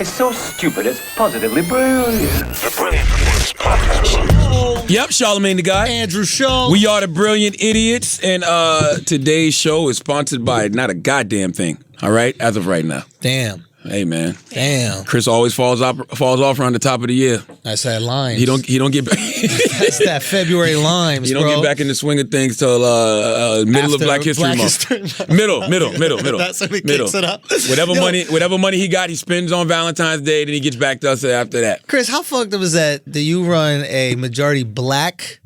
It's so stupid, it's positively brilliant. The Brilliant Idiots Podcast. Yep, Charlamagne the guy. Andrew Schulz. We are the Brilliant Idiots, and today's show is sponsored by not a goddamn thing. All right, as of right now. Damn. Hey man. Damn. Chris always falls off around the top of the year. That's that limes. He don't get back. That's that February limes. He don't get back in the swing of things till middle of Black History Month. Middle. That's when he kicks it up. Whatever money he got, he spends on Valentine's Day. Then he gets back to us after that. Chris, how fucked up is that you run a majority black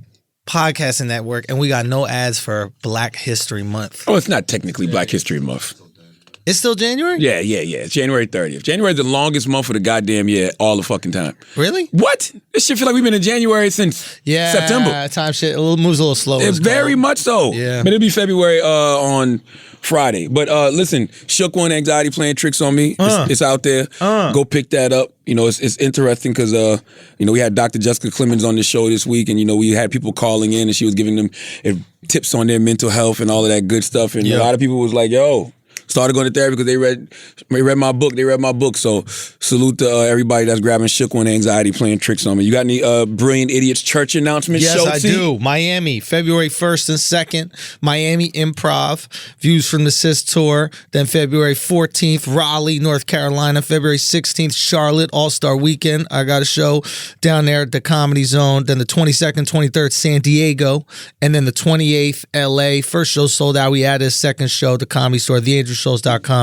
podcasting network and we got no ads for Black History Month? Oh, it's not technically Black History Month. It's still January? Yeah. It's January 30th. January is the longest month of the goddamn year, all the fucking time. Really? What? This shit feel like we've been in January since September. Time shit moves a little slower. It's very much so. Yeah. But it'll be February on Friday. But listen, Shook One Anxiety playing tricks on me. It's out there. Go pick that up. You know, it's interesting because, we had Dr. Jessica Clemens on the show this week, and, we had people calling in, and she was giving them tips on their mental health and all of that good stuff. And a lot of people was like, yo, started going to therapy because they read my book. They read my book. So salute to everybody that's grabbing Shook One Anxiety playing tricks on me. You got any Brilliant Idiots church announcements? Yes, I do. Miami, February 1st and 2nd. Miami Improv, Views from the Sis Tour. Then February 14th, Raleigh, North Carolina. February 16th, Charlotte, All-Star Weekend. I got a show down there at the Comedy Zone. Then the 22nd, 23rd, San Diego. And then the 28th, LA. First show sold out. We added a second show at the Comedy Store, theandrewschulz.com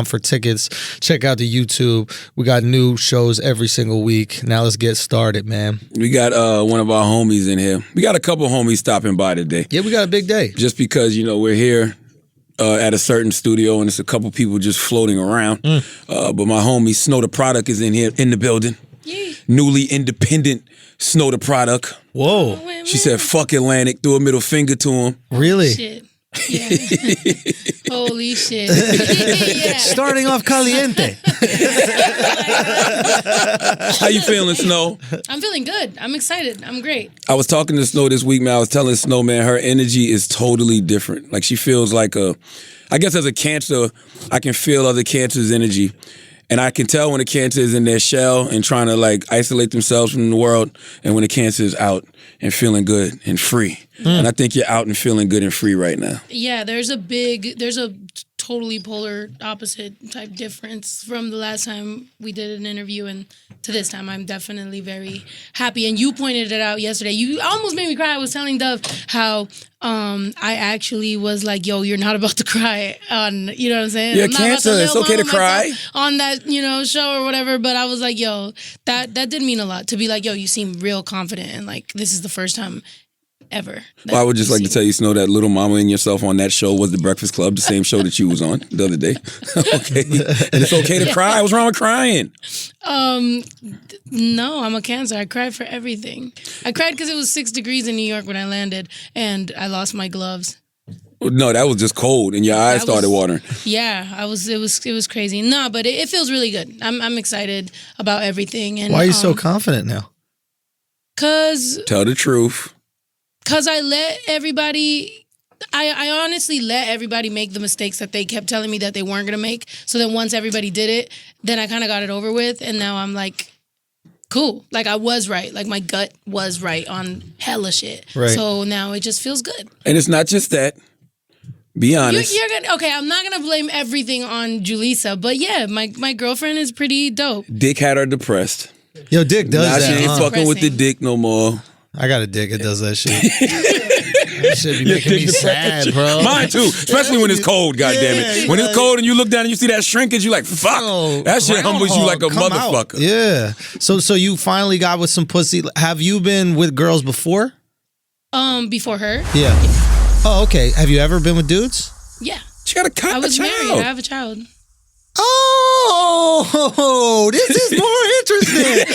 for tickets. Check out the YouTube. We got new shows every single week. Now let's get started, man. We got one of our homies in here. We got a couple homies stopping by today. Yeah, we got a big day. Just because, we're here at a certain studio and it's a couple people just floating around. But my homie Snow the Product is in here in the building. Yeah. Newly independent Snow the Product. Whoa. She said, fuck Atlantic, threw a middle finger to him. Really? Shit. Yeah. Holy shit. Yeah. Starting off caliente. How you feeling, Snow? I'm feeling good. I'm excited. I'm great. I was talking to Snow this week, man. I was telling Snow, man, her energy is totally different. Like she feels like I guess as a Cancer, I can feel other Cancers' energy. And I can tell when a Cancer is in their shell and trying to isolate themselves from the world, and when a Cancer is out and feeling good and free. And I think you're out and feeling good and free right now. Yeah, there's a totally polar opposite type difference from the last time we did an interview and to this time. I'm definitely very happy. And you pointed it out yesterday. You almost made me cry. I was telling Dove how I actually was like, yo, you're not about to cry on, you know what I'm saying? Yeah, I'm not Cancer, it's okay to cry. On that, show or whatever. But I was like, yo, that did mean a lot to be like, yo, you seem real confident and this is the first time ever. Well, I would just like to tell you, Snow, that Little Mama and yourself on that show was The Breakfast Club, the same show that you was on the other day. Okay. And it's okay to cry. What's wrong with crying? No, I'm a Cancer. I cried for everything. I cried because it was 6 degrees in New York when I landed and I lost my gloves. No, that was just cold and your eyes started watering. Yeah, it was crazy. No, but it feels really good. I'm excited about everything. And why are you so confident now? Tell the truth. Because I let everybody, I honestly let everybody make the mistakes that they kept telling me that they weren't going to make. So then once everybody did it, then I kind of got it over with. And now I'm like, cool. I was right. My gut was right on hella shit. Right. So now it just feels good. And it's not just that. Be honest. You're gonna, okay, I'm not going to blame everything on Julissa. But yeah, my girlfriend is pretty dope. Dick had her depressed. Yo, Dick does now that. She ain't fucking with the dick no more. I got a dick. It does that shit. That shit be making me sad, bro. Mine too, especially when it's cold. Goddamn it! When it's cold and you look down and you see that shrinkage, you like, fuck. That shit humbles you like a motherfucker. Out. Yeah. So you finally got with some pussy. Have you been with girls before? Before her. Yeah. Oh, okay. Have you ever been with dudes? Yeah. She got a child. I was married. I have a child. Oh, this is more interesting.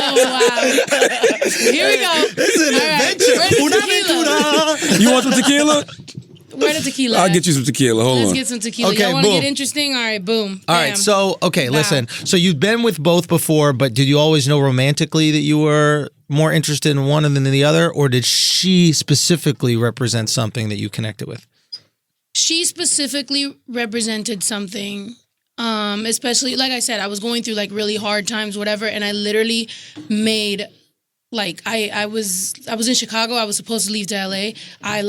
Oh, wow. Here we go. This is an adventure. You want some tequila? Where the tequila? I'll get you some tequila. Hold on. Let's get some tequila. Okay, Y'all want to boom. get interesting? All right, boom. All right, so, listen. So you've been with both before, but did you always know romantically that you were more interested in one than the other? Or did she specifically represent something that you connected with? She specifically represented something Especially, like I said, I was going through like really hard times, whatever, and I literally made like I was in Chicago. I was supposed to leave to LA. I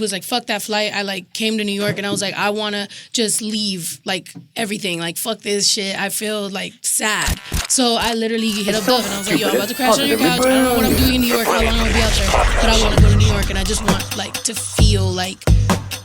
was like, fuck that flight. I like came to New York and I was like, I want to just leave like everything. Like fuck this shit. I feel like sad. So I literally hit up Dove and I was like, yo, I'm about to crash on your couch. I don't know what I'm doing in New York. How long I'll be out there, but I want to go to New York and I just want like to feel like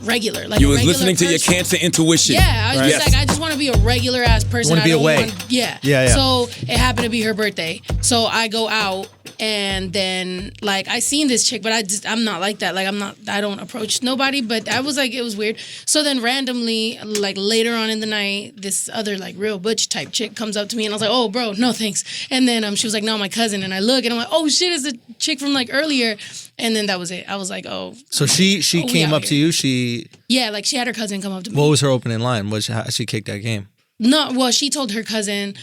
regular. Like You a was regular listening to your person. cancer intuition. Yeah, I was just like, I just want to be a regular ass person. Wanna be away. Yeah. So it happened to be her birthday. So I go out and then like I seen this chick, but I'm not like that. Like I don't approach nobody, but I was like, it was weird. So then randomly, like later on in the night, this other like real butch type chick comes up to me and I was like, oh bro, no thanks. And then she was like, no, my cousin. And I look and I'm like, oh shit, it's the chick from like earlier. And then that was it. I was like, oh. So she came up to you. Yeah, like she had her cousin come up to me. What was her opening line? How she kicked that game? No, well, she told her cousin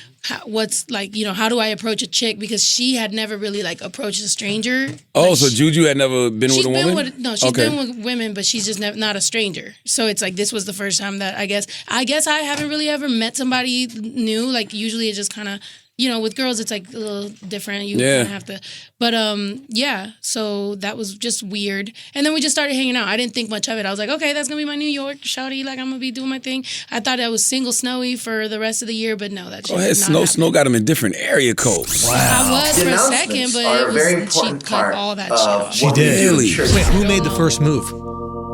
what's like, how do I approach a chick? Because she had never really like approached a stranger. Oh, like, so Juju had never been with a woman? She's been with women, but she's just not a stranger. So it's like this was the first time that I guess I haven't really ever met somebody new. Like usually it just kind of, with girls it's like a little different. You kind of have to, but yeah. So that was just weird. And then we just started hanging out. I didn't think much of it. I was like, okay, that's gonna be my New York shawty. Like I'm gonna be doing my thing. I thought I was single Snowy for the rest of the year, but no, that shit. Oh, Snow got him in different area codes. Wow. I was for a second, but are a very she important cut part all that shit off. She did. Really? Wait, who made the first move?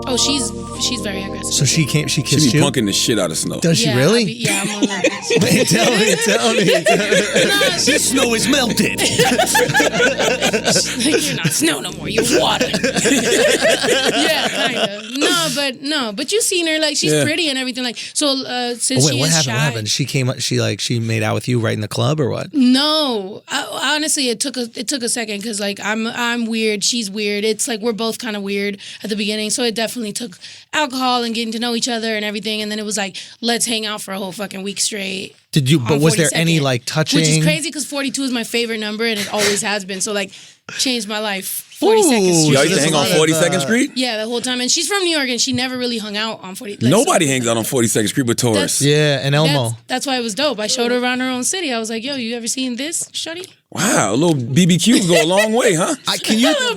Oh, she's very aggressive. So she She kissed be you? punking the shit out of Snow. Does she really? I'm on that. Wait, tell me. This snow is melted. You're not snow no more. You're water. Yeah, kind of. No, but you seen her like she's pretty and everything. Like so. Since Wait, she what is happened? shy, What happened? She came. She made out with you right in the club or what? No, honestly, it took a second because like I'm weird. She's weird. It's like we're both kind of weird at the beginning. So it definitely took alcohol and getting to know each other and everything. And then it was like, let's hang out for a whole fucking week straight. Did you? But was there 42nd, any like touching? Which is crazy because 42 is my favorite number and it always has been. So like, changed my life. 42nd Ooh, Street. Y'all used to hang on 42nd Street? Yeah, the whole time. And she's from New York and she never really hung out on 40. Like, Nobody hangs out on 42nd Street but tourists. Yeah, and Elmo. That's why it was dope. I showed her around her own city. I was like, yo, you ever seen this, shawty? Wow, a little BBQ go a long way, huh? Can you? I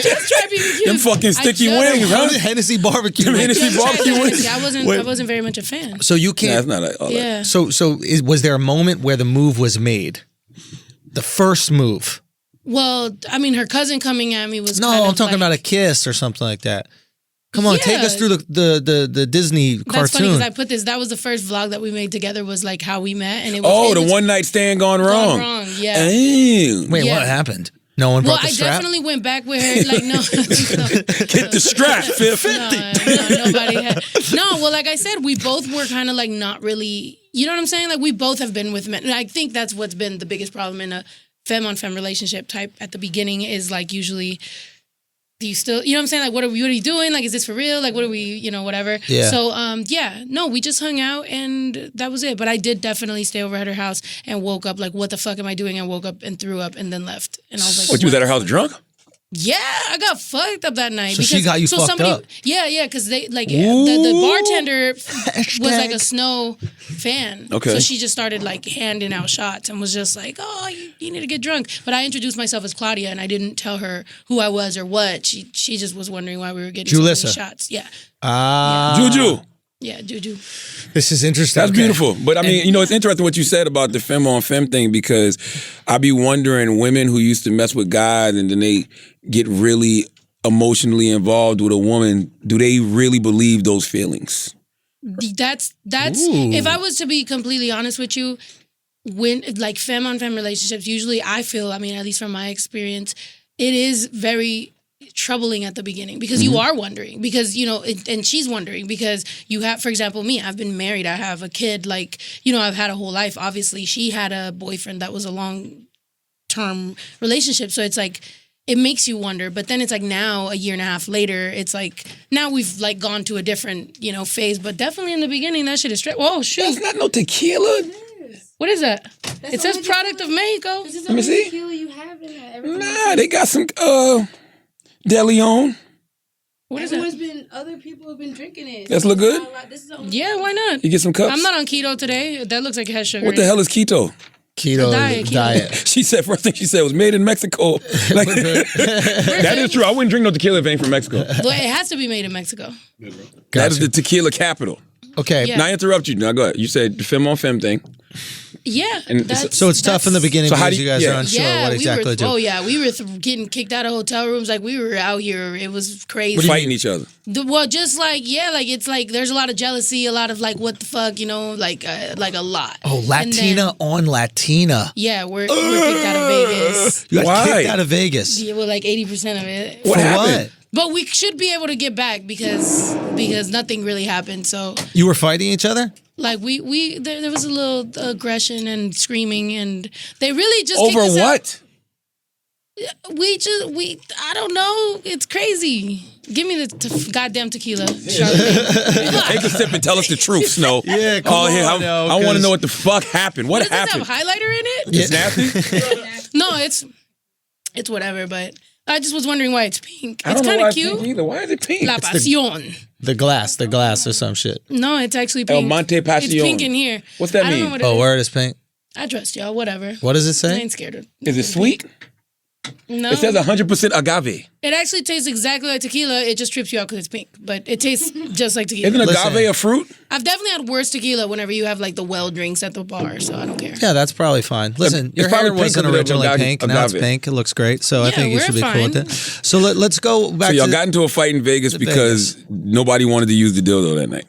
just tried BBQ. Them fucking sticky wings, How huh? did Hennessy barbecue? Them Hennessy barbecue wings. I wasn't very much a fan. So you Nah, can't. it's not all that. Yeah. So was there a moment where the move was made? The first move. Well, I mean, her cousin coming at me was No, kind I'm of talking like, about a kiss or something like that. Come on, take Yeah. us through the Disney That's funny cartoon. because I put this. That was the first vlog that we made together. Was like how we met, and it was. Oh, it the was one night stand gone wrong. Yeah. Damn. Wait, Yeah. what happened? No one Well, brought the I strap? definitely went back with her. Like, no. Get the strap, Fifth. No, nobody had. No, well, like I said, we both were kind of like not really. You know what I'm saying? Like we both have been with men. And I think that's what's been the biggest problem in a femme on femme relationship type at the beginning is like usually. Do you still, you know what I'm saying? Like, what are you doing? Like, is this for real? Like, what are we, whatever. Yeah. So, no, we just hung out and that was it. But I did definitely stay over at her house and woke up like, what the fuck am I doing? And woke up and threw up and then left. And I was like, What, you was at her house drunk? Yeah, I got fucked up that night. So she got you fucked up? Yeah, because they like the bartender was like a Snow fan. Okay. So she just started like handing out shots and was just like, oh, you need to get drunk. But I introduced myself as Claudia and I didn't tell her who I was or what. She just was wondering why we were getting so many shots. Yeah. Juju. Yeah, Juju. This is interesting. That's beautiful. But I mean, it's interesting what you said about the femme on femme thing because I be wondering women who used to mess with guys and then they get really emotionally involved with a woman, do they really believe those feelings? That's if I was to be completely honest with you, when like femme on femme relationships, usually I feel, I mean, at least from my experience, it is very troubling at the beginning because you are wondering because and she's wondering because you have, for example, me, I've been married, I have a kid, like I've had a whole life. Obviously she had a boyfriend that was a long-term relationship, so it's like it makes you wonder. But then it's like now a year and a half later, it's like now we've like gone to a different phase, but definitely in the beginning that shit is straight. Whoa, shoot, That's not no tequila. what is that? It says product of Mexico. Let me see. You have in that. Nah, they got some De Leon. What is Other people have been drinking it. That's look good? This is Yeah, why not? You get some cups? I'm not on keto today. That looks like it has sugar. What the hell is keto? Keto diet. She said, first thing she said was made in Mexico. Like, that is true. I wouldn't drink no tequila if it ain't from Mexico. Well, it has to be made in Mexico. That is the tequila capital. Okay. Yeah. Now I interrupt you. Now go ahead. You said the femme on femme thing. Yeah. And So it's tough in the beginning So how because do you you- guys yeah. are unsure Yeah, what exactly to do. Oh yeah, we were getting kicked out of hotel rooms. Like we were out here. It was crazy. Fighting each other. Well, just like like it's like there's a lot of jealousy, a lot of like what the fuck, like a lot. Oh, And Latina then- on Latina. Yeah, we're kicked out of Vegas. You got Why? kicked out of Vegas. Yeah, well, like 80% of it. What For happened? But we should be able to get back because nothing really happened. So You were fighting each other? like there was a little aggression and screaming, and they really just Over kicked us what? out. I don't know. It's crazy. Give me the goddamn tequila, Charlamagne. Take a sip and tell us the truth, Snow. Yeah, come here, on, I want to 'cause- know what the fuck happened. What Does this happened? have highlighter in it? It's nasty? No, it's whatever. But I just was wondering why it's pink. I It's don't know kind why of it's pink cute. either. Why is it pink? La Pasión. The glass or some shit. No, it's actually El pink. Monte Pasión. It's pink in here. What's that I don't mean? know what it Oh, is. word is pink. I trust y'all. Whatever. What does it I say? ain't scared of. Is it sweet? No. It says 100% agave. It actually tastes exactly like tequila. It just trips you out because it's pink, but it tastes just like tequila. Isn't Listen. agave a fruit? I've definitely had worse tequila whenever you have like the well drinks at the bar, so I don't care. Yeah, that's probably fine. Listen, It's your probably hair pink wasn't 'cause of the originally agave- pink. Now it's agave. pink. It looks great. So I Yeah, think you we're should be cool with fine. it. So let's go back So y'all to... got into a fight in Vegas because nobody wanted to use the dildo that night.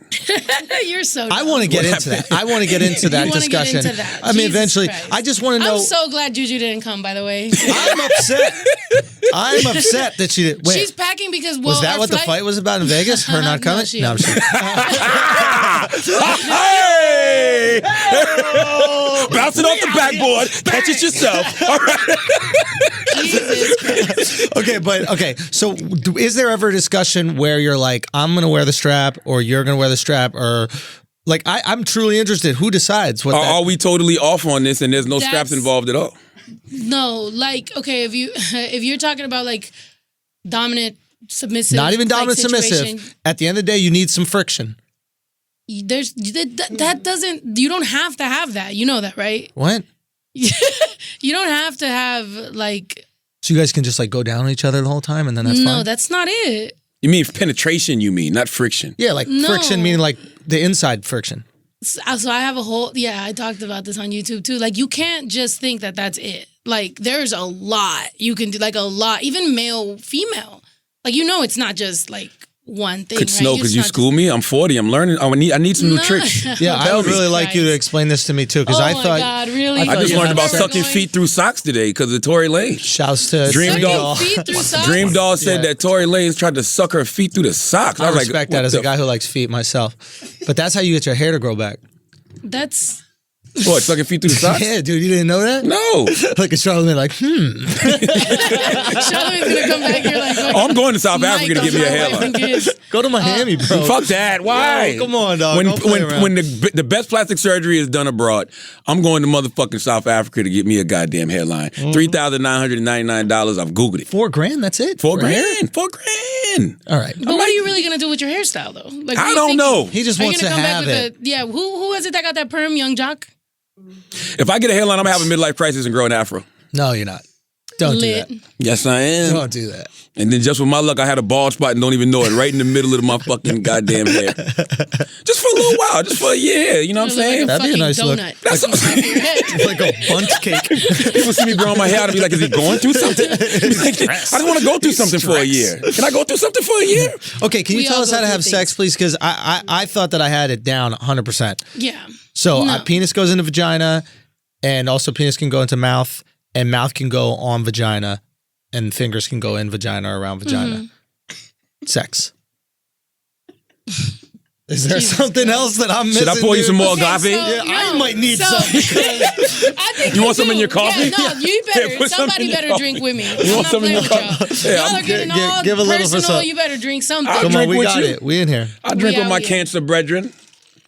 You're so I dumb. want to get What into that. I want to get into that You wanna get discussion. into that. I mean, Jesus eventually. Christ. I just want to know... I'm so glad Juju didn't come, by the way. I'm upset. I'm upset that she did. Wait, She's packing because, well, was that our what the flight- fight was about in Vegas? Her not No, coming? she- I'm sure. Hey! Bouncing off the backboard. Catch it yourself. All right. Jesus Christ. Okay. So, is there ever a discussion where you're like, I'm going to wear the strap, or you're going to wear the strap, or like, I'm truly interested. Who decides what? Are we totally off on this and there's no straps That's- involved at all? No, like, okay, if you're talking about like dominant, submissive, Not even like, dominant, submissive. situation, At the end of the day, you need some friction. there's that doesn't. You don't have to have that. You know that, right? What? You don't have to have like. So you guys can just like go down on each other the whole time, and then that's No, fine. that's not it. You mean penetration, you mean, not friction. Yeah, like No. friction meaning like the inside friction. So I have a whole, I talked about this on YouTube too. Like, you can't just think that that's it. Like, there's a lot you can do, like a lot, even male, female. Like, it's not just like one thing. Could right? Snow, It's could you not school me? I'm 40. I'm learning. I need some new No. tricks. Yeah, I Tell would me. really like you to explain this to me too, because Oh I my thought. God, really? I I thought just you learned had about sex. sucking feet through socks today because of Tory Lane. Shouts to Dream Sucking Doll. Feet through socks? Dream Doll said Yeah. that Tory Lanez tried to suck her feet through the socks. I was respect like, that as a what guy who likes feet myself. But that's how you get your hair to grow back. That's the- What, sucking feet through the socks? Yeah, dude, you didn't know that? No. Like a Charlamagne, like, Charlamagne's gonna come back here like. Oh, I'm going to South Africa to get me a hairline. go to Miami, bro. Fuck that. Why? Yo, come on, dog. When Don't play around. when the best plastic surgery is done abroad, I'm going to motherfucking South Africa to get me a goddamn hairline. $3,999. I've Googled it. $4,000, that's it? $4 For hair? grand. $4 grand. All right. But what are you really gonna do with your hairstyle though? Like, what I are you don't thinking? know. He just Are you wants to gonna come back have with it. who is it that got that perm, Young Jock? If I get a hairline, I'm gonna have a midlife crisis and grow an afro. No, you're not. Don't Lit. do that. Yes, I am. Don't do that. And then just with my luck, I had a bald spot and don't even know it right in the middle of my fucking goddamn hair. Just for a little while, just for a year. You know what I'm saying? That'd be a nice look. donut. That's Like a bunch cake. People see me growing my hair out and be like, is he going through something? I just want to go through something for a year. Can I go through something for a year? Okay, can you We tell all us go how to through have sex, things. please? Because I thought that I had it down 100%. Yeah. So No. penis goes into vagina, and also penis can go into mouth, and mouth can go on vagina, and fingers can go in vagina or around vagina. Mm-hmm. Sex. Is there Jesus something Christ. else that I'm missing? Should I pour you dude? some more Okay, agave? so- I might need some. I think You want some in do. your coffee? Yeah, no, you better. Yeah, put some in somebody your better coffee. drink with me. You want some in your y'all. coffee? Yeah, Y'all I'm- are getting Give- all give a little for personal. some. You better drink something. I'll Come on, drink we with got you. it. We in here. I drink We with my out here. cancer brethren.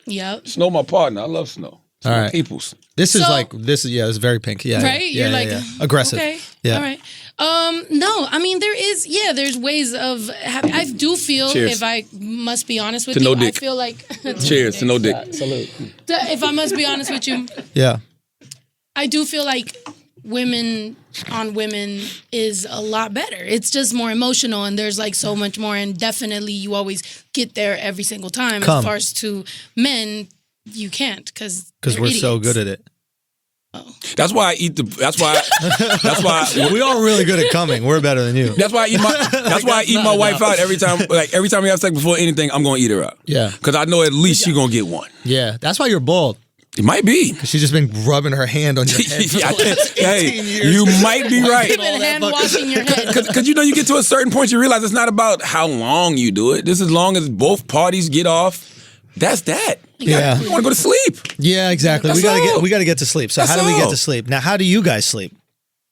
Yep. Snow, my partner. I love Snow. All right. Peoples. This is So- it's very pink. Yeah. Right? Yeah, You're yeah, like, yeah. Aggressive. Okay. Yeah. All right. No, I mean, there's ways of having, I do feel, Cheers. if I must be honest with To you, no I dick. feel like, Cheers to no dick. if I must be honest with you, Yeah. I do feel like women on women is a lot better. It's just more emotional and there's like so much more, and definitely you always get there every single time. Come. As far as to men, you can't because Because we're so good at it. That's why I eat the. That's why. We are really good at coming. We're better than you. That's why I eat my. That's why I eat my wife out every time. Like every time we have sex before anything, I'm gonna eat her out. Yeah. Because I know at least she gonna get one. Yeah. That's why you're bald. It might be. She's just been rubbing her hand on your head for Yeah, the last 18 hey, years. you might be right. You've been hand washing your head. Because you know you get to a certain point, you realize it's not about how long you do it. This as long as both parties get off. That's that. Yeah. You want to go to sleep. Yeah, exactly. That's We gotta get to sleep. So That's how do we get all. to sleep? Now, how do you guys sleep?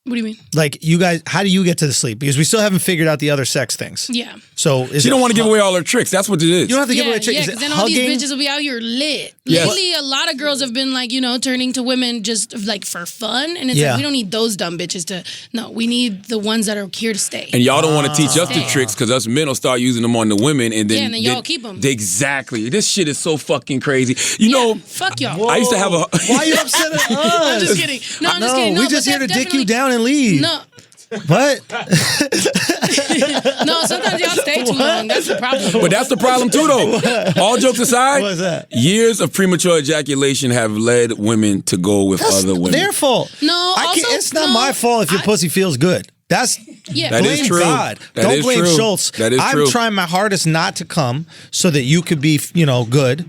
What do you mean? Like you guys, how do you get to the sleep? Because we still haven't figured out the other sex things. Yeah. So is She it don't want to give away all her tricks. That's what it is. You don't have to give Yeah, away a trick. yeah, Is it 'cause then all hugging? these bitches will be out here lit. Yes. Lately, a lot of girls have been like, turning to women just like for fun, and it's Yeah. like we don't need those dumb bitches to. No, we need the ones that are here to stay. And y'all don't want to teach us the Damn. tricks because us men will start using them on the women, and then Yeah, and then y'all keep 'em. Exactly. This shit is so fucking crazy. You know, Fuck y'all. I used to have a. Why are you upset at us? I'm just kidding. No, I'm just kidding. No, we just but here to that dick you definitely- down and leave. No, What? no. Sometimes y'all stay too long. That's the problem. But that's the problem too, though. All jokes aside, What is that? years of premature ejaculation have led women to go with other women. Their fault. No, also, it's not no, my fault if your pussy feels good. That's Yeah. That blame is true. God. That Don't is blame true. Schulz. That is I'm true. trying my hardest not to come so that you could be, good.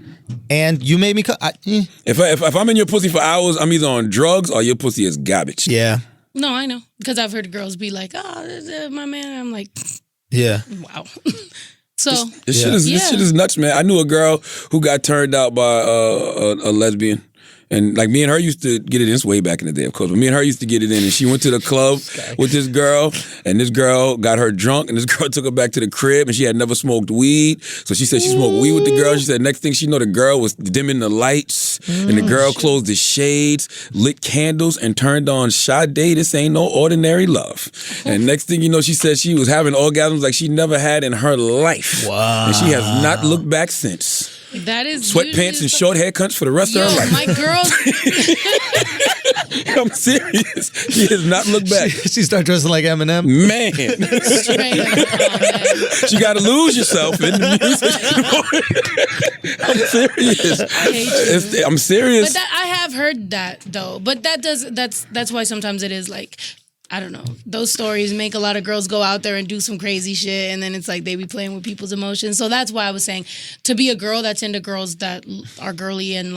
And you made me come. If I'm in your pussy for hours, I'm either on drugs or your pussy is garbage. Yeah. No, I know because I've heard girls be like, "Oh, my man." I'm like, Yeah. wow. So This Yeah. shit is nuts, man. I knew a girl who got turned out by a lesbian. And like me and her used to get it in. This way back in the day, of course. But me and her used to get it in. And she went to the club with this girl. And this girl got her drunk. And this girl took her back to the crib. And she had never smoked weed. So she said she smoked weed with the girl. She said next thing she know, the girl was dimming the lights. And the girl closed the shades, lit candles, and turned on Sade. This ain't no ordinary love. And next thing you know, she said she was having orgasms like she never had in her life. Wow. And she has not looked back since. that is Sweatpants and short haircuts for the rest Yo, of her life. my girl. I'm serious. She has not looked back. She started dressing like Eminem. Man, you got to lose yourself in the music. I'm serious. I hate you. I'm serious. But I have heard that though. But that's why sometimes it is like, I don't know. Those stories make a lot of girls go out there and do some crazy shit, and then it's like they be playing with people's emotions. So that's why I was saying, to be a girl that's into girls that are girly and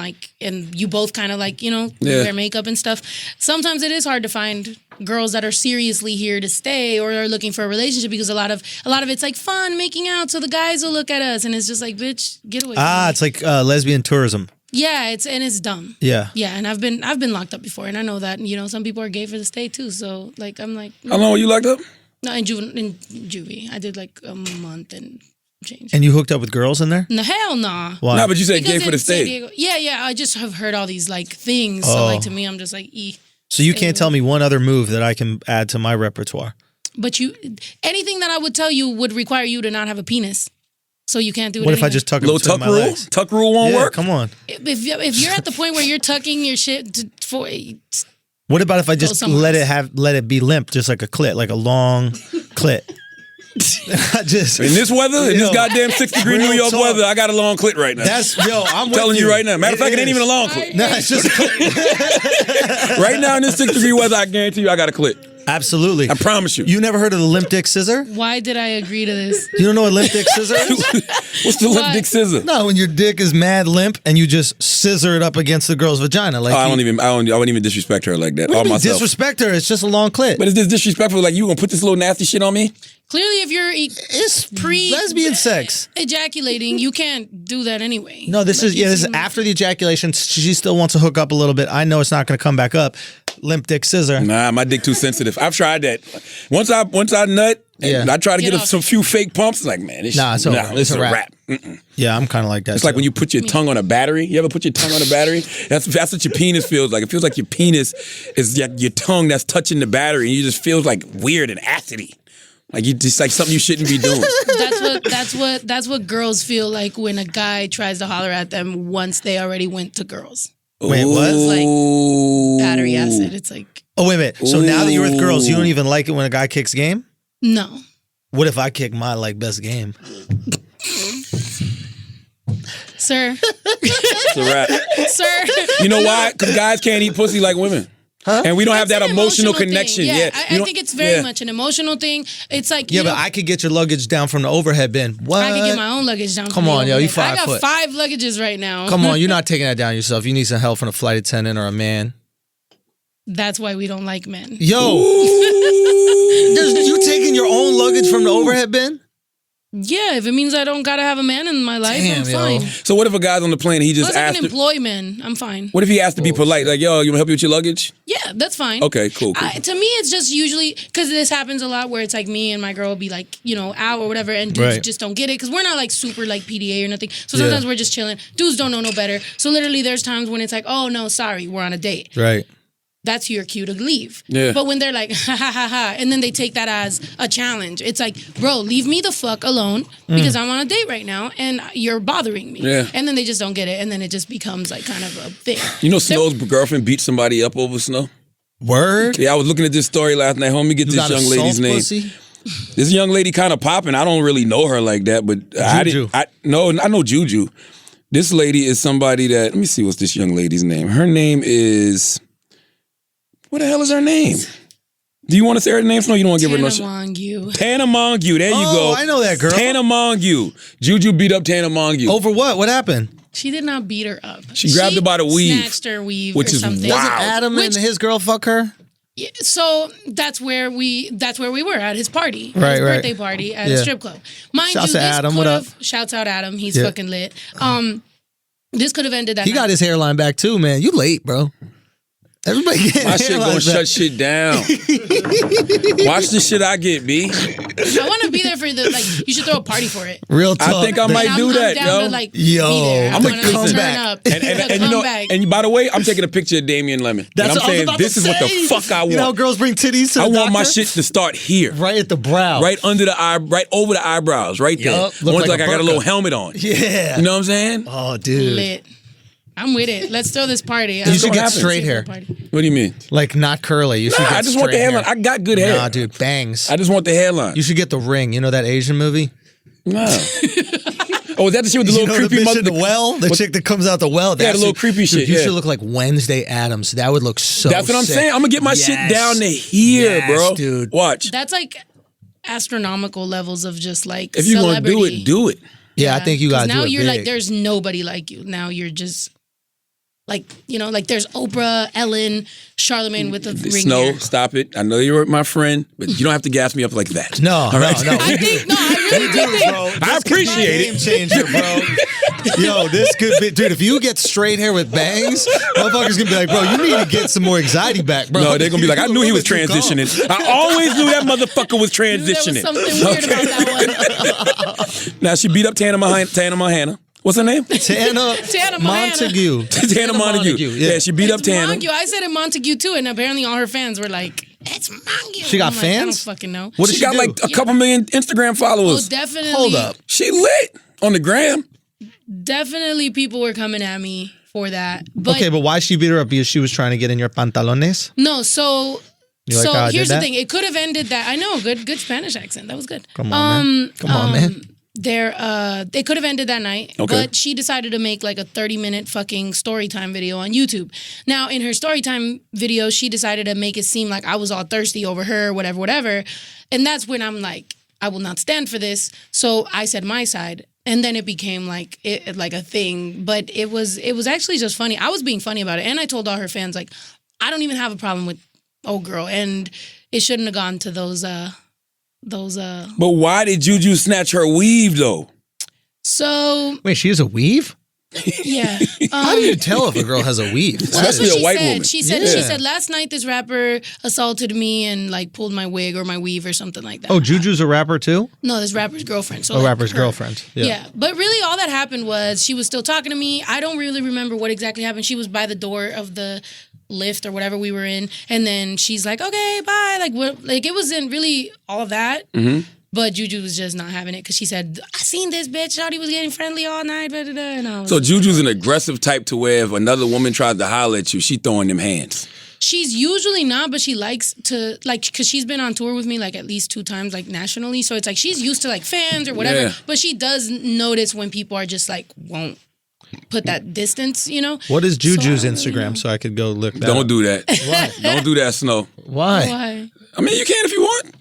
you both kind of like, wear makeup and stuff. Sometimes it is hard to find girls that are seriously here to stay or are looking for a relationship because a lot of it's like fun making out, so the guys will look at us, and it's just like, bitch, get away. From me. It's like lesbian tourism. Yeah, it's dumb. Yeah. Yeah, and I've been locked up before, and I know that. Some people are gay for the stay too. So I'm like, How long were you locked up? no, in juvie, I did like a month and change. And you hooked up with girls in there? No, hell nah. Why? No, but you said gay Because for the in San state. Diego, yeah, I just have heard all these like things. So like to me, I'm just like, So you can't tell me one other move that I can add to my repertoire. But anything that I would tell you would require you to not have a penis. So you can't do it. What if I anyway. just tuck it Little between tuck my rule? legs? Tuck rule won't Yeah, work? come on. If you're at the point where you're tucking your shit for What about if I just somewhere let it be limp, just like a clit, like a long clit? Just In this weather, in this Yo, goddamn 6-degree New real York talk. weather, I got a long clit right now. I'm with telling you right now. Matter of fact, it ain't even a long is. clit. No, it's just a clit. Right now in this 6-degree weather, I guarantee you I got a clit. Absolutely. I promise you. You never heard of the limp dick scissor? why did I agree to this? You don't know what limp dick scissor is? What's the limp What? dick scissor? No, when your dick is mad limp and you just scissor it up against the girl's vagina. Like I wouldn't even disrespect her like that. What All do you mean myself. disrespect her. It's just a long clit. But is this disrespectful? Like you gonna put this little nasty shit on me? Clearly, if you're it's lesbian sex. ejaculating, you can't do that anyway. No, this is after the ejaculation. She still wants to hook up a little bit. I know it's not going to come back up. Limp dick scissor. Nah, my dick too sensitive. I've tried that. Once I nut, And I try to Get get off some few fake pumps. Like, man, this Nah, shit, it's a wrap. Mm-mm. Yeah, I'm kind of like that. It's like when you put your tongue on a battery. You ever put your tongue on a battery? That's what your penis feels like. It feels like your penis is your tongue that's touching the battery, and you just feels like weird and acidy. Like you just like something you shouldn't be doing. That's what girls feel like when a guy tries to holler at them once they already went to girls. Wait, what? It's like battery acid. It's like Oh, wait a minute. So now that you're with girls, you don't even like it when a guy kicks game? no. What if I kick my like best game? Sir. It's a wrap. Sir. You know why? Because guys can't eat pussy like women. Huh? And we don't have It's that an emotional thing. connection. Yeah, Yeah, I think it's very much an emotional thing. It's like Yeah, you but know, I could get your luggage down from the overhead bin. What? I can get my own luggage down. Come from the on, yo, you overhead. 5 I got foot. 5 luggages right now. Come on, you're not taking that down yourself. You need some help from a flight attendant or a man. That's why we don't like men. Yo, you taking your own luggage from the overhead bin? Yeah, if it means I don't gotta have a man in my life, Damn, I'm yo. fine. So what if a guy's on the plane and he just Plus, I asked? can employ men. I'm fine. What if he asked to be polite? Like, yo, you want to help you with your luggage? Yeah, that's fine. Okay, cool. To me, it's just usually because this happens a lot where it's like me and my girl will be like, out or whatever, and dudes Right. just don't get it because we're not like super like PDA or nothing. So sometimes we're just chilling. Dudes don't know no better. So literally, there's times when it's like, oh no, sorry, we're on a date. Right. That's your cue to leave. Yeah. But when they're like, ha ha ha ha, and then they take that as a challenge, it's like, bro, leave me the fuck alone because I'm on a date right now and you're bothering me. Yeah. And then they just don't get it. And then it just becomes like kind of a thing. You know, Snow's girlfriend beat somebody up over Snow. Word? Yeah, I was looking at this story last night. Homie, get You this got a young lady's soft name. pussy? This young lady kind of popping. I don't really know her like that, but Juju. I know Juju. This lady is somebody that. Let me see what's this young lady's name. Her name is. What the hell is her name? Do you want to say her name? No, you don't want to give her no shit. Tana Mongeau. There you go. Oh, I know that girl. Tana Mongeau. Juju beat up Tana Mongeau. Over what? What happened? She did not beat her up. She grabbed her by the weave. Snatched her weave Which or is something. wild. Doesn't Adam and his girl fuck her? Yeah, so that's where we were at his party, Right, his right. birthday party at Yeah. a strip club. Mind Shouts you, to this Adam. What up? Shouts out Adam. He's Yeah. fucking lit. This could have ended that. He got night. his hairline back too, man. You late, bro. Everybody getting My shit gonna hairlines back. shut shit down. Watch the shit I get, B. I want to be there for the you should throw a party for it. Real talk. I think I might do I'm that, down yo. to like Yo, be there. I'm I a wanna, like, comeback. turn up. And you know, Comeback. and by the way, I'm taking a picture of Damian Lemon. That's and what I'm I was saying about this to is what the say. fuck I want. You know how girls bring titties to I the want my doctor? shit to start here. Right at the brow. Right under the eye, right over the eyebrows, right there. Yup. Look One's like like a I got a burqa. little helmet on. Yeah. You know what I'm saying? Oh, dude. Lit. I'm with it. Let's throw this party. You should get straight hair. What do you mean? Like not curly. You should Nah, get I just want the straight hairline. hair. I got good hair. Nah, dude, bangs. I just want the hairline. You should get The Ring. You know that Asian movie? Nah. Oh, is that the shit with the You little know creepy the bitch mother? in the well? The chick that comes out the well? Yeah, the That's little who- creepy dude, shit, You yeah. should look like Wednesday Addams. That would look so That's what I'm sick. saying. I'm gonna get my shit Yes. down to here, Yes, bro. dude. Watch. That's like astronomical levels of just like If you're gonna do celebrity. it, do it. Yeah, I think you 'Cause gotta do now it you're big. like there's nobody like you. Now you're just like like there's Oprah, Ellen, Charlamagne with a ring Snow, hair. stop it. I know you're my friend, but you don't have to gas me up like that. No, All right? no. I think I really do think. I appreciate Game it. changer, bro. Yo, this could be, dude. If you get straight hair with bangs, motherfuckers gonna be like, bro, you need to get some more anxiety back, bro. No, they're gonna be like, I knew he was Too calm. transitioning. I always knew that motherfucker was There was transitioning. something weird about that one. Now she beat up Tana Mahana. What's her name? Tana, Tana Montague. Tana Montague. Yeah, she beat up It's Tana. Montague. I said it Montague too, and apparently all her fans were like, "It's Montague." She got I'm like, fans? I don't fucking know. What did She she got do? like a couple million Instagram Oh, followers. definitely. Hold up. She lit on the gram. Definitely, people were coming at me for that. But Okay, but why she beat her up? Because she was trying to get in your pantalones? no, so You like how I did here's the that? thing. It could have ended that. I know, good Spanish accent. That was good. Come on, man. Come on, man. They could have ended that night, Okay. but she decided to make like a 30-minute fucking story time video on YouTube. Now, in her story time video, she decided to make it seem like I was all thirsty over her, whatever. And that's when I'm like, I will not stand for this. So I said my side. And then it became like a thing. But it was actually just funny. I was being funny about it. And I told all her fans, like, I don't even have a problem with old girl. And it shouldn't have gone to those But why did Juju snatch her weave though? So Wait, she has a weave? Yeah. How do you tell if a girl has a weave? That's Especially what a white said. woman. She said last night this rapper assaulted me and like pulled my wig or my weave or something like that. Oh, Juju's a rapper too? No, this rapper's girlfriend. So Oh, like rapper's her. girlfriend. Yeah. But really all that happened was she was still talking to me. I don't really remember what exactly happened. She was by the door of the lift or whatever we were in, and then she's like, okay, bye. Like what, like it wasn't really all of that. But Juju was just not having it because she said, I seen this bitch. Shawty was getting friendly all night. Blah, blah, blah. And I was So Juju's an aggressive type to where if another woman tries to holler at you, she throwing them hands. She's usually not, but she likes to, like, because she's been on tour with me, like, at least 2 times, like, nationally. So it's like she's used to, like, fans or whatever. Yeah. But she does notice when people are just, like, won't put that distance, you know? What is Juju's So, Instagram so I could go look that Don't up? do that. Don't do that, Snow. Why? Why? I mean, you can if you want.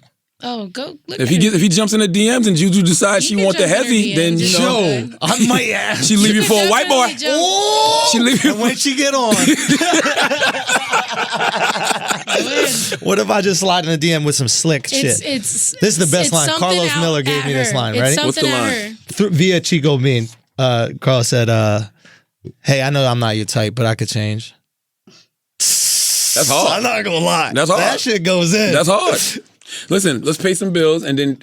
Oh, go look If at he her. jumps in the DMs and Juju decides He she can want the jump in her heavy, then DMs. you know Yo, I might ask. she leave you for a white boy. Definitely jump. She leave you. And when she get on, what if I just slide in the DM with some slick shit? It's This is the best it's line. something Carlos out Miller gave at me this her. line. It's Ready? something What's the at line? her. Via Chico Bean, Carl said, hey, I know I'm not your type, but I could change. That's hard. I'm not gonna lie. That's hard. That shit goes in. That's hard. Listen, let's pay some bills, and then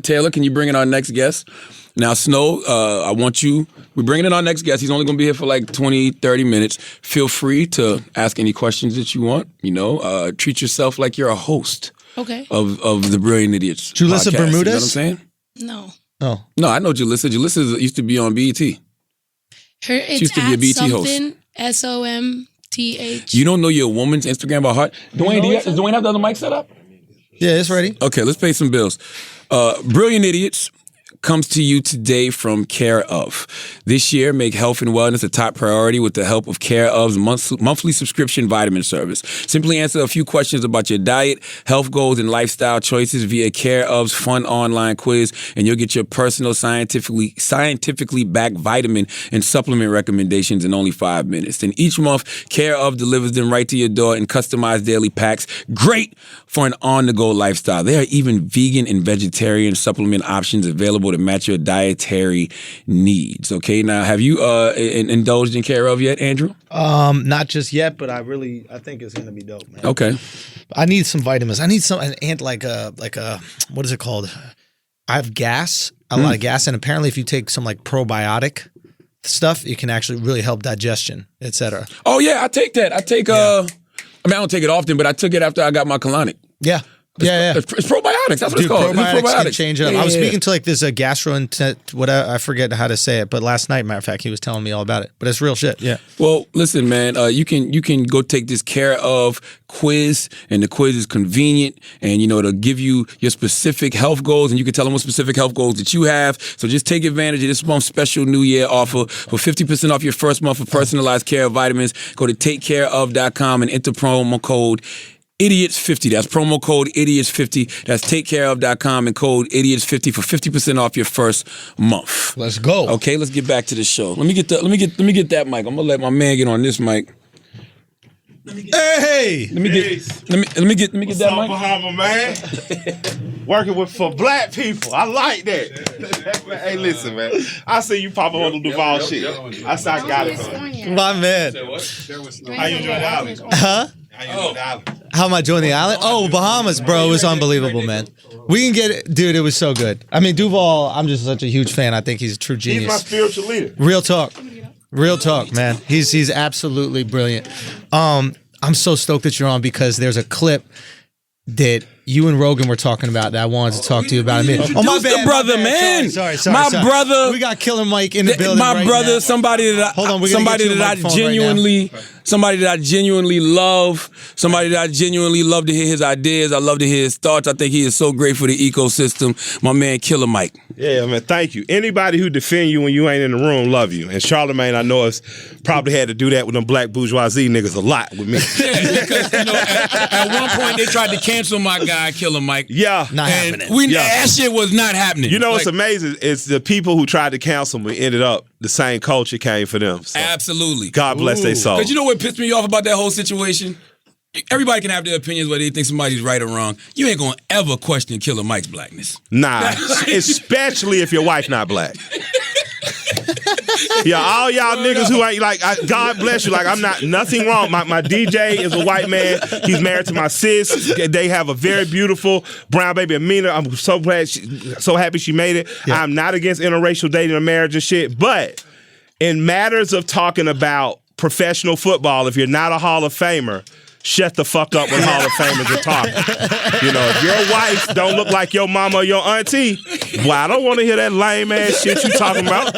Taylor, can you bring in our next guest? Now, Snow, I want you. We're bringing in our next guest. He's only going to be here for like 20, 30 minutes. Feel free to ask any questions that you want. You know, treat yourself like you're a host Okay. of the Brilliant Idiots. Julissa podcast. You know Bermudez? what I'm saying? No. Oh, No, I know Julissa. Julissa used to be on BET. It's used to be a at BT host. something, SOMTH. You don't know your woman's Instagram by heart? Dwayne, does Dwayne have the other mic set up? yeah, it's ready. Okay, let's pay some bills. Brilliant Idiots comes to you today from Care Of. This year, make health and wellness a top priority with the help of Care Of's monthly subscription vitamin service. Simply answer a few questions about your diet, health goals, and lifestyle choices via Care Of's fun online quiz, and you'll get your personal scientifically backed vitamin and supplement recommendations in only 5 minutes. And each month, Care Of delivers them right to your door in customized daily packs. Great for an on-the-go lifestyle. There are even vegan and vegetarian supplement options available to match your dietary needs. Okay, now have you indulged in Care Of yet, Andrew? Not just yet, but I think it's gonna be dope, man. Okay. I need some vitamins. I need some and like a what is it called? I have gas, a lot of gas, and apparently if you take some like probiotic stuff, it can actually really help digestion, etc. Oh yeah, I take that. I take I mean, I don't take it often, but I took it after I got my colonic. Yeah. Yeah. It's probiotics. That's what Dude, it's called. probiotics It's can change it up. Yeah, I was yeah, speaking to like this gastroenterologist, whatever, I forget how to say it, but last night, matter of fact, he was telling me all about it. But it's real shit. Yeah. Well, listen, man. You can go take this Care Of quiz, and the quiz is convenient, and you know it'll give you your specific health goals, and you can tell them what specific health goals that you have. So just take advantage of this month's special New Year offer for 50% off your first month of personalized care vitamins. Go to takecareof.com and enter promo code Idiots50. That's promo code Idiots50. That's takecareof.com and code Idiots50 for 50% off your first month. Let's go. Okay, let's get back to the show. Let me get that mic. I'm gonna let my man get on this mic. Hey. Let me get that mic. Bahama, man. Working for black people. I like that. Hey, listen, man. I see you pop up on the Duval shit. I said I got it, man. My man. How you enjoying the island? Huh? How you enjoying the island? How am I joining the island? Oh, Bahamas, bro. It was unbelievable, man. We can get it. Dude, it was so good. I mean, Duval, I'm just such a huge fan. I think he's a true He's my genius. spiritual leader. Real talk. Real talk, man. He's absolutely brilliant. I'm so stoked that you're on because there's a clip that you and Rogan were talking about that I wanted to talk to you about in a minute. Oh, my Dude's bad, the brother, my bad. man. Sorry. My brother. We got Killa Mike in the building. My right brother, now. somebody that Hold on, we're gonna get you a microphone somebody that I genuinely love, somebody that I genuinely love to hear his ideas. I love to hear his thoughts. I think he is so great for the ecosystem. My man, Killa Mike. Yeah, man, thank you. Anybody who defend you when you ain't in the room love you. And Charlamagne, I know, has probably had to do that with them black bourgeoisie niggas a lot with me. Because, you know, at one point they tried to cancel my guy, Killa Mike. Yeah. Not And happening. that shit was not happening. You know what's Like, amazing? It's the people who tried to cancel me ended up, the same culture came for them. So Absolutely. God bless their soul. Because you know what pissed me off about that whole situation? Everybody can have their opinions whether they think somebody's right or wrong. You ain't gonna ever question Killa Mike's blackness. Nah, especially if your wife not black. Yeah, all y'all niggas who ain't like, God bless you. Like, I'm not, nothing wrong. My DJ is a white man. He's married to my sis. They have a very beautiful brown baby, Amina. I'm so glad, so happy she made it. Yeah. I'm not against interracial dating or marriage and shit, but in matters of talking about professional football, if you're not a Hall of Famer, shut the fuck up when Hall of Famers are talking. You know, if your wife don't look like your mama or your auntie, well, I don't want to hear that lame ass shit you talking about.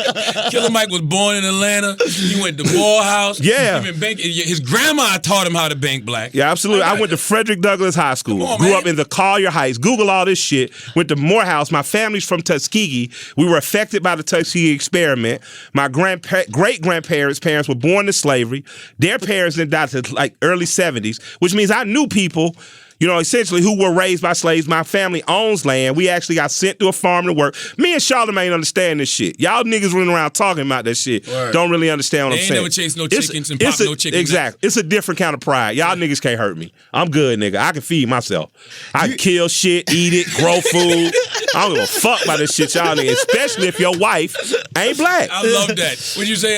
Killa Mike was born in Atlanta. He went to Morehouse. Yeah. His grandma taught him how to bank black. Yeah, absolutely. I went to Frederick Douglass High School. Grew up in the Collier Heights. Google all this shit. Went to Morehouse. My family's from Tuskegee. We were affected by the Tuskegee experiment. My great-grandparents' parents were born to slavery. Their parents then died to like early 70s. Which means I knew people, you know, essentially who were raised by slaves. My family owns land. We actually got sent to a farm to work. Me and Charlamagne understand this shit. Y'all niggas running around talking about that shit. Word. Don't really understand what I'm saying. They ain't never chased no chickens and popped no chickens. Exactly. It's a different kind of pride. Y'all niggas can't hurt me. I'm good, nigga. I can feed myself. I can kill shit, eat it, grow food. I don't give a fuck about this shit, y'all niggas, especially if your wife ain't black. I love that. Would you say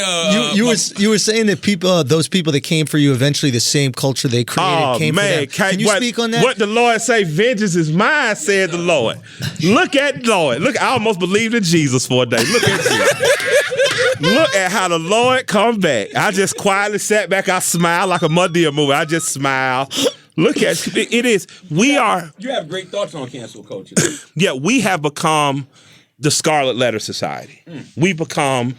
you were saying that people, those people that came for you, eventually the same culture they created came for them. Can you speak on that? What the Lord say, vengeance is mine, said the Lord. Look at Lord. Look, I almost believed in Jesus for a day. Look at you. Look at how the Lord come back. I just quietly sat back. I smiled like a Madea movie. I just smile. Look at it is. We are. You have great thoughts on cancel culture. Yeah, we have become the Scarlet Letter Society. We become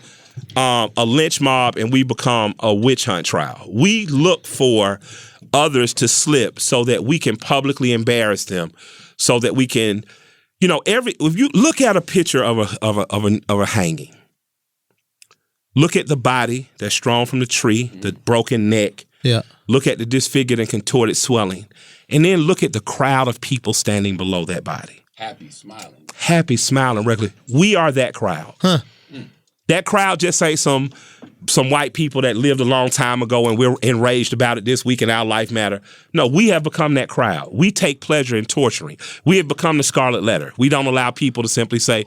a lynch mob, and we become a witch hunt trial. We look for others to slip so that we can publicly embarrass them, so that we can, you know, if you look at a picture of a hanging, look at the body that's strong from the tree, the broken neck. Yeah. Look at the disfigured and contorted swelling, and then look at the crowd of people standing below that body. Happy, smiling regularly. We are that crowd. Huh. That crowd just ain't some white people that lived a long time ago and we're enraged about it this week and our life matter. No, we have become that crowd. We take pleasure in torturing. We have become the Scarlet Letter. We don't allow people to simply say,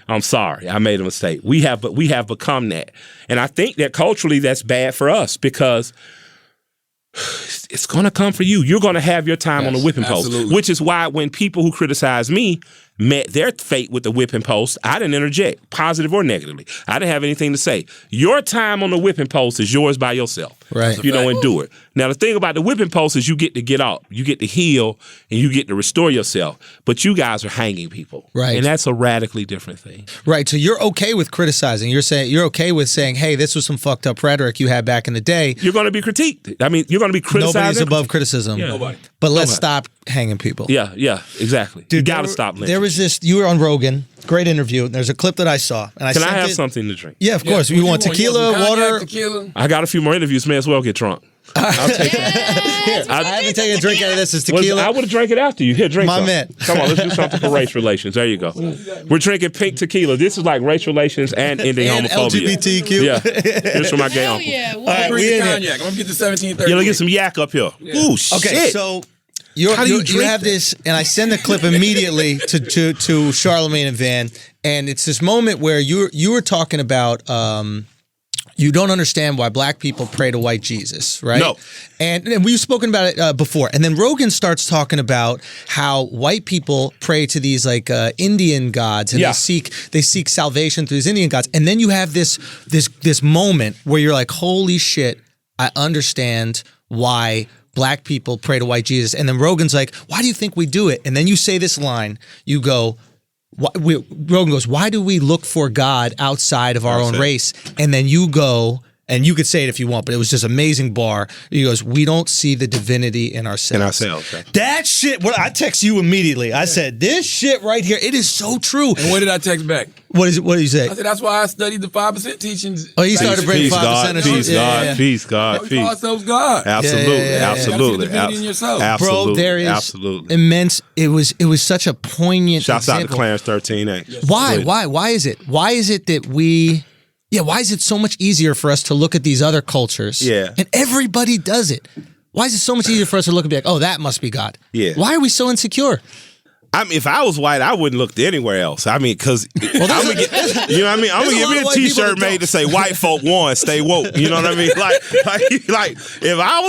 I'm sorry, I made a mistake. We have become that. And I think that culturally that's bad for us because it's going to come for you. You're going to have your time on the whipping post, which is why when people who criticize me met their fate with the whipping post, I didn't interject, positive or negatively. I didn't have anything to say. Your time on the whipping post is yours by yourself. Right. You know, and do it. Now, the thing about the whipping post is you get to get out, you get to heal, and you get to restore yourself. But you guys are hanging people. Right. And that's a radically different thing. Right. So you're okay with criticizing. You're okay with saying, hey, this was some fucked up rhetoric you had back in the day. You're going to be critiqued. I mean, you're going to be criticized. Nobody's above criticism. Yeah. Nobody. But let's stop hanging people. Yeah, exactly. Dude, you got to stop lynching. There was this, you were on Rogan, great interview. There's a clip that I saw. And Can I have something to drink? Yeah, of course. We want tequila, water. Tequila? I got a few more interviews. May as well get drunk. I'll take Here, I haven't taken a drink out of this. It's tequila. I would have drank it after you. Here, drink My some. man. Come on, let's do something for race relations. There you go. We're drinking pink tequila. This is like race relations and ending And homophobia. LGBTQ. Yeah. Here's for my gay uncle. Yeah, All right, Bring we the in here. cognac. I'm going to get the 1730. Yeah, let's get some yak up here. Ooh, shit. Okay, so you How do you you drink have that? this, and I send the clip immediately to Charlamagne and Van, and it's this moment where you were talking about you don't understand why black people pray to white Jesus, right? No. And we've spoken about it before. And then Rogan starts talking about how white people pray to these like Indian gods, and Yeah. they seek salvation through these Indian gods. And then you have this moment where you're like, holy shit, I understand why black people pray to white Jesus. And then Rogan's like, why do you think we do it? And then you say this line, you go, Rogan goes, why do we look for God outside of our own race? And then you go, and you could say it if you want, but it was just amazing bar. He goes, we don't see the divinity in ourselves. Right? That shit, I text you immediately. I said, this shit right here, it is so true. And what did I text back? What did you say? I said, that's why I studied the 5% teachings. Oh, you started bringing 5% God, of peace, shit. God, peace, God, We call peace. ourselves God. Absolutely, Yeah. absolutely, You gotta see the divinity in yourself. absolutely, Bro, there is absolutely. immense. It was such a poignant Shouts out to example. Clarence 13A. Why is it? Why is it that we? Yeah, why is it so much easier for us to look at these other cultures? Yeah. And everybody does it. Why is it so much easier for us to look and be like, oh, that must be God? Yeah. Why are we so insecure? I mean, if I was white, I wouldn't look anywhere else. I mean, because I'm gonna get, you know what I mean? I'm gonna give me a T-shirt made to say "White folk won, stay woke." You know what I mean? Like if I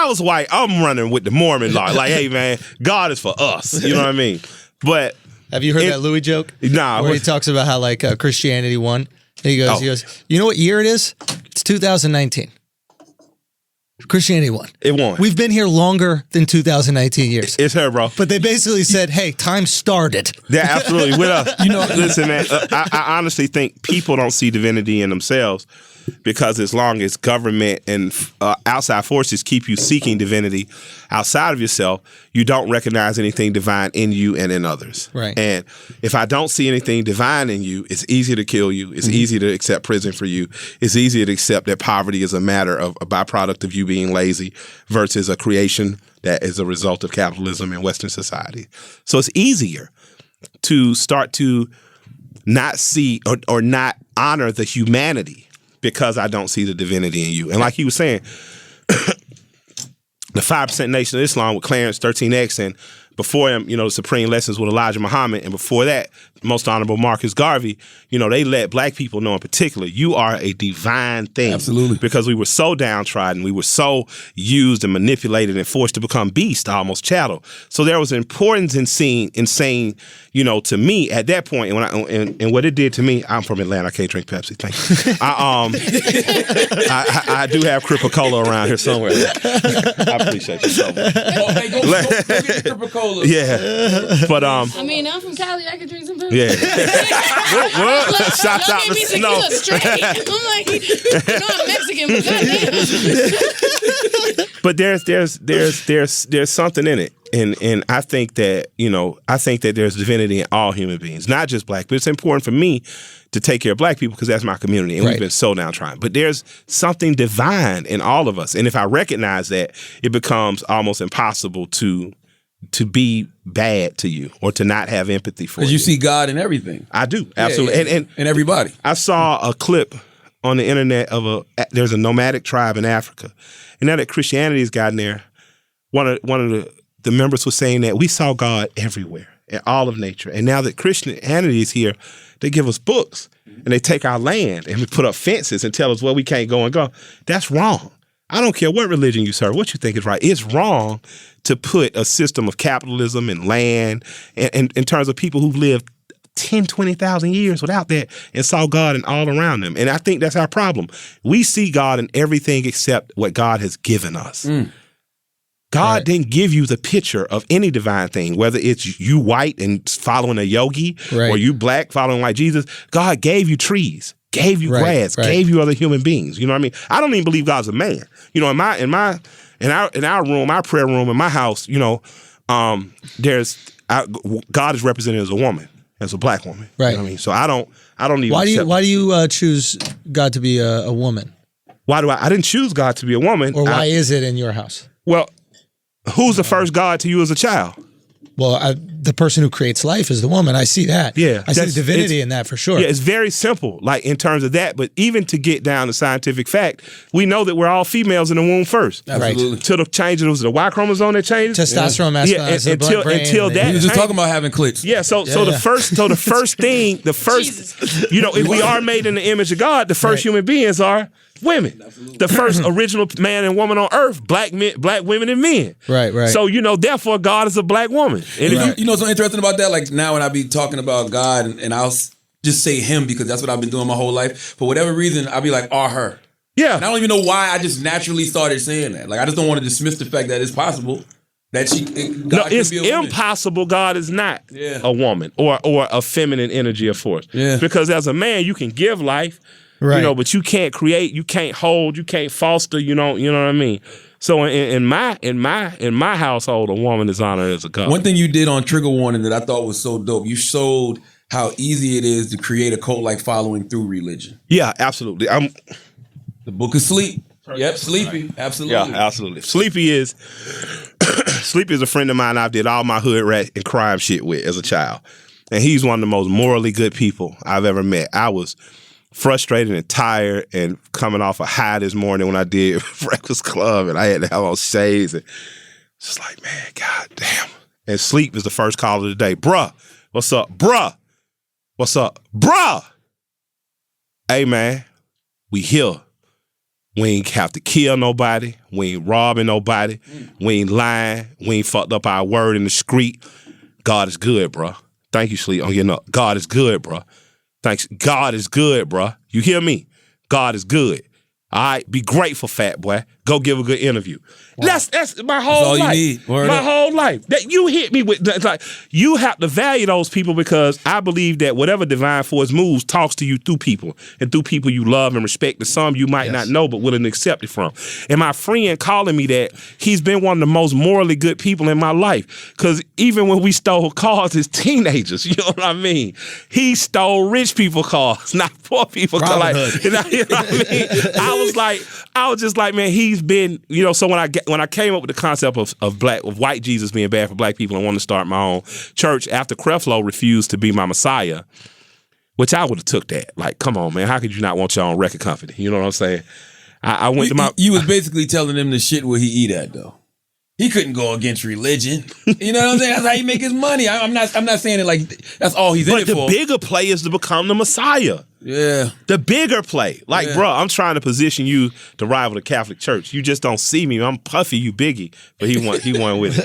was white, I'm running with the Mormon law. Like, hey man, God is for us. You know what I mean? But have you heard that Louis joke? Nah, where he talks about how like Christianity won. He goes, you know what year it is? It's 2019. Christianity won. It won. We've been here longer than 2019 years. It's her, bro. But they basically said, hey, time started. Yeah, absolutely. With us. Listen, man, I honestly think people don't see divinity in themselves because as long as government and outside forces keep you seeking divinity outside of yourself, you don't recognize anything divine in you and in others. Right. And if I don't see anything divine in you, it's easy to kill you. It's easy to accept prison for you. It's easy to accept that poverty is a matter of a byproduct of you being lazy versus a creation that is a result of capitalism in Western society. So it's easier to start to not see or not honor the humanity because I don't see the divinity in you. And like he was saying, the 5% Nation of Islam with Clarence 13X, and before him, the Supreme Lessons with Elijah Muhammad, and before that, Most Honorable Marcus Garvey, they let black people know in particular, you are a divine thing. Absolutely. Because we were so downtrodden, we were so used and manipulated and forced to become beast, almost chattel. So there was importance in saying, to me at that point, and what it did to me, I'm from Atlanta, I can't drink Pepsi, thank you. I do have Cripa-Cola around here somewhere. I appreciate you so much. Oh, hey, go get the Cripa-Cola. Yeah. But I mean, I'm from Cali, I could drink some Pepsi. yeah. What? Shout out Don't to give me Snow. tequila straight. I'm like, I'm Mexican, but goddamn. But there's something in it. And I think that, there's divinity in all human beings, not just black, but it's important for me to take care of black people because that's my community and we've been so downtrodden. But there's something divine in all of us. And if I recognize that, it becomes almost impossible to be bad to you or to not have empathy for you. Because you see God in everything. I do, absolutely. Yeah. And everybody. I saw a clip on the internet of there's a nomadic tribe in Africa. And now that Christianity has gotten there, one of the members was saying that we saw God everywhere in all of nature. And now that Christianity is here, they give us books and they take our land and we put up fences and tell us where we can't go and go. That's wrong. I don't care what religion you serve, what you think is right. It's wrong to put a system of capitalism and land and in terms of people who've lived 10, 20,000 years without that and saw God in all around them. And I think that's our problem. We see God in everything except what God has given us. God didn't give you the picture of any divine thing, whether it's you white and following a yogi or you black following like Jesus. God gave you trees, gave you grass, gave you other human beings. You know what I mean? I don't even believe God's a man. In our room, our prayer room, in my house, God is represented as a woman, as a black woman. Right. You know what I mean? So I don't even. Why do you choose God to be a woman? Why do I didn't choose God to be a woman. Or why is it in your house? Well, who's the first God to you as a child? Well, the person who creates life is the woman. I see that. Yeah. I see the divinity in that for sure. Yeah, it's very simple, like in terms of that. But even to get down to scientific fact, we know that we're all females in the womb first. Absolutely. Till the change, it was the Y chromosome that changed. Testosterone, masculinity, until that. We were just talking about having clicks. Yeah, the first thing, if we are made in the image of God, the first human beings are women. The first original man and woman on earth, black women and men. Right. So, therefore God is a black woman. And if You know what's so interesting about that? Like now when I be talking about God and I'll just say him because that's what I've been doing my whole life. For whatever reason, I'll be like, or her. Yeah. And I don't even know why I just naturally started saying that. Like I just don't want to dismiss the fact that it's possible that God it's can be a woman. impossible. God is not a woman or a feminine energy of force. Yeah. Because as a man, you can give life, but you can't create, you can't hold, you can't foster. You know what I mean. So in my household, a woman is honored as a God. One thing you did on Trigger Warning that I thought was so dope, you showed how easy it is to create a cult-like following through religion. Yeah, absolutely. The Book of Sleep. Yep, Sleepy. Absolutely. Yeah, absolutely. Sleepy is a friend of mine I did all my hood rat and crime shit with as a child. And he's one of the most morally good people I've ever met. I was frustrated and tired and coming off a high this morning when I did Breakfast Club and I had to have on shades and just like, man, God damn, And Sleep is the first caller of the day. Bruh, what's up? Bruh, what's up? Bruh! Hey, man, we here. We ain't have to kill nobody. We ain't robbing nobody. We ain't lying. We ain't fucked up our word in the street. God is good, bruh. Thank you, Sleep. I'm getting up. God is good, bruh. Thanks. God is good, bruh. You hear me? God is good. All right, be grateful, fat boy. Go give a good interview. Wow. That's my whole life. You need. My whole life. That you hit me with. Like, you have to value those people because I believe that whatever divine force moves talks to you through people and through people you love and respect. To some you might not know, but willing to accept it from. And my friend calling me that, he's been one of the most morally good people in my life. Because even when we stole cars as teenagers, you know what I mean? He stole rich people cars, not poor people cars. You know what I mean? I was just like, man, he's been, you know. So when I came up with the concept of white Jesus being bad for black people and wanted to start my own church after Creflo refused to be my Messiah, which I would have took that. Like, come on, man, how could you not want your own record company? You know what I'm saying? I went to my. You was basically telling him the shit where he eat at though. He couldn't go against religion. You know what I'm saying? That's how he make his money. I'm not saying it like that's all he's in it for. But the bigger play is to become the Messiah. Yeah. The bigger play. Like, bro, I'm trying to position you to rival the Catholic Church. You just don't see me. I'm Puffy, you Biggie. But he won with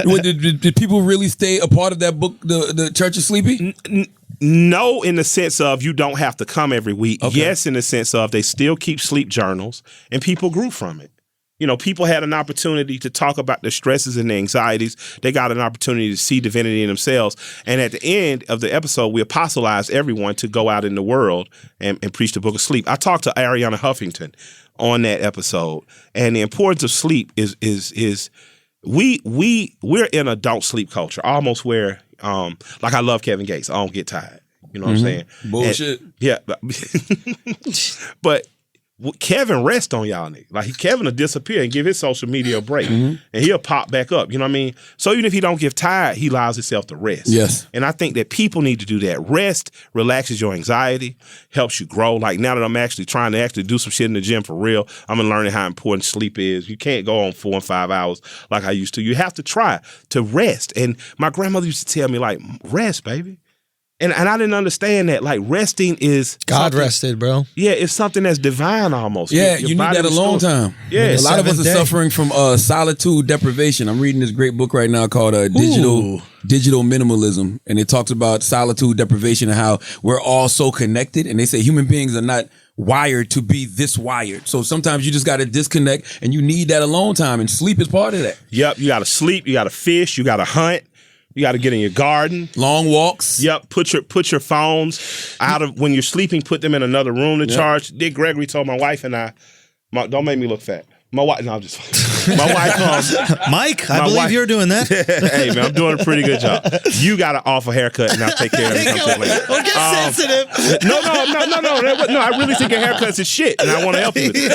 it. Did people really stay a part of that book, the Church of Sleepy? No, in the sense of you don't have to come every week. Okay. Yes, in the sense of they still keep sleep journals and people grew from it. You know, people had an opportunity to talk about their stresses and their anxieties. They got an opportunity to see divinity in themselves. And at the end of the episode, we apostolized everyone to go out in the world and preach the book of sleep. I talked to Ariana Huffington on that episode. And the importance of sleep is we're in a don't sleep culture, almost where, like I love Kevin Gates. I don't get tired. You know what I'm saying? Bullshit. And, yeah. But Kevin rest on y'all niggas. Like, Kevin will disappear and give his social media a break. And he'll pop back up. You know what I mean? So even if he don't get tired, he allows himself to rest. Yes. And I think that people need to do that. Rest relaxes your anxiety, helps you grow. Like, now that I'm actually trying to do some shit in the gym for real, I'm learning how important sleep is. You can't go on 4 and 5 hours like I used to. You have to try to rest. And my grandmother used to tell me, like, rest, baby. And I didn't understand that. Like, resting is God rested, bro. Yeah, it's something that's divine almost. Yeah, you need that a long time. Yeah, a lot of us are suffering from solitude deprivation. I'm reading this great book right now called Digital Minimalism, and it talks about solitude deprivation and how we're all so connected. And they say human beings are not wired to be this wired. So sometimes you just got to disconnect, and you need that alone time, and sleep is part of that. Yep, you got to sleep, you got to fish, you got to hunt. You got to get in your garden. Long walks. Yep. Put your phones out of when you're sleeping. Put them in another room to charge. Dick Gregory told my wife and I, don't make me look fat. My wife, no, I'm just my wife. Mike, I believe you're doing that. Hey man, I'm doing a pretty good job. You got an awful haircut, and I'll take care of it. Don't get sensitive. No. I really think your haircuts is shit, and I want to help you with it.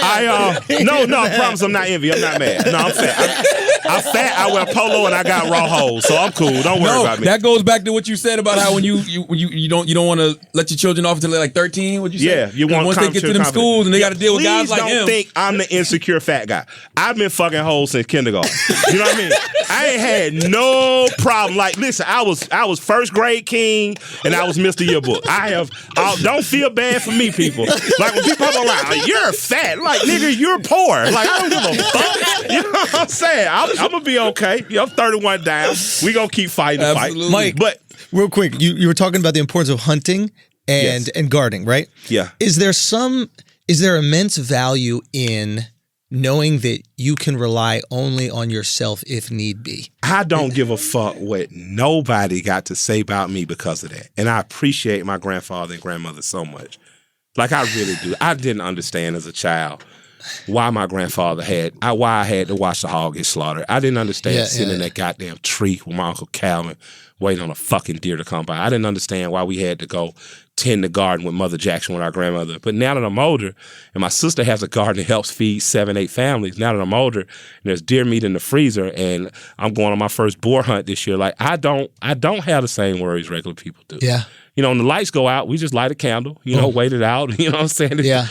I promise I'm not envy. I'm not mad. No, I'm fat. I'm fat. I wear polo and I got raw holes, so I'm cool. Don't worry about me. That goes back to what you said about how when you don't want to let your children off until they're like 13. What you say? Yeah, you want once they get to them schools and they got to deal with guys like him. Don't think I'm the insecure fat guy. I've been fucking hoes since kindergarten. You know what I mean? I ain't had no problem. Like, listen, I was first grade king and I was Mr. Yearbook. Don't feel bad for me, people. Like when people are like, you're fat. Like, nigga, you're poor. Like, I don't give a fuck. You know what I'm saying? I'm gonna be okay. I'm 31 down. We gonna keep fighting the fight. Mike, but real quick, you were talking about the importance of hunting and gardening, right? Yeah. Is there immense value in knowing that you can rely only on yourself if need be? I don't give a fuck what nobody got to say about me because of that. And I appreciate my grandfather and grandmother so much. Like, I really do. I didn't understand as a child why my grandfather why I had to watch the hog get slaughtered. I didn't understand sitting in that goddamn tree with my Uncle Calvin waiting on a fucking deer to come by. I didn't understand why we had to go tend the garden with Mother Jackson with our grandmother. But now that I'm older, and my sister has a garden that helps feed 7-8 families, now that I'm older, and there's deer meat in the freezer, and I'm going on my first boar hunt this year, like, I don't have the same worries regular people do. Yeah. You know, when the lights go out, we just light a candle, wait it out. You know what I'm saying? Yeah.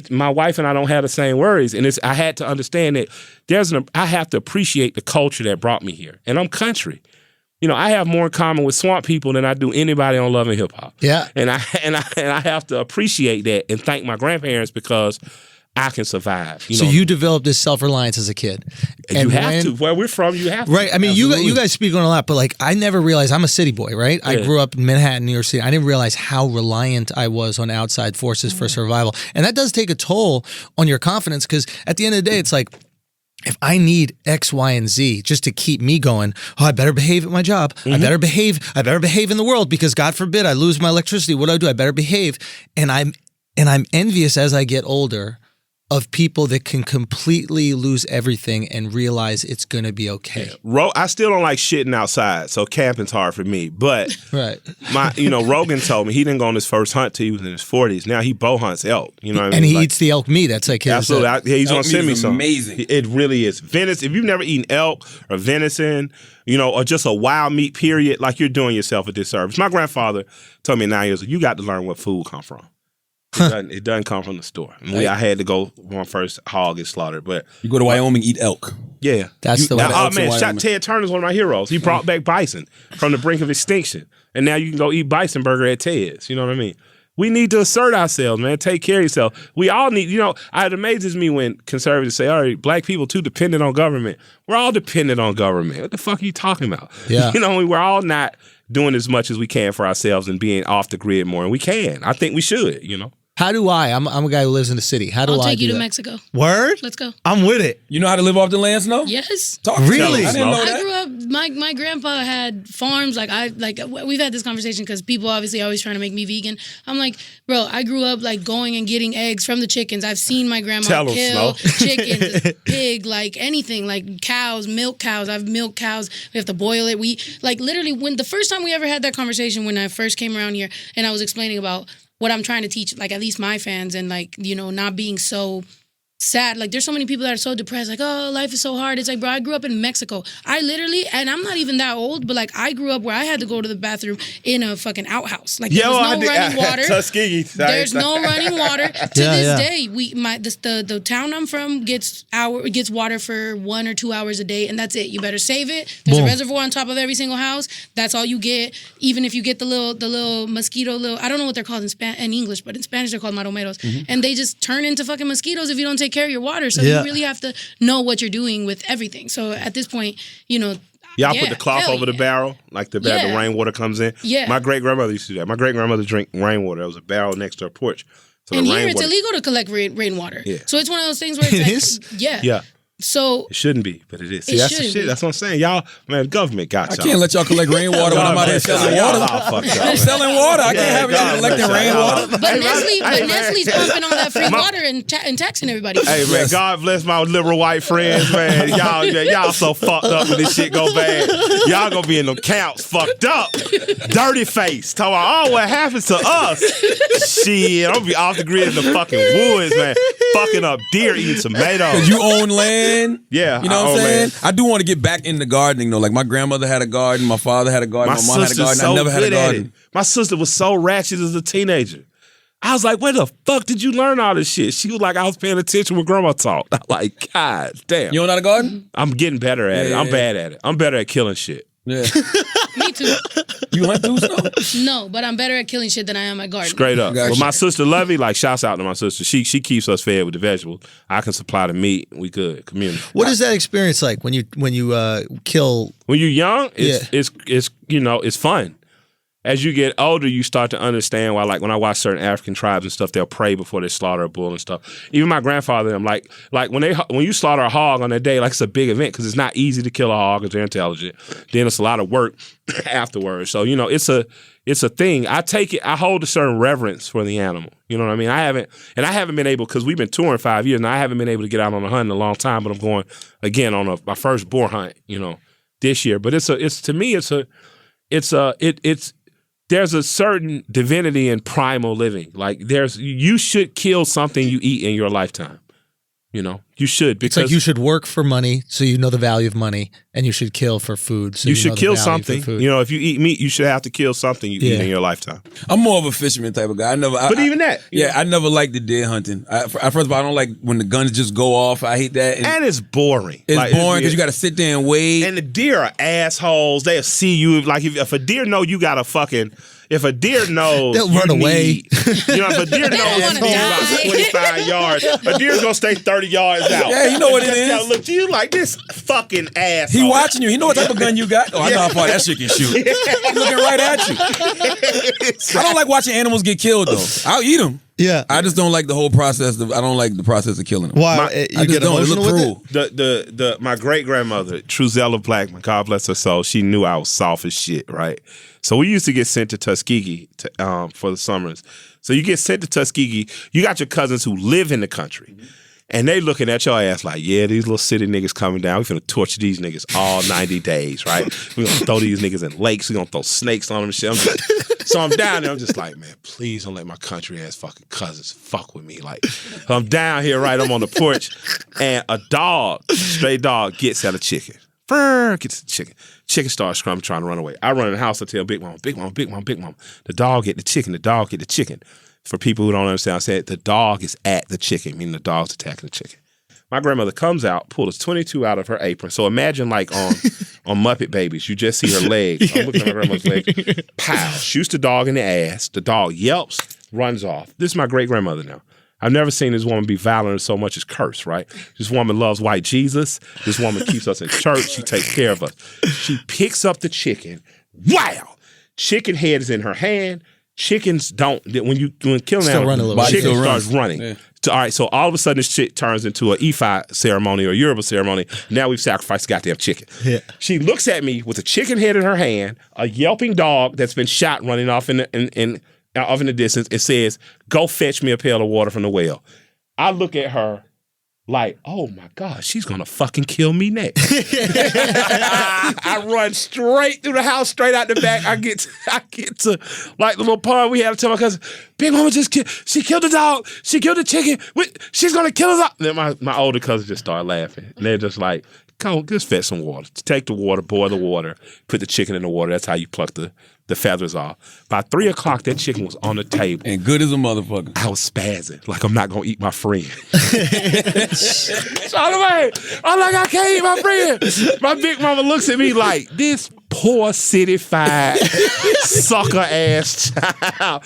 My wife and I don't have the same worries. And I had to understand that I have to appreciate the culture that brought me here. And I'm country. You know, I have more in common with swamp people than I do anybody on Love and Hip Hop. Yeah. And I have to appreciate that and thank my grandparents because I can survive. So you developed this self-reliance as a kid. And you have to. Where we're from, you have to. Right. I mean, you guys speak on a lot, but like I never realized, I'm a city boy, right? Yeah. I grew up in Manhattan, New York City. I didn't realize how reliant I was on outside forces for survival. And that does take a toll on your confidence because at the end of the day, it's like, if I need X, Y, and Z just to keep me going, I better behave at my job. I better behave in the world because God forbid I lose my electricity. What do? I better behave. And I'm envious as I get older of people that can completely lose everything and realize it's going to be okay. I still don't like shitting outside, so camping's hard for me. But right. Rogan told me he didn't go on his first hunt till he was in his 40s. Now he bow hunts elk. You know what I mean? And he eats the elk meat. That's like his. Absolutely. He's going to send me some. Amazing. It really is. Venison. If you've never eaten elk or venison, or just a wild meat, period, like you're doing yourself a disservice. My grandfather told me 9 years ago, you got to learn where food come from. It doesn't come from the store. I had to go when my first hog get slaughtered. But you go to Wyoming, eat elk. Yeah. That's the way. Oh, man, Ted Turner's one of my heroes. He brought back bison from the brink of extinction. And now you can go eat bison burger at Ted's. You know what I mean? We need to assert ourselves, man. Take care of yourself. We all need, it amazes me when conservatives say, all right, black people too dependent on government. We're all dependent on government. What the fuck are you talking about? Yeah. We're all not doing as much as we can for ourselves and being off the grid more. And we can. I think we should, How do I'm a guy who lives in the city. How do I'll I take you do to that? Mexico. Word? Let's go. I'm with it. You know how to live off the land, Snow? Yes. Really? I didn't know I that. grew up. My grandpa had farms. We've had this conversation because people obviously always trying to make me vegan. I'm like, bro, I grew up like going and getting eggs from the chickens. I've seen my grandma kill chickens, pig, like anything, like cows, milk cows. I've milked cows. We have to boil it. We literally when the first time we ever had that conversation when I first came around here and I was explaining about what I'm trying to teach, like at least my fans and not being so sad. Like there's so many people that are so depressed, like, oh, life is so hard. It's like, bro, I grew up in Mexico. I literally, and I'm not even that old, but like I grew up where I had to go to the bathroom in a fucking outhouse. Like there was no running water. Tuskegee. There's no running water. To this day, the town I'm from gets water for 1 or 2 hours a day, and that's it. You better save it. There's a reservoir on top of every single house. That's all you get. Even if you get the little mosquito, I don't know what they're called in English, but in Spanish they're called maromeros, and they just turn into fucking mosquitoes if you don't take care of your water. So you really have to know what you're doing with everything. So at this point, Y'all put the cloth over the barrel, like the rainwater comes in. Yeah. My great grandmother used to do that. My great grandmother drank rainwater. There was a barrel next to her porch. So and here it's illegal to collect rainwater. Yeah. So it's one of those things where it's Yeah. So it shouldn't be, but it is. See, that's the shit. That's what I'm saying. Y'all, man, the government got y'all. I can't let y'all collect rainwater when I'm out here selling water. I'm selling water. I can't have y'all collecting rainwater. But Nestle's pumping all that free water and taxing everybody. Hey, man, God bless my liberal white friends, man. Y'all so fucked up when this shit go bad. Y'all gonna be in them camps fucked up. Dirty face. Talking about, what happens to us? Shit, I'm gonna be off the grid in the fucking woods, man. Fucking up deer eating tomatoes. Because you own land. Yeah. You know what I'm saying? I do want to get back into gardening, though. Like, my grandmother had a garden, my father had a garden, my mom had a garden. I never had a garden. My sister was so ratchet as a teenager. I was like, where the fuck did you learn all this shit? She was like, I was paying attention when grandma talked. I'm like, God damn. You don't know how to garden? I'm getting better at it. I'm bad at it. I'm better at killing shit. Yeah. Me too. You hunt too, Snow? No, but I'm better at killing shit than I am at gardening. Straight up. Gotcha. Well, my sister Lovey, shouts out to my sister. She keeps us fed with the vegetables. I can supply the meat. We good. Community. What is that experience like when you kill? When you're young, it's fun. As you get older, you start to understand why, like when I watch certain African tribes and stuff, they'll pray before they slaughter a bull and stuff. Even my grandfather, I'm like when you slaughter a hog on that day, like it's a big event because it's not easy to kill a hog because they're intelligent. Then it's a lot of work afterwards. So it's a thing. I take it. I hold a certain reverence for the animal. You know what I mean? I haven't been able because we've been touring 5 years and I haven't been able to get out on a hunt in a long time. But I'm going again on my first boar hunt. This year. But there's a certain divinity in primal living. Like you should kill something you eat in your lifetime. You You should, It's because like you should work for money so you know the value of money, and you should kill for food so you you should know the kill value of something. food. You know, if you eat meat, you should have to kill something you eat in your lifetime. I'm more of a fisherman type of guy. But even that, I never liked the deer hunting. First of all, I don't like when the guns just go off. I hate that. and it's boring. It's boring because you got to sit there and wait. And the deer are assholes. They'll see you. Like, if a deer know you got a fucking... If a deer knows... They'll run away. If a deer knows you about 25 yards, a deer's going to stay 30 yards out. Yeah, you know what it is. Gotta look to you like this fucking asshole. He watching you. He know what type of gun you got. Oh, I know how far that shit can shoot. He's looking right at you. I don't like watching animals get killed, though. I'll eat them. Yeah. I just don't like the whole process. I don't like the process of killing them. Why? You get emotional with it? My great grandmother, Truzella Blackman, God bless her soul, she knew I was soft as shit, right? So we used to get sent to Tuskegee for the summers. So you get sent to Tuskegee, you got your cousins who live in the country. And they looking at your ass like, yeah, these little city niggas coming down. We finna torture these niggas all 90 days, right? We gonna throw these niggas in lakes. We gonna throw snakes on them and shit. So I'm down there. I'm just like, man, please don't let my country ass fucking cousins fuck with me. Like, so I'm down here, right? I'm on the porch, and a dog, stray dog, gets at a chicken. Gets the chicken. Chicken starts scrumming, trying to run away. I run in the house. I tell Big Mama, Big Mama, Big Mama, Big Mama. The dog get the chicken. The dog get the chicken. For people who don't understand, I said the dog is at the chicken, meaning the dog's attacking the chicken. My grandmother comes out, pulls 22 out of her apron. So imagine like on Muppet Babies, you just see her legs. I'm looking at my grandmother's legs. Pow, shoots the dog in the ass. The dog yelps, runs off. This is my great grandmother now. I've never seen this woman be violent so much as curse, right? This woman loves white Jesus. This woman keeps us in church. She takes care of us. She picks up the chicken. Wow! Chicken head is in her hand. Chickens don't, when killing Still run a little bit. chicken starts running. Yeah. So, all right, so all of a sudden this shit turns into an Ifa ceremony or Yoruba ceremony. Now we've sacrificed the goddamn chicken. Yeah. She looks at me with a chicken head in her hand, a yelping dog that's been shot running off in the distance. It says, "Go fetch me a pail of water from the well." I look at her like, oh my God, she's gonna fucking kill me next. I run straight through the house, straight out the back. I get to like the little pond we had to tell my cousin, Big Mama she killed the dog, she killed the chicken, she's gonna kill us all. Then my older cousin just started laughing. And they're just like, come on, just fetch some water. Take the water, boil the water, put the chicken in the water. That's how you pluck the feathers off. By 3 o'clock, that chicken was on the table. And good as a motherfucker. I was spazzing, like I'm not gonna eat my friend. Charlamagne, I'm like, I can't eat my friend. My big mama looks at me like, this poor city-fied sucker ass child.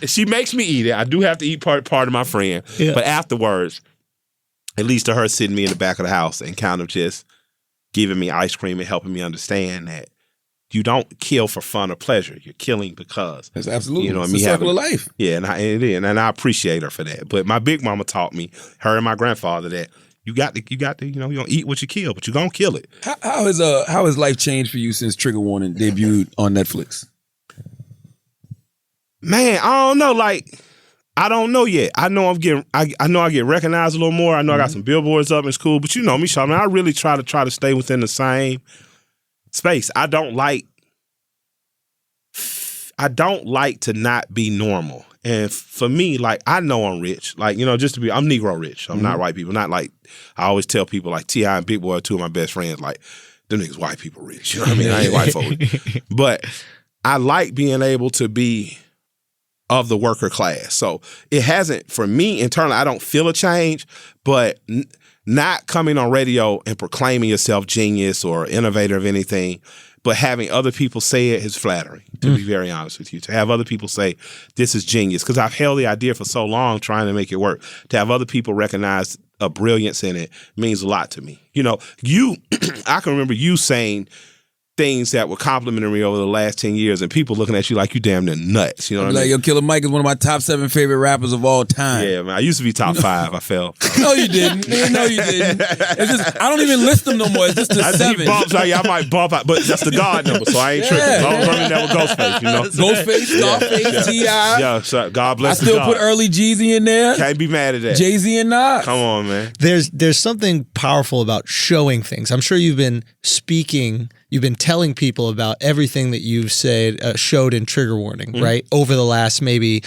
She makes me eat it. I do have to eat part of my friend. Yeah. But afterwards, it leads to her sitting me in the back of the house and kind of just giving me ice cream and helping me understand that you don't kill for fun or pleasure. You're killing because. That's absolutely. You know, it's a circle of life. Yeah, and I appreciate her for that. But my big mama taught me, her and my grandfather, that you got to, you don't eat what you kill, but you're gonna kill it. How has life changed for you since Trigger Warning debuted on Netflix? Man, I don't know. Like, I don't know yet. I know I know I get recognized a little more. I know I got some billboards up in school, but you know me, Charlamagne, I really try to stay within the same space. I don't like to not be normal. And for me, like, I know I'm rich. Like, I'm Negro rich. I'm not white people. Not like, I always tell people like T.I. and Big Boy are two of my best friends. Like, them niggas white people rich. You know what I mean? I ain't white folk. But I like being able to be of the worker class. So it hasn't, for me internally, I don't feel a change, but not coming on radio and proclaiming yourself genius or innovator of anything, but having other people say it is flattering, to be very honest with you. To have other people say, this is genius, because I've held the idea for so long trying to make it work. To have other people recognize a brilliance in it means a lot to me. I can remember you saying things that were complimenting me over the last 10 years and people looking at you like you damn near nuts. You know what I mean? Yo, Killa Mike is one of my top 7 favorite rappers of all time. Yeah, man. I used to be top 5. I fell. No, you didn't. No, you didn't. It's just, I don't even list them no more. It's just the 7. I might bump out, but that's the God number, so I ain't tripping. As long as I'm in there with Ghostface, Ghostface, Scarface, T.I. Yeah, so God bless I still put early Jeezy in there. Can't be mad at that. Jay-Z and Nas. Come on, man. There's something powerful about showing things. I'm sure you've been speaking, you've been telling people about everything that you've said, showed in Trigger Warning, right? Over the last maybe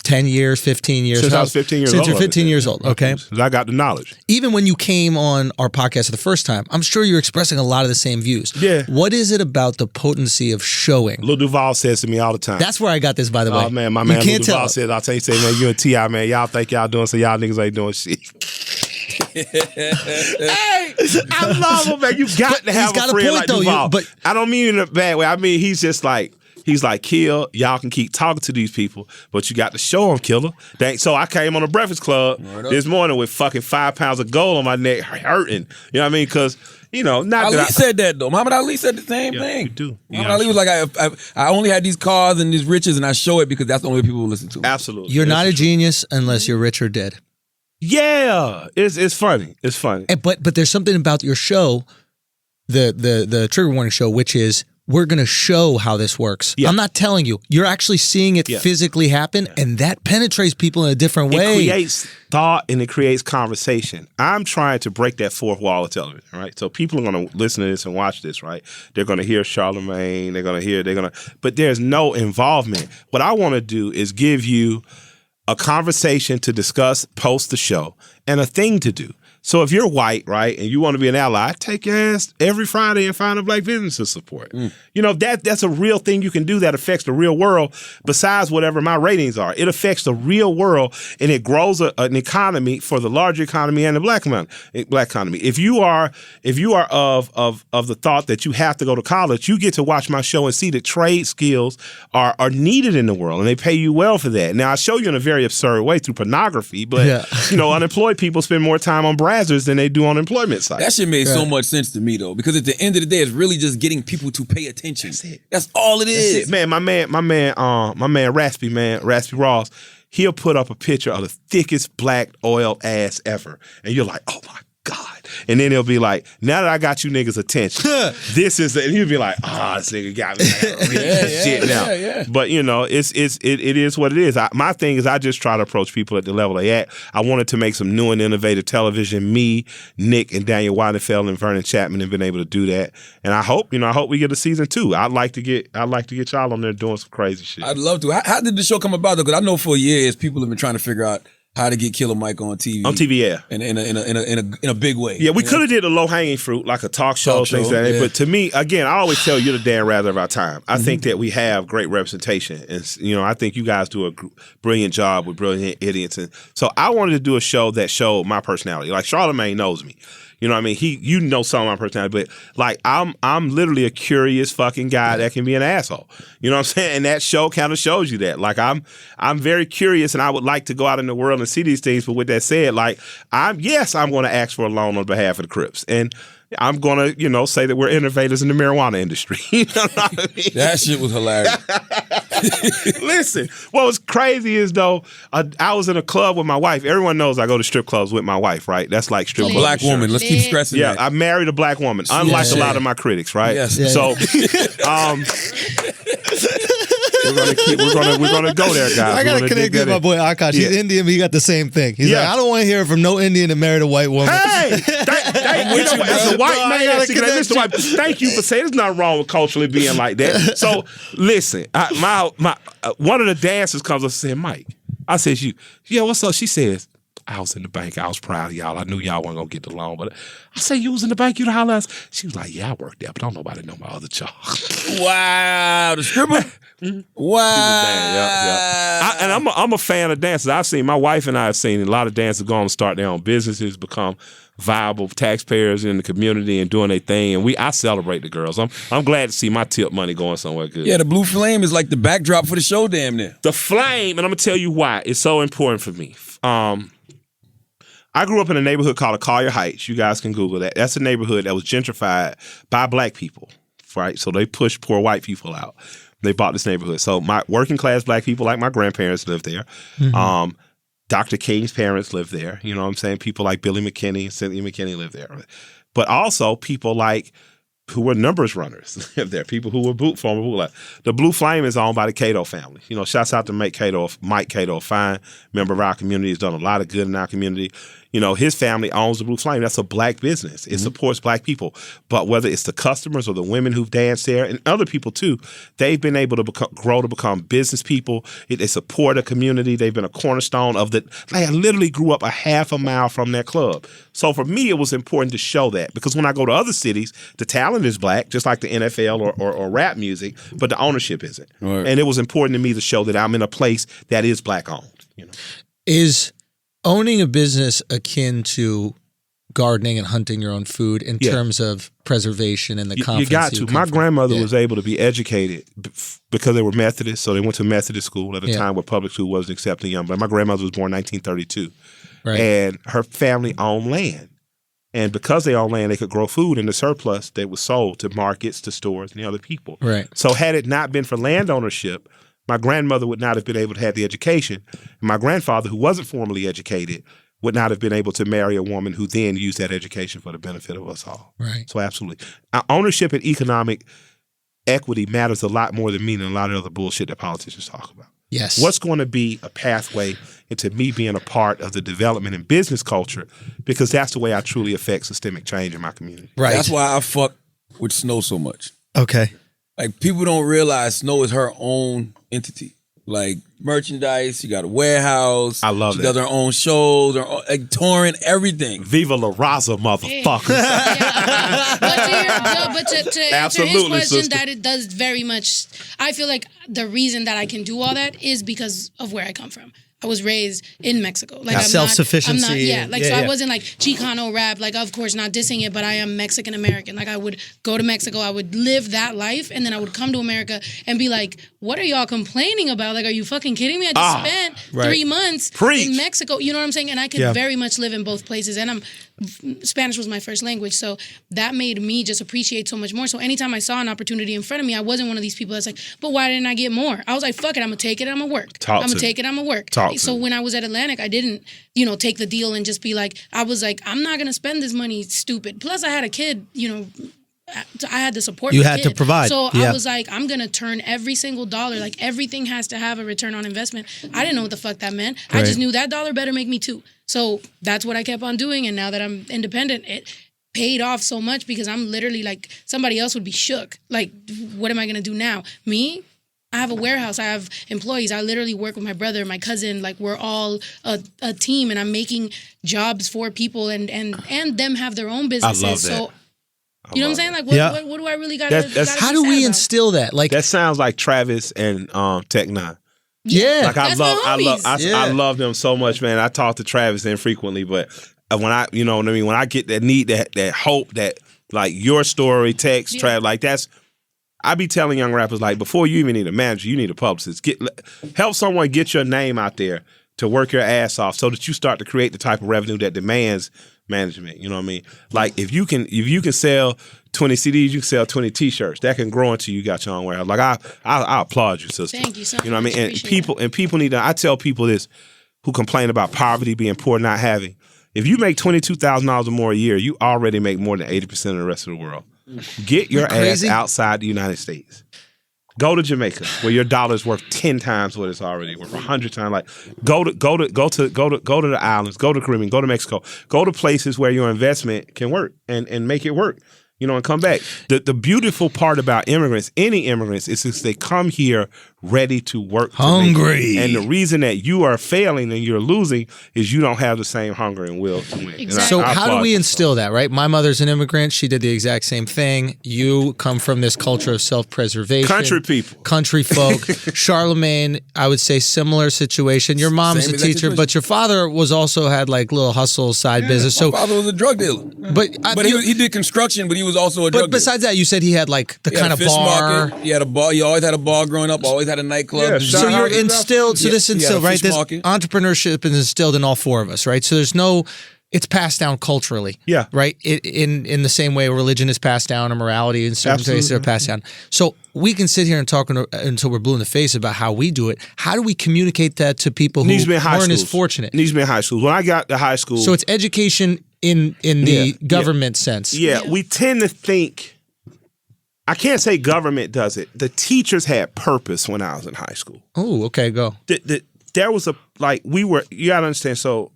10 years, 15 years? Since I was 15 years old. Since you're 15 years old, okay. I got the knowledge. Even when you came on our podcast the first time, I'm sure you're expressing a lot of the same views. Yeah. What is it about the potency of showing? Lil Duval says to me all the time. That's where I got this, by the way. Oh, man, my man You Lil can't Duval tell. says, I'll tell you, say, man, you and T.I., man, y'all think y'all doing so y'all niggas ain't doing shit. Hey, I love him, man. You got to have got a a friend point, like though, Duval. but I don't mean it in a bad way. I mean, he's just like, Kill, y'all can keep talking to these people, but you got to show them, Killer. So I came on the Breakfast Club this morning with fucking 5 pounds of gold on my neck, hurting. You know what I mean? Because, not Ali that said that though. Muhammad Ali said the same thing. You do. Muhammad Ali was like, I only had these cars and these riches, and I show it because that's the only way people will listen to. Absolutely. You're not a genius unless you're rich or dead. Yeah, it's funny. It's funny. But there's something about your show, the Trigger Warning show, which is we're going to show how this works. Yeah. I'm not telling you. You're actually seeing it physically happen, and that penetrates people in a different way. It creates thought and it creates conversation. I'm trying to break that fourth wall of television, right? So people are going to listen to this and watch this, right? They're going to hear Charlamagne. But there's no involvement. What I want to do is give you a conversation to discuss post the show and a thing to do. So if you're white, right, and you want to be an ally, take your ass every Friday and find a black business to support. That's a real thing you can do that affects the real world besides whatever my ratings are. It affects the real world, and it grows an economy for the larger economy and the black economy. If you are of the thought that you have to go to college, you get to watch my show and see that trade skills are needed in the world, and they pay you well for that. Now, I show you in a very absurd way through pornography, but unemployed people spend more time on brazzers than they do on employment sites. That shit made so much sense to me though, because at the end of the day, it's really just getting people to pay attention. That's it. That's all it is. That's it. Man, my man Raspy Ross, he'll put up a picture of the thickest black oil ass ever, and you're like, oh my God. And then he'll be like, now that I got you niggas' attention, this is and he'll be like, this nigga got me. Shit now. Yeah. But it is what it is. My thing is I just try to approach people at the level they at. I wanted to make some new and innovative television. Me, Nick, and Daniel Weidenfeld and Vernon Chapman have been able to do that. And I hope we get a season 2. I'd like to get y'all on there doing some crazy shit. I'd love to. How did the show come about though? Because I know for years people have been trying to figure out how to get Killa Mike on TV. On TV, yeah. In a big way. Yeah, we could have did a low-hanging fruit, like a talk show, things like that. yeah. But to me, again, I always tell you the Dan Rather of our time. I think that we have great representation. And, I think you guys do a brilliant job with brilliant idiots. And so I wanted to do a show that showed my personality. Like, Charlamagne knows me. You know what I mean? You know some of my personality, but like I'm literally a curious fucking guy that can be an asshole. You know what I'm saying? And that show kind of shows you that. Like I'm very curious, and I would like to go out in the world and see these things. But with that said, like I'm going to ask for a loan on behalf of the Crips, and I'm going to say that we're innovators in the marijuana industry. You know what I mean? That shit was hilarious. Listen, what was crazy is though, I was in a club with my wife. Everyone knows I go to strip clubs with my wife, right? That's like strip club. Black woman. Let's keep stressing that. I married a black woman, unlike a lot of my critics, right? Yes. Yeah. So, we're gonna go there, guys. I got to connect with my boy Akash. He's Indian, but he got the same thing. He's like, I don't want to hear it from no Indian that married a white woman. Hey, as a white man, thank you for saying there's nothing wrong with culturally being like that. So listen, one of the dancers comes up and said, Mike, I said, what's up? She says, I was in the bank. I was proud of y'all. I knew y'all weren't going to get the loan. But I said, you was in the bank? You the holler? She was like, yeah, I worked there, but don't nobody know my other job. Wow. The stripper? Wow. Yeah. And I'm a fan of dances. I've seen, my wife and I have seen a lot of dancers go on and start their own businesses, become viable taxpayers in the community and doing their thing. And I celebrate the girls. I'm glad to see my tip money going somewhere good. Yeah, the blue flame is like the backdrop for the show damn near. The flame, and I'm going to tell you why it's so important for me. I grew up in a neighborhood called Collier Heights. You guys can Google that. That's a neighborhood that was gentrified by black people, right? So they pushed poor white people out. They bought this neighborhood. So my working class black people, like my grandparents, lived there. Mm-hmm. Dr. King's parents lived there. You know what I'm saying? People like Billy McKinney, Cynthia McKinney lived there. But also people like who were numbers runners lived there. People who were former bootleggers. The Blue Flame is owned by the Cato family. Shouts out to Mike Cato, a fine member of our community. He's done a lot of good in our community. his family owns the Blue Flame. That's a black business. It supports black people. But whether it's the customers or the women who've danced there and other people too, they've been able to grow to become business people. They support a community. They've been a cornerstone of the. I literally grew up a half a mile from their club. So for me, it was important to show that because when I go to other cities, the talent is black, just like the NFL or rap music, but the ownership isn't. Right. And it was important to me to show that I'm in a place that is black owned. Is owning a business akin to gardening and hunting your own food in terms of preservation and the confidence? You got to. My grandmother was able to be educated because they were Methodist, so they went to Methodist school at a time where public school wasn't accepting young. But my grandmother was born in 1932, and her family owned land. And because they owned land, they could grow food in the surplus that was sold to markets, to stores, and the other people. Right. So had it not been for land ownership, my grandmother would not have been able to have the education. And my grandfather, who wasn't formally educated, would not have been able to marry a woman who then used that education for the benefit of us all. Right. So absolutely. Ownership and economic equity matters a lot more than me and a lot of other bullshit that politicians talk about. Yes. What's going to be a pathway into me being a part of the development and business culture? Because that's the way I truly affect systemic change in my community. Right. That's why I fuck with Snow so much. Okay. Like, people don't realize Snow is her own entity. Like, merchandise, she got a warehouse. I love she that. She does her own shows, like touring, everything. Viva La Raza, motherfuckers. But to answer his question, that it does very much. I feel like the reason that I can do all that is because of where I come from. I was raised in Mexico. Like, I'm self-sufficiency. I wasn't like Chicano rap, like, of course not dissing it, but I am Mexican American. Like, I would go to Mexico, I would live that life, and then I would come to America and be like, what are y'all complaining about? Like, are you fucking kidding me? I just spent 3 months in Mexico. You know what I'm saying? And I could very much live in both places. And Spanish was my first language, so that made me just appreciate so much more. So anytime I saw an opportunity in front of me, I wasn't one of these people that's like, but why didn't I get more? I was like, fuck it, I'm gonna take it, I'm gonna work. I'm gonna take it, I'm gonna work. So when I was at Atlantic, I didn't, take the deal and just be like, I was like, I'm not gonna spend this money stupid. Plus I had a kid, I had to support you my had kid. to provide. So I was like, I'm going to turn every single dollar. Like, everything has to have a return on investment. I didn't know what the fuck that meant. I just knew that dollar better make me two. So that's what I kept on doing. And now that I'm independent, it paid off so much because I'm literally like, somebody else would be shook. Like, what am I going to do now? Me? I have a warehouse. I have employees. I literally work with my brother, my cousin. Like, we're all a team, and I'm making jobs for people and them have their own businesses. I love that. So, you know what I'm saying? Like, what do I really got to how do we instill that? Like, that sounds like Travis and Tech Nine. Yeah. Like, I love them so much, man. I talk to Travis infrequently, but when I, you know what I mean? When I get that need, that hope, that, like, your story, text, Travis, like, that's, I be telling young rappers, like, before you even need a manager, you need a publicist. Help someone get your name out there to work your ass off so that you start to create the type of revenue that demands management. You know what I mean? Like, if you can sell 20 CDs, you can sell 20 T-shirts. That can grow until you got your own warehouse. Like, I applaud you, sister. Thank you so much. You know what I mean? And people need to. I tell people this who complain about poverty, being poor, not having. If you make $22,000 or more a year, you already make more than 80% of the rest of the world. Get your ass outside the United States. Go to Jamaica, where your dollar's worth 10 times what it's already worth, 100 times. Like, go to the islands, go to Caribbean, go to Mexico, go to places where your investment can work and make it work. And come back. The beautiful part about immigrants, any immigrants, is they come here ready to work. Hungry. And the reason that you are failing and you're losing is you don't have the same hunger and will to win. Exactly. So how do we instill that, right? My mother's an immigrant. She did the exact same thing. You come from this culture of self-preservation. Country people. Country folk. Charlamagne, I would say similar situation. Your mom's a teacher, but your father was also had like little hustle side business. My father was a drug dealer. But he did construction, but he was also a drug dealer. But besides that, you said he had like the kind of fish bar. Market. He had a bar. He always had a bar growing up. Always had a nightclub. Yeah, So you're instilled. So this instilled, right? This market. entrepreneurship is instilled in all four of us, right? So it's passed down culturally. Yeah. Right? In the same way religion is passed down or morality in certain places are passed down. So we can sit here and talk until we're blue in the face about how we do it. How do we communicate that to people who aren't as fortunate? Needs to be in high school. When I got to high school. So it's education in the government sense. Yeah, we tend to think, I can't say government does it. The teachers had purpose when I was in high school. Oh, okay, go. There was you gotta understand, so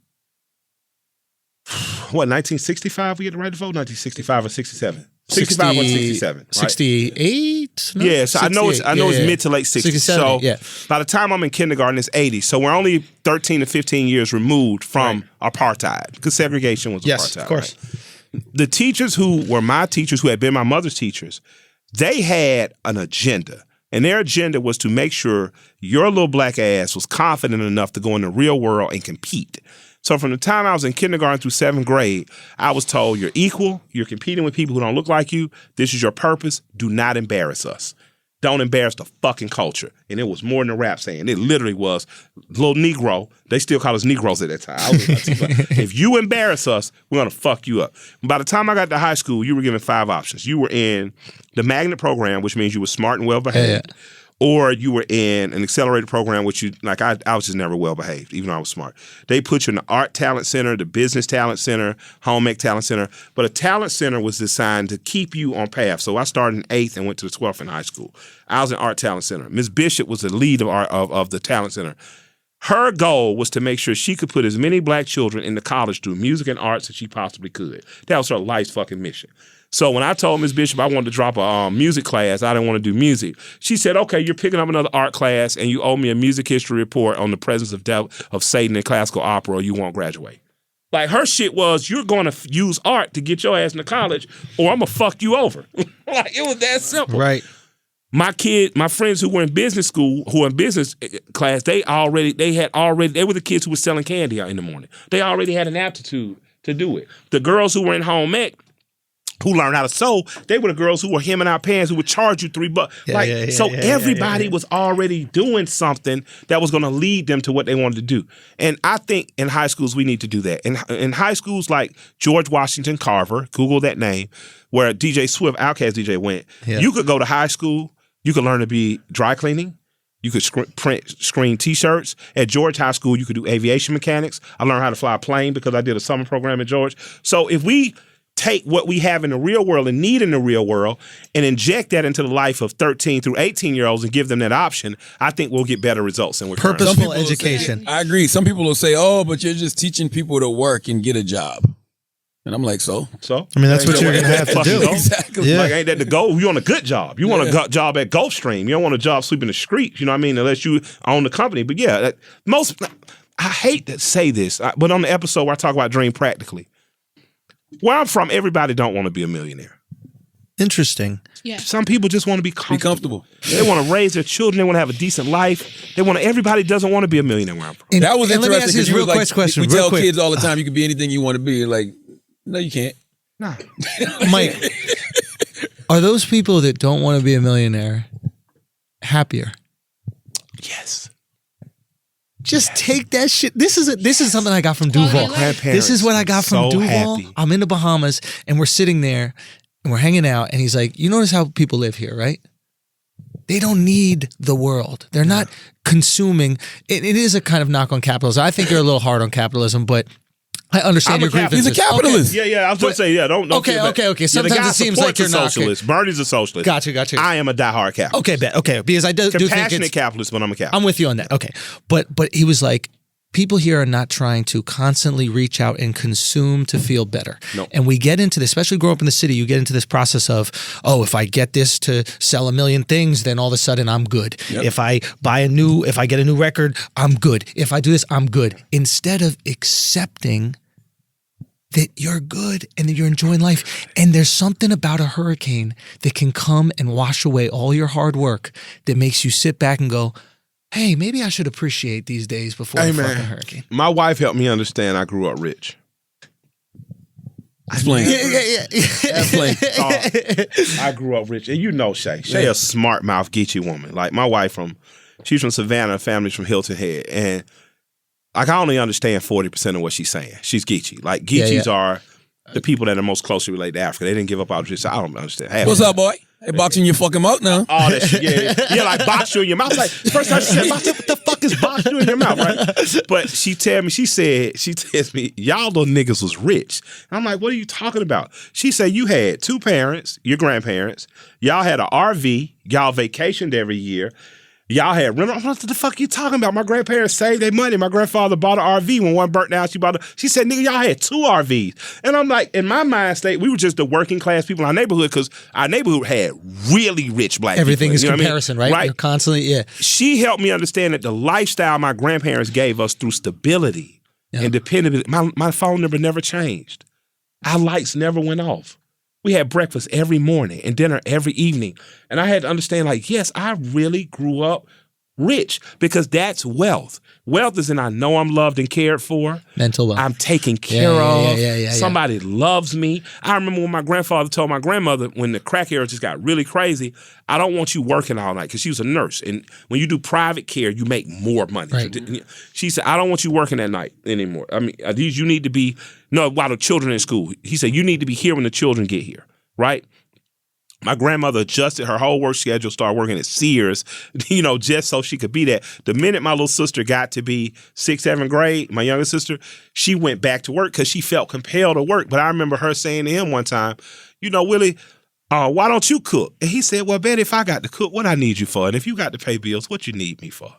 what, 1965 we get the right to vote? 1965 or 67? 65 or 67, right? 68? No? Yeah, so I know it's mid to late 60s. 67, So by the time I'm in kindergarten, it's 80. So we're only 13 to 15 years removed from apartheid, because segregation was Yes, apartheid. of course. Right? The teachers who were my teachers, who had been my mother's teachers, they had an agenda. And their agenda was to make sure your little black ass was confident enough to go in the real world and compete. So from the time I was in kindergarten through 7th grade, I was told you're equal, you're competing with people who don't look like you, this is your purpose, do not embarrass us. Don't embarrass the fucking culture. And it was more than a rap saying. It literally was little Negro. They still call us Negroes at that time. If you embarrass us, we're going to fuck you up. By the time I got to high school, you were given 5 options. You were in the magnet program, which means you were smart and well-behaved. Yeah. Or you were in an accelerated program, which I was just never well-behaved, even though I was smart. They put you in the art talent center, the business talent center, home ec talent center. But a talent center was designed to keep you on path. So I started in 8th and went to the 12th in high school. I was in art talent center. Ms. Bishop was the lead of the talent center. Her goal was to make sure she could put as many black children into college through music and arts as she possibly could. That was her life's fucking mission. So when I told Ms. Bishop I wanted to drop a music class, I didn't want to do music. She said, okay, you're picking up another art class and you owe me a music history report on the presence of Satan in classical opera or you won't graduate. Like her shit was, you're going to use art to get your ass into college or I'm going to fuck you over. Like it was that simple. Right. My friends who were in business school, who were in business class, they were the kids who were selling candy out in the morning. They already had an aptitude to do it. The girls who were in home ec, who learned how to sew, they were the girls who were hemming out pants who would charge you $3. Everybody was already doing something that was going to lead them to what they wanted to do. And I think in high schools, we need to do that. In high schools like George Washington Carver, Google that name, where DJ Swift, Outkast DJ went, you could go to high school, you could learn to be dry cleaning, you could screen T-shirts. At George High School, you could do aviation mechanics. I learned how to fly a plane because I did a summer program at George. So if we take what we have in the real world and need in the real world and inject that into the life of 13 through 18-year-olds and give them that option, I think we'll get better results than we're currently. Purposeful education. I agree. Some people will say, oh, but you're just teaching people to work and get a job. And I'm like, so? So? I mean, that's what you're going to have to do. Exactly. Yeah. Like, ain't that the goal? You want a good job. You want a job at Gulfstream. You don't want a job sweeping the streets, you know what I mean, unless you own the company. But yeah, I hate to say this, but on the episode where I talk about Dream Practically, where I'm from, everybody don't want to be a millionaire. Interesting. Yeah. Some people just want to be comfortable. They want to raise their children. They want to have a decent life. Everybody doesn't want to be a millionaire where I'm from. That was and let me interesting. ask you this You real was quick question. We real tell quick. kids all the time you can be anything you want to be. Like, no, you can't. Nah. Mike, are those people that don't want to be a millionaire happier? Yes. Just take that shit. This is something I got from Duval. This is what I got from Duval. Happy. I'm in the Bahamas and we're sitting there and we're hanging out and he's like, you notice how people live here, right? They don't need the world. They're not consuming. It is a kind of knock on capitalism. I think you're a little hard on capitalism, but I understand your grievances. He's a capitalist. Okay. Yeah. I was going to say, don't. Okay. Sometimes it seems like you're not. Socialist. Bernie's a socialist. Gotcha. I am a diehard capitalist. Okay, bet. Okay, because I do think Compassionate capitalist, but I'm a capitalist. I'm with you on that. Okay, but he was like, people here are not trying to constantly reach out and consume to feel better. No. And we get into this, especially growing up in the city, you get into this process of, if I get this to sell 1 million things, then all of a sudden I'm good. Yep. If I get a new record, I'm good. If I do this, I'm good. Instead of accepting that you're good and that you're enjoying life. And there's something about a hurricane that can come and wash away all your hard work that makes you sit back and go, hey, maybe I should appreciate these days before the fucking hurricane. My wife helped me understand I grew up rich. Explain. Yeah. Explain. I grew up rich. And you know Shay. Shay a smart mouth Geechee woman. Like my wife she's from Savannah, family's from Hilton Head. And I can only understand 40% of what she's saying. She's Geechee. Like Geechees are the people that are most closely related to Africa. They didn't give up all this. I don't understand. What's up, boy? They boxing your fucking mouth now. All that shit, yeah, like box you in your mouth. Like first time she said, what the fuck is box you in your mouth, right? But she tells me, y'all little niggas was rich. And I'm like, what are you talking about? She said, you had 2 parents, your grandparents. Y'all had an RV. Y'all vacationed every year. Y'all had rental. What the fuck you talking about? My grandparents saved their money. My grandfather bought an RV. When one burnt down, she said, nigga, y'all had 2 RVs. And I'm like, in my mind state, we were just the working class people in our neighborhood because our neighborhood had really rich black Everything people. is comparison, right? Right. You're constantly, yeah. She helped me understand that the lifestyle my grandparents gave us through stability and dependability. My phone number never changed. Our lights never went off. We had breakfast every morning and dinner every evening. And I had to understand, like, yes, I really grew up rich because that's wealth. Wealth is in I know I'm loved and cared for. Mental wealth. I'm taken care of. Yeah. Somebody loves me. I remember when my grandfather told my grandmother when the crack era just got really crazy, I don't want you working all night because she was a nurse. And when you do private care, you make more money. Right. She said, I don't want you working at night anymore. I mean, you need to be, while the children are in school. He said, you need to be here when the children get here, right? My grandmother adjusted her whole work schedule, started working at Sears, just so she could be that. The minute my little sister got to be 6th, 7th grade, my younger sister, she went back to work because she felt compelled to work. But I remember her saying to him one time, Willie, why don't you cook? And he said, well, Betty, if I got to cook, what I need you for? And if you got to pay bills, what you need me for?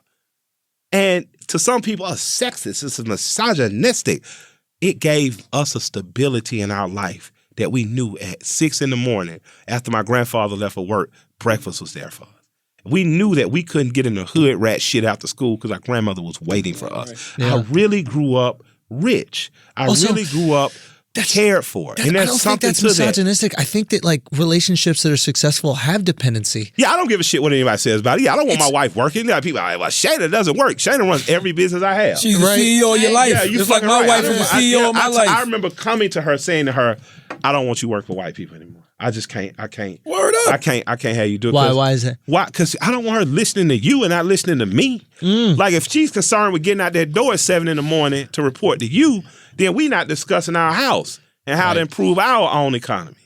And to some people, sexist, it's misogynistic. It gave us a stability in our life that we knew at 6 a.m. after my grandfather left for work, breakfast was there for us. We knew that we couldn't get in the hood rat shit after school because our grandmother was waiting for us. Yeah. I really grew up rich. I really grew up cared for. And there's something to that. I don't think that's misogynistic. I think that like relationships that are successful have dependency. Yeah, I don't give a shit what anybody says about it. Yeah, I don't want my wife working. There are people like, well, Shayna doesn't work. Shayna runs every business I have. She's the CEO of your life. Yeah, just like my wife is the CEO of my life. I remember coming to her saying to her, I don't want you to work for white people anymore. I just can't. I can't. Word up. I can't have you do it. Why is that? Why? Because I don't want her listening to you and not listening to me. Like if she's concerned with getting out that door at 7 a.m. to report to you, then we not discussing our house and how to improve our own economy.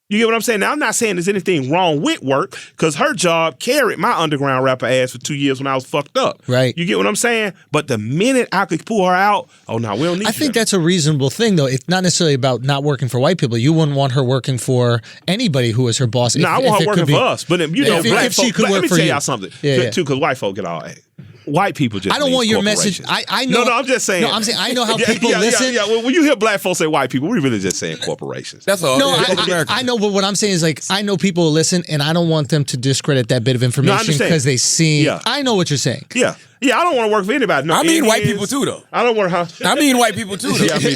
You get what I'm saying? Now, I'm not saying there's anything wrong with work because her job carried my underground rapper ass for 2 years when I was fucked up. Right. You get what I'm saying? But the minute I could pull her out, we don't need I think that's a reasonable thing, though. It's not necessarily about not working for white people. You wouldn't want her working for anybody who was her boss. No, I want her working for us. But black if she folk, could work let me for tell you. y'all something, Yeah. too, because white folk get all white people just. I don't want your message. I know. No, I'm just saying. No, I'm saying I know how people listen. Yeah. When you hear black folks say white people, we're really just saying corporations. That's all. No, I know, but what I'm saying is like I know people will listen, and I don't want them to discredit that bit of information because they see. Yeah. I know what you're saying. Yeah. Yeah, I don't want to work for anybody. No, I mean white people too, though. I don't want to. I mean white people too, though. Yeah, me too.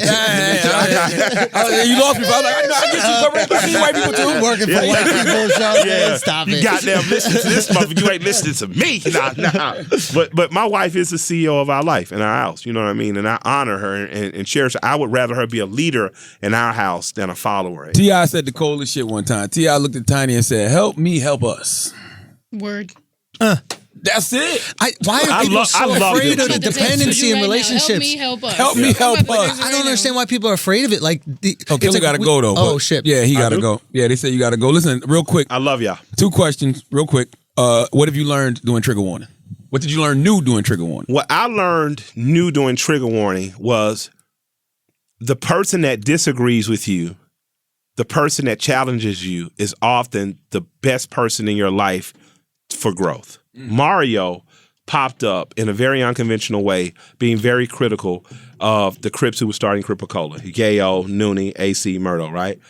You lost me. I was like, I get you, but I mean white people too. I'm working for white people, so yeah. stop you it. You goddamn listen to this motherfucker. You ain't listening to me. Nah. But my wife is the CEO of our life in our house. You know what I mean? And I honor her and cherish her. I would rather her be a leader in our house than a follower. T.I. said the coldest shit one time. T.I. looked at Tiny and said, help me help us. Word. That's it. Why are people so afraid of the dependency in relationships? Help me help us. Help me help us. I don't understand why people are afraid of it. Like, Killa got to go though. Oh shit. Yeah, he got to go. Yeah, they say you got to go. Listen, real quick. I love y'all. 2 questions, real quick. What have you learned doing trigger warning? What did you learn new doing trigger warning? What I learned new doing trigger warning was the person that disagrees with you, the person that challenges you is often the best person in your life for growth. Mario popped up in a very unconventional way, being very critical of the Crips who were starting Cripicola. Yayo, Noonie, AC, Murdo, right?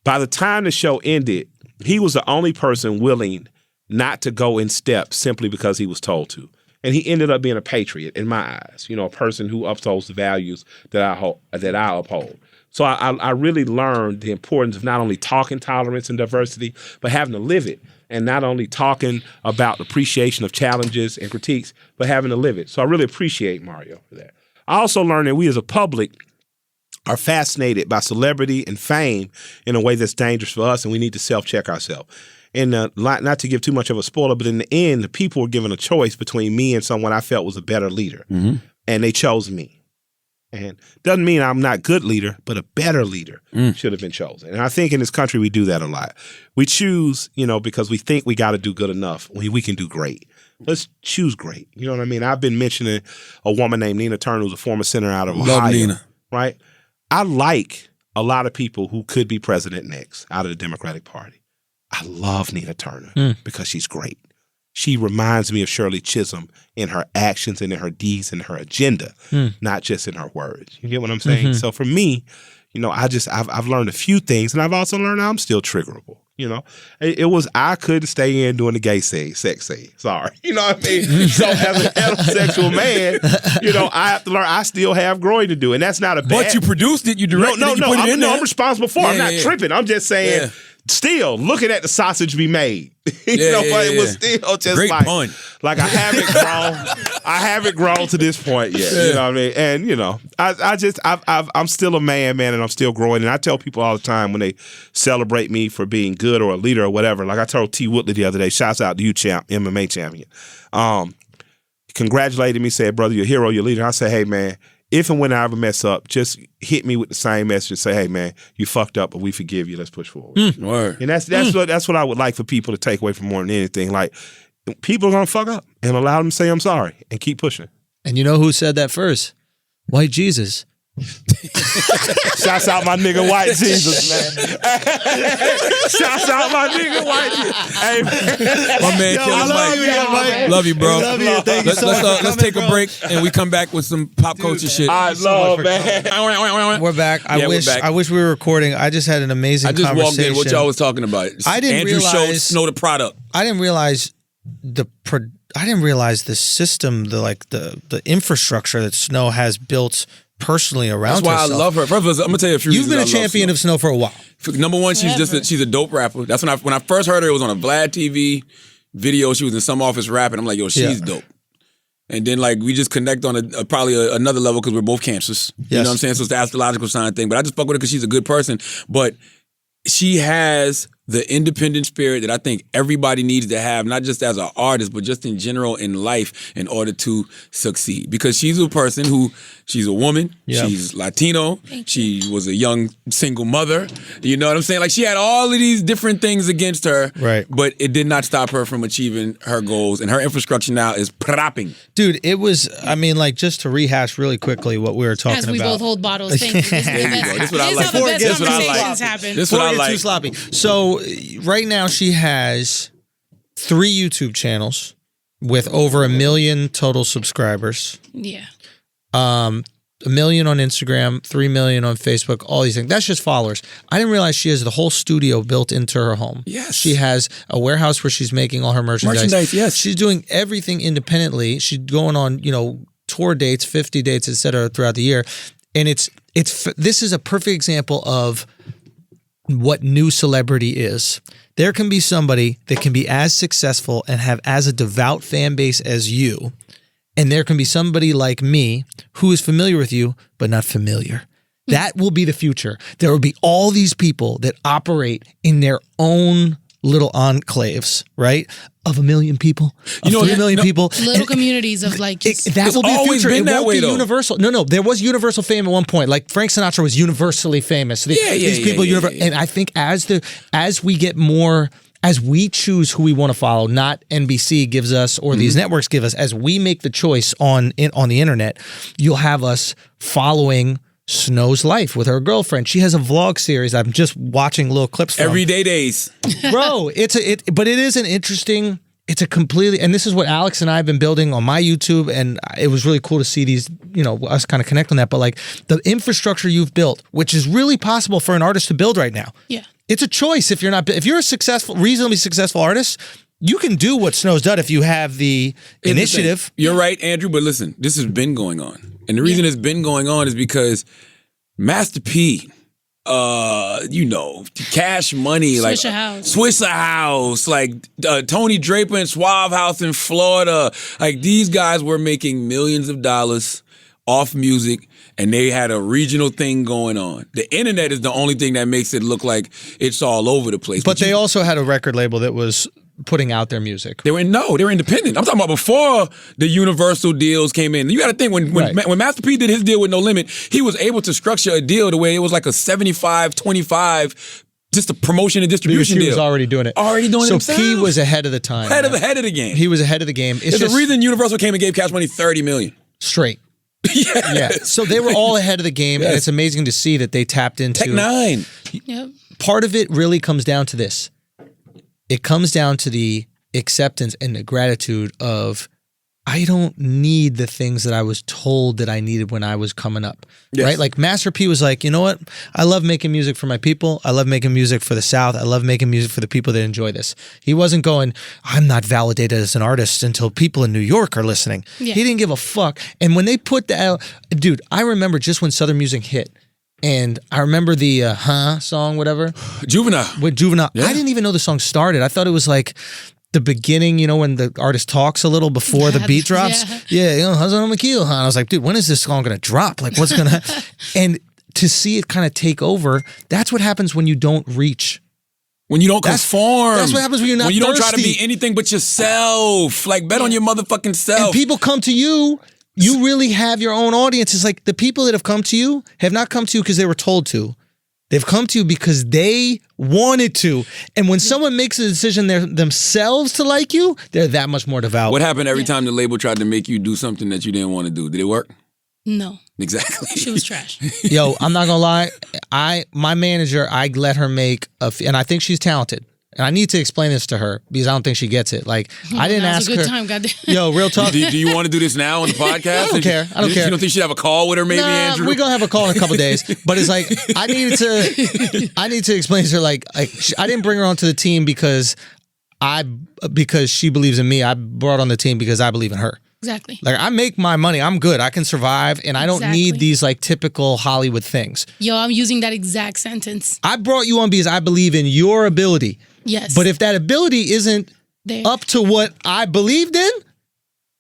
By the time the show ended, he was the only person willing not to go in step simply because he was told to. And he ended up being a patriot in my eyes, a person who upholds the values that I uphold. So I really learned the importance of not only talking tolerance and diversity, but having to live it. And not only talking about the appreciation of challenges and critiques, but having to live it. So I really appreciate Mario for that. I also learned that we as a public are fascinated by celebrity and fame in a way that's dangerous for us, and we need to self-check ourselves. And not to give too much of a spoiler, but in the end, the people were given a choice between me and someone I felt was a better leader. Mm-hmm. And they chose me. And doesn't mean I'm not a good leader, but a better leader should have been chosen. And I think in this country, we do that a lot. We choose, because we think we got to do good enough when we can do great. Let's choose great. You know what I mean? I've been mentioning a woman named Nina Turner, who's a former senator out of Ohio. Love Nina. Right? I like a lot of people who could be president next out of the Democratic Party. I love Nina Turner because she's great. she reminds me of Shirley Chisholm in her actions and in her deeds and her agenda, not just in her words. You get what I'm saying? So for me, I've learned a few things, and I've also learned I'm still triggerable. I couldn't stay in doing the gay sex scene. Sorry. You know what I mean? So as an heterosexual man, I have to learn. I still have growing to do, and that's not a bad. But you produced it, you directed it, you put it in there. I'm responsible for it. I'm not tripping. I'm just saying, still looking at the sausage be made. But it was still just great pun. Like I haven't grown. I haven't grown to this point yet. You know what I mean? And I'm still a man, and I'm still growing. And I tell people all the time when they celebrate me for being good or a leader or whatever. Like I told T. Woodley the other day, shouts out to you, champ, MMA champion. Congratulated me, said, brother, you're a hero, you're a leader. I said, hey man, if and when I ever mess up, just hit me with the same message and say, hey, man, you fucked up, but we forgive you. Let's push forward. Word. And that's what I would like for people to take away from more than anything. Like, people are going to fuck up and allow them to say, I'm sorry, and keep pushing. And you know who said that first? White Jesus. Shouts out my nigga White Jesus, man. Shouts out my nigga White Jesus. Hey, man. My man, Killa Mike. Love you, bro. Love you. Thank you so much. Let's take a break and we come back with some pop culture shit. I love, man. We're back. I wish we were recording. I just had an amazing I just conversation. walked in. What y'all was talking about? I didn't Andrew realize Schulz, Snow the product. I didn't realize the system, the infrastructure that Snow has built personally around That's why herself. I love her. First, I'm gonna tell you a few You've reasons been a champion of Snow for a while. Number one, she's a dope rapper. That's when I first heard her. It was on a Vlad TV video. She was in some office rapping. I'm like, yo, she's dope. And then we just connect on probably another level because we're both Cancers. You know what I'm saying? So it's the astrological sign thing. But I just fuck with her because she's a good person. But she has the independent spirit that I think everybody needs to have, not just as an artist, but just in general in life in order to succeed. Because she's a person she's a woman, she's Latino, she was a young single mother, you know what I'm saying? Like she had all of these different things against her, right? But it did not stop her from achieving her goals, and her infrastructure now is propping. Dude, it was, just to rehash really quickly what we were talking about. As we both hold bottles, thank you. This is what I like. how the best conversations happen. This is what I like. Too sloppy. So right now she has 3 YouTube channels with over 1 million total subscribers. Yeah. 1 million on Instagram, 3 million on Facebook, all these things. That's just followers. I didn't realize she has the whole studio built into her home. Yes. She has a warehouse where she's making all her merchandise. Yes. She's doing everything independently. She's going on, tour dates, 50 dates, et cetera, throughout the year. And this is a perfect example of what new celebrity is. There can be somebody that can be as successful and have as a devout fan base as you. And there can be somebody like me who is familiar with you, but not familiar. That will be the future. There will be all these people that operate in their own little enclaves, right? Of 1 million people, 3 million people. Little communities of that will be the future. It won't be universal. No. There was universal fame at one point. Like Frank Sinatra was universally famous. These people, and I think as we get more, as we choose who we want to follow, not NBC gives us or these networks give us, as we make the choice on the internet, you'll have us following Snow's life with her girlfriend. She has a vlog series. I'm just watching little clips from. Everyday days. Bro, but it is an interesting, it's a completely, and this is what Alex and I have been building on my YouTube, and it was really cool to see these, us kind of connect on that, but the infrastructure you've built, which is really possible for an artist to build right now. Yeah. It's a choice if you're a reasonably successful artist, you can do what Snow's done if you have the initiative. You're right, Andrew, but listen, this has been going on. And the reason it's been going on is because Master P, Cash Money, Swisher House, Tony Draper and Suave House in Florida. These guys were making millions of dollars off music, and they had a regional thing going on. The internet is the only thing that makes it look like it's all over the place. But they also had a record label that was putting out their music. They were independent. I'm talking about before the Universal deals came in. You got to think when Master P did his deal with No Limit, he was able to structure a deal the way it was like a 75-25, just a promotion and distribution deal. He was already doing it. So himself. P was ahead of the time. Ahead of the game. He was ahead of the game. There's a reason Universal came and gave Cash Money $30 million. Straight. Yes. Yeah. So they were all ahead of the game, and it's amazing to see that they tapped into. Tech 9. Yep. Part of it really comes down to this. It comes down to the acceptance and the gratitude of, I don't need the things that I was told that I needed when I was coming up, right? Like Master P was like, you know what? I love making music for my people. I love making music for the South. I love making music for the people that enjoy this. He wasn't going, I'm not validated as an artist until people in New York are listening. Yeah. He didn't give a fuck. And when they put that, dude, I remember just when Southern Music hit, and I remember the song, whatever. Juvenile. With Juvenile. Yeah. I didn't even know the song started. I thought it was like the beginning, you know, when the artist talks a little before the beat drops. Yeah, you know, how's it on McKeel, huh? I was like, dude, when is this song going to drop? Like, what's going to... And to see it kind of take over, that's what happens when you don't reach. When you don't conform. That's what happens when you're not When you don't try to thirsty. be anything but yourself. Like, bet on your motherfucking self. And people come to you, you really have your own audience. It's like the people that have come to you have not come to you because they were told to. They've come to you because they wanted to. And when someone makes a decision themselves to like you, they're that much more devout. What happened every time the label tried to make you do something that you didn't want to do? Did it work? No. Exactly. She was trash. Yo, I'm not gonna lie. My manager, I let her make and I think she's talented. And I need to explain this to her because I don't think she gets it. Like, I didn't ask her. It was a good time, goddamn. Yo, real talk. Do you want to do this now on the podcast? I don't care. I don't care. You don't think you should have a call with her, maybe, Andrew? We're gonna have a call in a couple days. But it's like I need to explain to her like I didn't bring her onto the team because she believes in me. I brought on the team because I believe in her. Exactly. Like, I make my money. I'm good. I can survive, and I don't need these like typical Hollywood things. Yo, I'm using that exact sentence. I brought you on because I believe in your ability. Yes. But if that ability isn't There. up to what I believed in,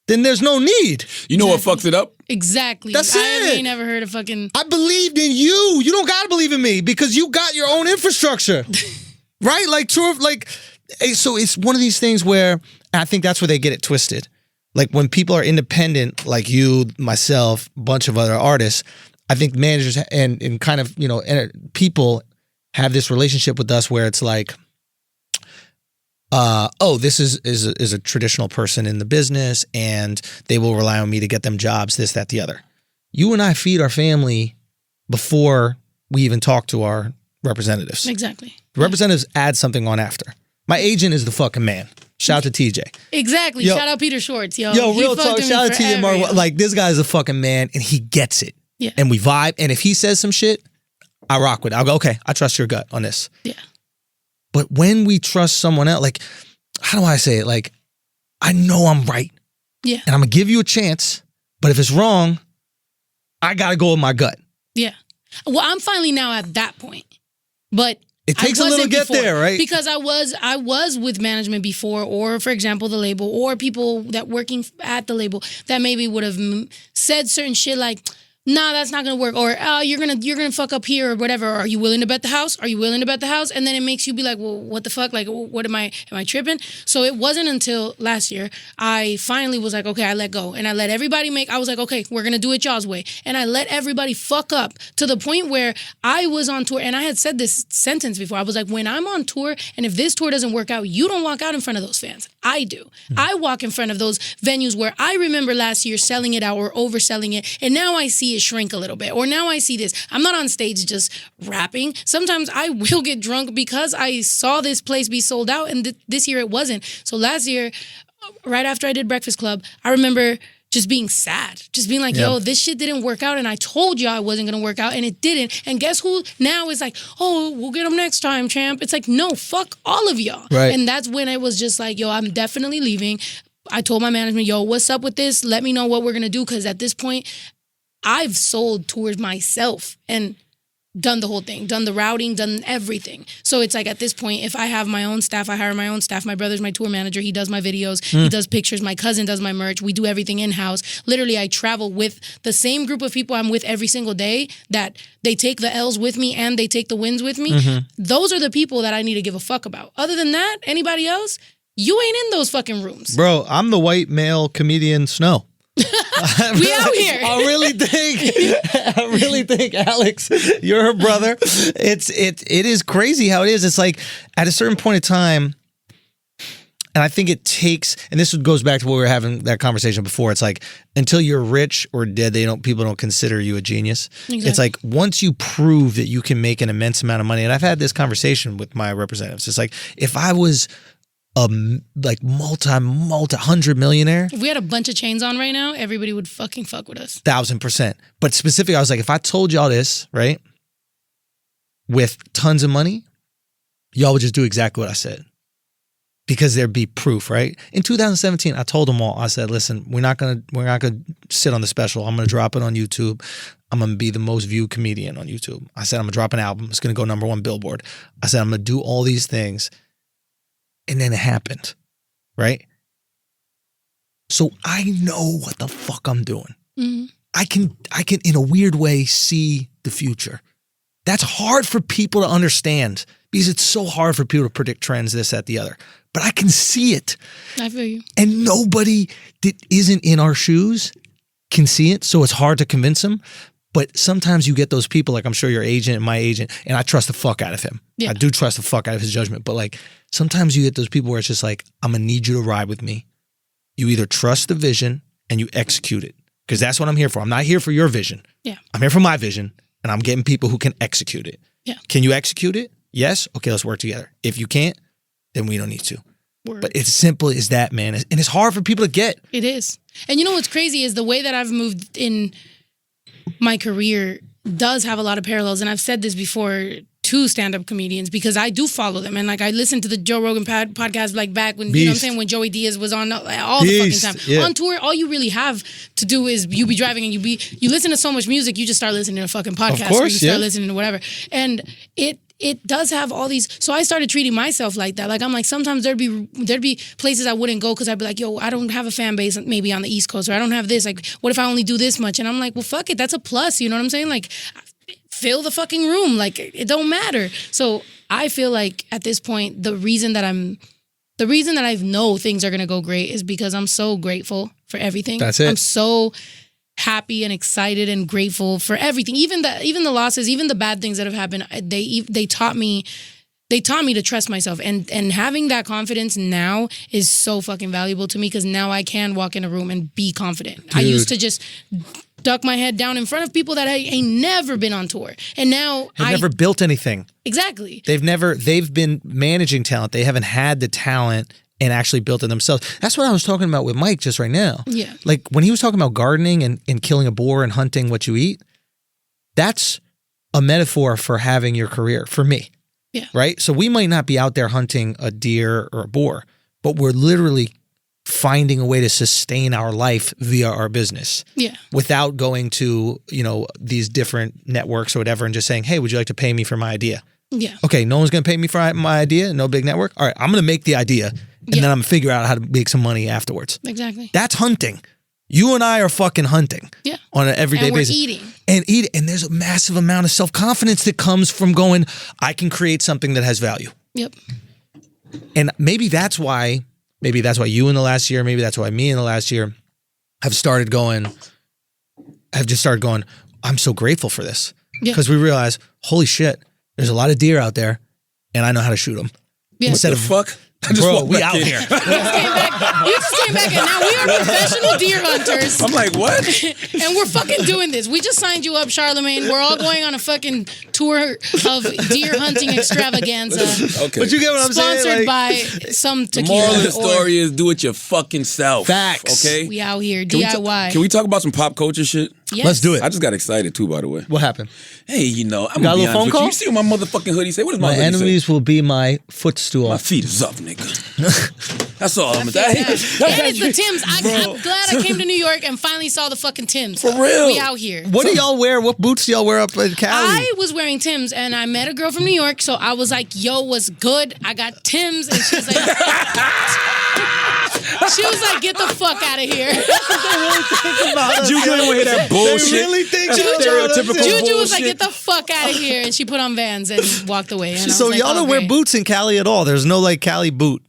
then there's no need. You know what fucks it up? Exactly. That's I it. ain't never heard of fucking... I believed in you. You don't gotta believe in me because you got your own infrastructure, right? Like true. Like, so it's one of these things where I think that's where they get it twisted. Like when people are independent, like you, myself, a bunch of other artists, I think managers and kind of, you know, people have this relationship with us where it's like, this is a traditional person in the business and they will rely on me to get them jobs, this, that, the other. You and I feed our family before we even talk to our representatives. Exactly. The representatives add something on after. My agent is the fucking man. Shout out to TJ. Exactly. Yo, Shout out Peter Schwartz, yo. Yo, He real fucked talk. with me Shout out to you, forever, Mark. yo. Like, this guy's a fucking man and he gets it. Yeah. And we vibe. And if he says some shit, I rock with it. I'll go, okay, I trust your gut on this. Yeah. But when we trust someone else, like, how do I say it? Like, I know I'm right. Yeah. And I'm going to give you a chance. But if it's wrong, I got to go with my gut. Yeah. Well, I'm finally now at that point. But It takes a little to get there, right? Because I was with management before, or for example, the label, or people that working at the label that maybe would have said certain shit like, nah, that's not gonna work, or you're gonna fuck up here or whatever. Are you willing to bet the house? Are you willing to bet the house? And then it makes you be like, well, what the fuck? Like, what am I tripping? So it wasn't until last year I finally was like, okay, I let go and I let everybody I was like, okay, we're gonna do it y'all's way, and I let everybody fuck up to the point where I was on tour, and I had said this sentence before. I was like, when I'm on tour, and if this tour doesn't work out, you don't walk out in front of those fans. I do. I walk in front of those venues where I remember last year selling it out or overselling it, and now I see it shrink a little bit, or now I see this. I'm not on stage just rapping. Sometimes I will get drunk because I saw this place be sold out, and this year it wasn't. So last year, right after I did Breakfast Club, I remember just being sad, just being like, yo, this shit didn't work out, and I told y'all it wasn't gonna work out, and it didn't. And guess who now is like, oh, we'll get them next time, champ. It's like, no, fuck all of y'all. Right. And that's when it was just like, yo, I'm definitely leaving. I told my management, yo, what's up with this? Let me know what we're gonna do, because at this point, I've sold tours myself and done the whole thing, done the routing, done everything. So it's like at this point, if I have my own staff, I hire my own staff. My brother's my tour manager. He does my videos. He does pictures. My cousin does my merch. We do everything in-house. Literally, I travel with the same group of people I'm with every single day, that they take the L's with me and they take the wins with me. Those are the people that I need to give a fuck about. Other than that, anybody else, you ain't in those fucking rooms. Bro, I'm the white male comedian Snow. We out here. I really think, Alex, you're her brother. It is crazy how it is. It's like at a certain point in time, and I think it takes, and this goes back to what we were having that conversation before. It's like until you're rich or dead, people don't consider you a genius. Exactly. It's like once you prove that you can make an immense amount of money, and I've had this conversation with my representatives. It's like if I was like multi 100 millionaire, If we had a bunch of chains on right now, everybody would fucking fuck with us. 1000%. But specifically, I was like, if I told y'all this, right, with tons of money, y'all would just do exactly what I said. Because there'd be proof, right? In 2017, I told them all, I said, listen, we're not gonna sit on the special. I'm gonna drop it on YouTube. I'm gonna be the most viewed comedian on YouTube. I said, I'm gonna drop an album. It's gonna go #1 Billboard. I said, I'm gonna do all these things. And then it happened, right? So I know what the fuck I'm doing. Mm-hmm. I can, in a weird way, see the future. That's hard for people to understand because it's so hard for people to predict trends, this, that, the other. But I can see it. I feel you. And nobody that isn't in our shoes can see it, so it's hard to convince them. But sometimes you get those people, like I'm sure your agent and my agent, and I trust the fuck out of him. Yeah. I do trust the fuck out of his judgment. But like sometimes you get those people where it's just like, I'm gonna need you to ride with me. You either trust the vision and you execute it. Because that's what I'm here for. I'm not here for your vision. Yeah. I'm here for my vision, and I'm getting people who can execute it. Yeah. Can you execute it? Yes? Okay, let's work together. If you can't, then we don't need to. Word. But it's simple as that, man. And it's hard for people to get. It is. And you know what's crazy is the way that I've moved in my career does have a lot of parallels. And I've said this before to stand-up comedians because I do follow them. And like I listened to the Joe Rogan podcast like back when, you know what I'm saying, when Joey Diaz was on all the fucking time. Yeah. On tour, all you really have to do is you be driving and you listen to so much music, you just start listening to a fucking podcast. Of course, or you start yeah. listening to whatever. And it does have all these. So I started treating myself like that. Like I'm like, sometimes there'd be places I wouldn't go because I'd be like, yo, I don't have a fan base maybe on the East Coast, or I don't have this. Like, what if I only do this much? And I'm like, well, fuck it, that's a plus. You know what I'm saying? Like, fill the fucking room. Like, it don't matter. So I feel like at this point, the reason that I know things are gonna go great is because I'm so grateful for everything. That's it. I'm so happy and excited and grateful for everything, even the losses, even the bad things that have happened. They taught me to trust myself, and having that confidence now is so fucking valuable to me because now I can walk in a room and be confident. I used to just duck my head down in front of people that ain't never been on tour, and now They've never built anything. Exactly. They've been managing talent. They haven't had the talent and actually built it themselves. That's what I was talking about with Mike just right now. Yeah. Like when he was talking about gardening and killing a boar and hunting what you eat, that's a metaphor for having your career, for me. Yeah. Right? So we might not be out there hunting a deer or a boar, but we're literally finding a way to sustain our life via our business. Yeah. Without going to, these different networks or whatever and just saying, hey, would you like to pay me for my idea? Yeah. Okay, no one's going to pay me for my idea, no big network. All right, I'm going to make the idea, and then I'm going to figure out how to make some money afterwards. Exactly. That's hunting. You and I are fucking hunting on an everyday and we're basis. eating. And there's a massive amount of self-confidence that comes from going, I can create something that has value. Yep. And maybe that's why you in the last year, maybe that's why me in the last year have just started going, I'm so grateful for this. Because we realize, holy shit, there's a lot of deer out there and I know how to shoot them. Yeah. Instead What the fuck? I just bro, walked we back out in. here. You just came back and now we are professional deer hunters. I'm like, what? And we're fucking doing this. We just signed you up, Charlamagne. We're all going on a fucking tour of deer hunting extravaganza. Okay. But you get what I'm Sponsored saying? by some The tequila. moral of the or story is do it your fucking self. Facts. Okay? we out here, Can we DIY. can we talk about some pop culture shit? Yes. Let's do it. I just got excited too, by the way. What happened? Hey, I'm got a gonna be little phone honest with call? you. You see what my motherfucking hoodie say? What does my My hoodie enemies say? will be my footstool. My feet is up, nigga. That's all I'm Yeah. saying. And it's the Tims. I'm glad I came to New York and finally saw the fucking Tims. For real. We out here. What do y'all wear? What boots do y'all wear up in Cali? I was wearing Tims and I met a girl from New York, so I was like, yo, what's good? I got Tims. And she was like, get the fuck out of here. Juju ain't hear that bullshit. They really think That's Juju- stereotypical Juju was like, bullshit. get the fuck out of here. And she put on Vans and walked away. And I So was like, y'all don't okay. wear boots in Cali at all. There's no like Cali boot.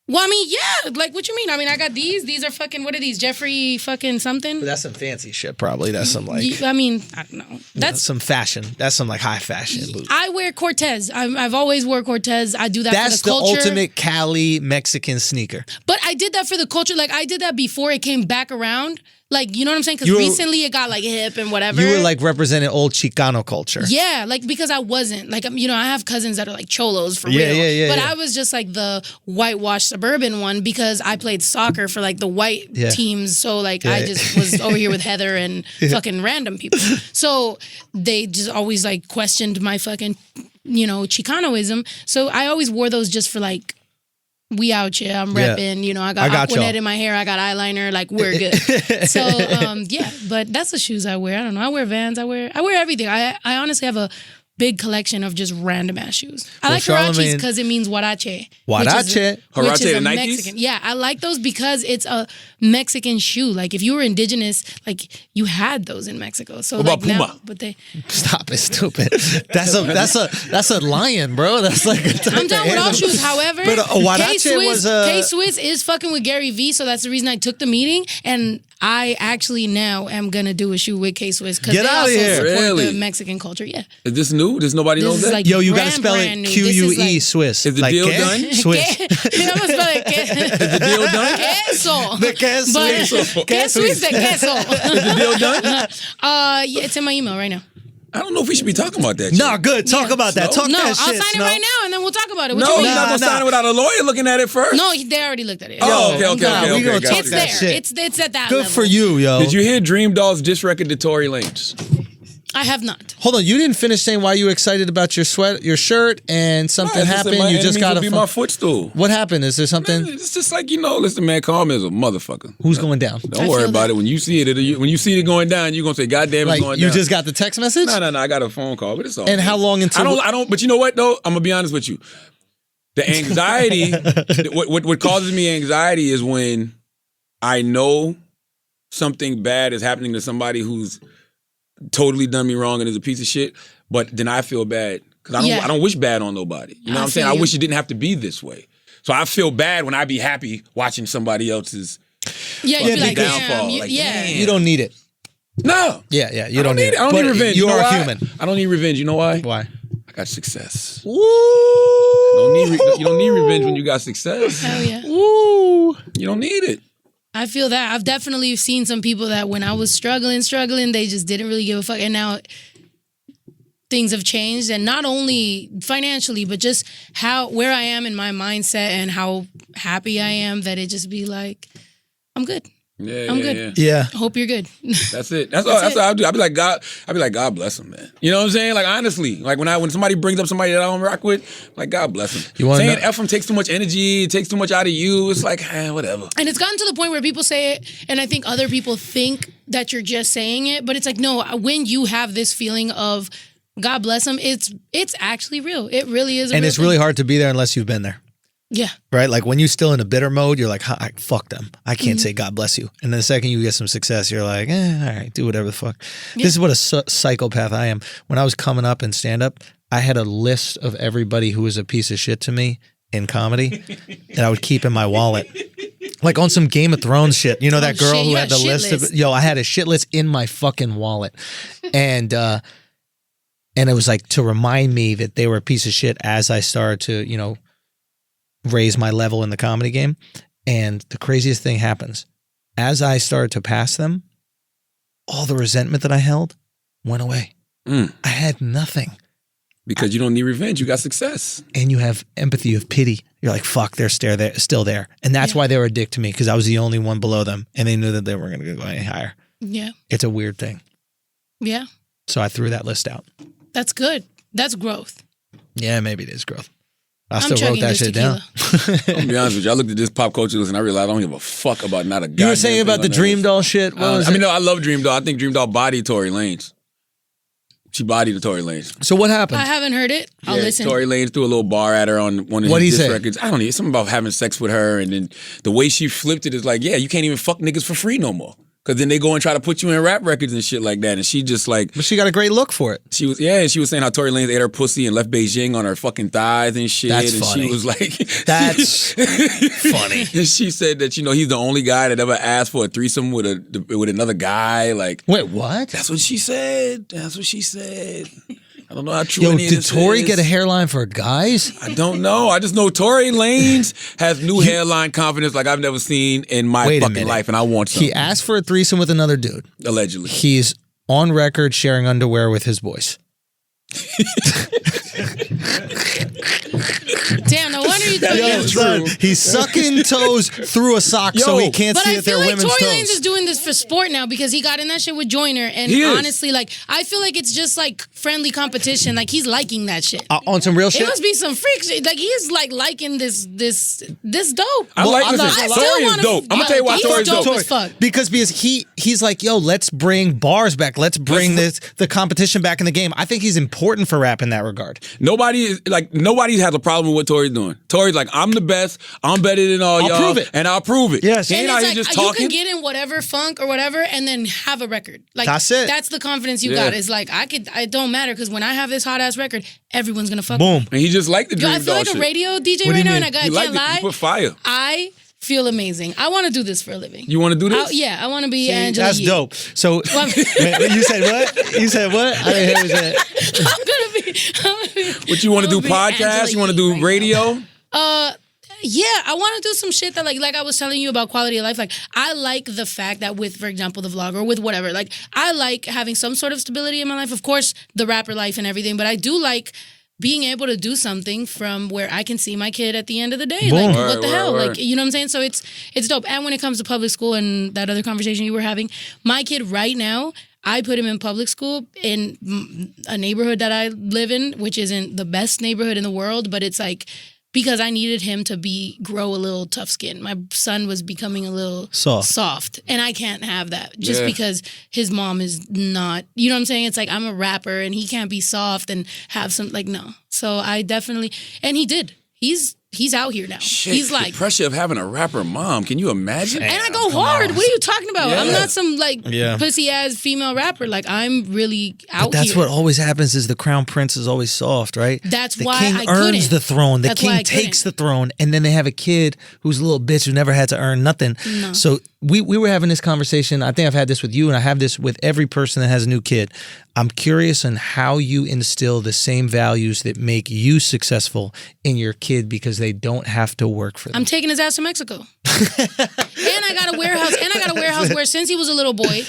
Well, I mean, yeah. Like, what you mean? I mean, I got these. These are fucking, what are these? Jeffrey fucking something? That's some fancy shit probably. That's some like I mean, I don't know. that's some fashion. That's some like high fashion boot. I wear Cortez. I've always wore Cortez. I do that That's for the culture. ultimate Cali Mexican sneaker. But I did that for the culture. Like, I did that before it came back around. Like, you know what I'm saying? Because You were- recently it got like hip and whatever. You were like representing old Chicano culture. Yeah, like because I wasn't like you know I have cousins that are like cholos for Yeah, real. yeah, But yeah. I was just like the whitewashed suburban one because I played soccer for like the white Yeah. teams. So like I just was over here with Heather and fucking random people. So they just always like questioned my fucking Chicanoism. So I always wore those just for like. We out here. I'm Yeah. repping. You know, I I got got y'all. Aquanet in my hair. I got eyeliner. Like we're good. So yeah, but that's the shoes I wear. I don't know. I wear Vans. I wear everything. I honestly have a big collection of just random ass shoes. I like Huaraches Charlamagne- because it means huarache. Huarache? Which Huarache is the a Nikes? Mexican. Yeah, I like those because it's a Mexican shoe. Like if you were indigenous, like you had those in Mexico. So What like about now, Puma? but they. Stop it, stupid. That's a lion, bro. That's like a type I'm down of with all animal. shoes. However, But a Huarache was a- K-Swiss is fucking with Gary V, so that's the reason I took the meeting. And I actually now am gonna do a shoe with K-Swiss because Get they outta also here. support Really? the Mexican culture. Yeah, Is this new? Does nobody this know is that? like Yo, you gotta brand, spell brand it new. This is QUE like- Swiss. Is the like deal que? done? Swiss. Mira, vamos a spell it. The deal done? Queso. The queso. But Queso. K-Swiss de queso. The deal done? Yeah, it's in my email right now. I don't know if we should be talking about that. No, shit. good. Talk about that. Talk No, that I'll shit. sign it Snow. right now and then we'll talk about it. What No, you you're mean? not gonna Nah, sign it without a lawyer looking at it first. No, they already looked at it. Oh, okay, Nah, okay, we gonna okay. talk It's Gotcha. there. shit. It's at that Good level. for you, yo. Did you hear Dream Doll's diss record to Tory Lanez? I have not. Hold on, you didn't finish saying why you were excited about your shirt, and something happened. My You just enemies got will be my footstool. What happened? Is there something? It's just like listen, man, calm as a motherfucker. Who's going down? Don't I worry feel about that. it. When you see it, when you see it going down, you're gonna say, "God damn, it's Like going you down." just got the text message? No. I got a phone call, but it's all. And good. how long until? I don't. But you know what though? I'm gonna be honest with you. The anxiety, what causes me anxiety is when I know something bad is happening to somebody who's totally done me wrong and is a piece of shit. But then I feel bad because Yeah. I don't wish bad on nobody. You know what I'm saying? feel I you. wish it didn't have to be this way. So I feel bad when I be happy watching somebody else's. Yeah, you'd be like, downfall. damn. Like, Yeah. damn. You don't need it. No. Yeah. You I don't need it. I don't But need revenge. You know are why? a human. I don't need revenge. You know why? Why? I got success. Woo! You don't need revenge when you got success. Hell yeah. Woo! You don't need it. I feel that. I've definitely seen some people that when I was struggling, they just didn't really give a fuck. And now things have changed. And not only financially, but just where I am in my mindset and how happy I am that it just be like, I'm good. Yeah, I'm yeah, good. yeah. Yeah. I hope you're good. That's it. That's all I do. I'd be like, God bless him, man. You know what I'm saying? Like honestly, like when somebody brings up somebody that I don't rock with, like God bless him. You wanna saying know- F him takes too much energy, it takes too much out of you. It's like, whatever. And it's gotten to the point where people say it, and I think other people think that you're just saying it, but it's like, no, when you have this feeling of God bless him, it's actually real. It really is. And it's really hard to be there unless you've been there. Yeah. Right? Like when you're still in a bitter mode, you're like, fuck them. I Mm-hmm. can't say God bless you. And then the second you get some success, you're like, all right, do whatever the fuck. This is what a psychopath I am. When I was coming up in stand up, I had a list of everybody who was a piece of shit to me in comedy that I would keep in my wallet. Like on some Game of Thrones shit. You know that girl shit, who you had had the shit list list. of, I had a shit list in my fucking wallet. And it was like to remind me that they were a piece of shit as I started to, raise my level in the comedy game. And the craziest thing happens. As I started to pass them, all the resentment that I held went away. I had nothing. Because you don't need revenge. You got success. And you have empathy, you have pity. You're like, fuck, they're still there. And that's why they were a dick to me, because I was the only one below them. And they knew that they weren't going to go any higher. Yeah. It's a weird thing. Yeah. So I threw that list out. That's good. That's growth. Yeah, maybe it is growth. I I'm still wrote chugging that this shit down. tequila. I'm gonna be honest with you. I looked at this pop culture list and I realized I don't give a fuck about not a goddamn You were saying about the thing on that Dream list. Doll shit? What was I mean, it? no, I love Dream Doll. I think Dream Doll bodied Tory Lanez. She bodied the Tory Lanez. So what happened? I haven't heard it. I'll listen. Tory Lanez threw a little bar at her on one of What'd he his diss say? records. I don't know. Something about having sex with her, and then the way she flipped it is like, yeah, you can't even fuck niggas for free no more. Because then they go and try to put you in rap records and shit like that. And she just like, But she got a great look for it. she was saying how Tory Lanez ate her pussy and left Beijing on her fucking thighs and shit. That's and funny. she was like, That's funny. And she said that, he's the only guy that ever asked for a threesome with another guy. Like, Wait, what? that's what she said. That's what she said. don't know how true Yo, any of did this Tory is. get a hairline for guys? I don't know. I just know Tory Lanez has new hairline confidence like I've never seen in my Wait a fucking minute. life, and I want some. He asked for a threesome with another dude. Allegedly. He's on record sharing underwear with his boys. Damn, no wonder you took Yo, it. true. He's sucking toes through a sock so he can't But see I that they're feel like women's Tory Lanez toes. is doing this for sport now because he got in that shit with Joyner, and He is. honestly, like I feel like it's just like friendly competition. Like he's liking that shit. On some real It shit. must be some freak shit. Like he's like liking this dope. I like I'm listen, not- I Tory still is wanna- dope. I'm gonna tell you why He's Tory's dope dope. as fuck. Because he's like, yo, let's bring bars back. Let's bring the competition back in the game. I think he's important for rap in that regard. Nobody has a problem with what Tory's doing. Tory's like, I'm the best. I'm better than all I'll y'all. prove it. And I'll prove it. Yes. He ain't And out it's here like just you talking. can get in whatever funk or whatever, and then have a record. Like That's it. That's the confidence you Yeah. got. It's like it don't matter because when I have this hot ass record, everyone's gonna fuck. Boom. Me. And he just like the Yo, Dream I feel Doll like shit. a radio DJ What do right you now, mean? and I You can't like it. lie. You put fire. I feel amazing. I want to do this for a living. You want to do this? Yeah, I want to be Angela That's Yee. dope. So Well, you said what? You said what? I didn't hear what you said. I'm gonna be. What you want to do? I'm gonna be Podcast? Angela You want to Yee do right radio? Yeah, I want to do some shit that like I was telling you about quality of life. Like I like the fact that with, for example, the vlog or with whatever, like I like having some sort of stability in my life. Of course, the rapper life and everything, but I do like being able to do something from where I can see my kid at the end of the day. Boom. Like Word, what the hell? word. Like you know what I'm saying? So it's dope. And when it comes to public school and that other conversation you were having, my kid right now, I put him in public school in a neighborhood that I live in, which isn't the best neighborhood in the world, but it's like because I needed him to grow a little tough skin. My son was becoming a little soft, and I can't have that just Yeah. because his mom is not. You know what I'm saying? It's like I'm a rapper, and he can't be soft and have some like no. So I definitely, and he did. He's out here now. Shit, He's the like. pressure of having a rapper mom. Can you imagine? And I go hard. What are you talking about? I'm Yeah. not some like Yeah. pussy ass female rapper. Like I'm really out But that's here. what always happens is the crown prince is always soft, right? That's the why king I earns couldn't. the throne. The That's why king I couldn't. takes the throne, and then they have a kid who's a little bitch who never had to earn nothing. No. So we were having this conversation. I think I've had this with you, and I have this with every person that has a new kid. I'm curious on how you instill the same values that make you successful in your kid because they don't have to work for them. I'm taking his ass to Mexico. And I got a warehouse where since he was a little boy,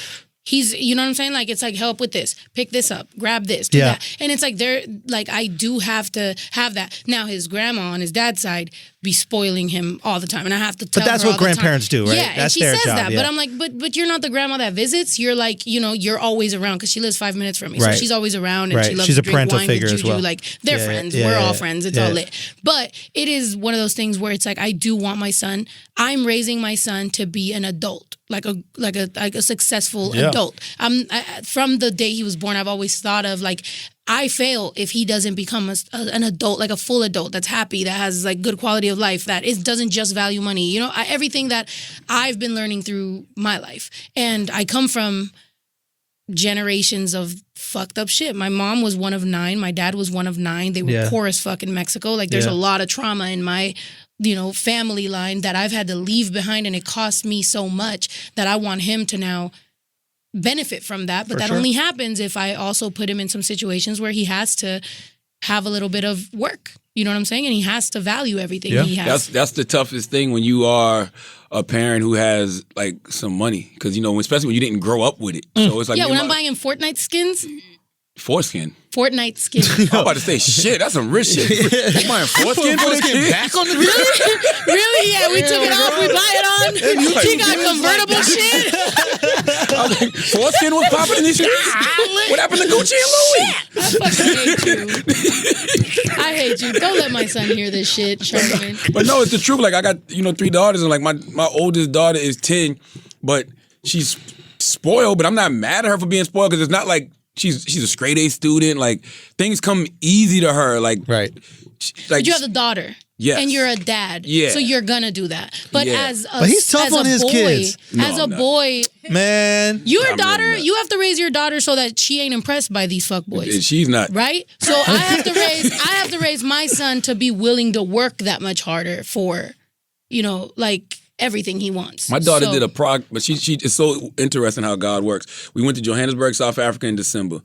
he's, you know what I'm saying? Like, it's like, help with this, pick this up, grab this, do Yeah. that. And it's like, I do have to have that. Now, his grandma on his dad's side be spoiling him all the time. And I have to tell that's her what all the time. grandparents do, right? Yeah, That's and she their says job, that. yeah. But I'm like, but you're not the grandma that visits. You're like, you know, you're always around because she lives 5 minutes from me. Right. So she's always around and she Right. loves She's to a drink parental wine figure with as Juju. well. Like, they're Yeah, friends. yeah, We're all yeah, friends. It's yeah. all lit. But it is one of those things where it's like, I do want my son. I'm raising my son to be an adult, like a successful Yeah. adult. From the day he was born, I've always thought of like, I fail if he doesn't become an adult, like a full adult that's happy, that has like good quality of life, that doesn't just value money. You know, everything that I've been learning through my life. And I come from generations of fucked up shit. My mom was one of 9. My dad was one of 9. They were Yeah. poor as fuck in Mexico. Like there's Yeah. a lot of trauma in my, you know, family line that I've had to leave behind, and it cost me so much that I want him to now benefit from that. But For that sure. only happens if I also put him in some situations where he has to have a little bit of work. You know what I'm saying? And he has to value everything Yeah. he has. That's the toughest thing when you are a parent who has like some money, because you know, especially when you didn't grow up with it. So it's like yeah, me when and I'm my- buying him Fortnite skins, foreskin. Fortnite skins. I'm about to say shit. That's some rich shit. You buying foreskin for the kid? back on the video? Really? Yeah, we took it off. We buy it on. He got convertible shit. I was like, foreskin was popping in these shit. What happened to Gucci and Louis? I fucking hate you. I hate you. Don't let my son hear this shit, Charlamagne. But no, it's the truth. Like I got 3 daughters, and like my oldest daughter is 10, but she's spoiled. But I'm not mad at her for being spoiled because it's not like she's a straight A student. Like things come easy to her. Like Right. But you have a daughter. Yes. And you're a dad. Yeah. So you're gonna do that. But Yeah. But he's tough as on a his boy, kids. As No, a I'm not. boy, Man. your I'm daughter, really not. you have to raise your daughter so that she ain't impressed by these fuckboys. And she's not. Right? So I have to raise my son to be willing to work that much harder for, you know, like everything he wants. My daughter So- did a but she it's so interesting how God works. We went to Johannesburg, South Africa in December.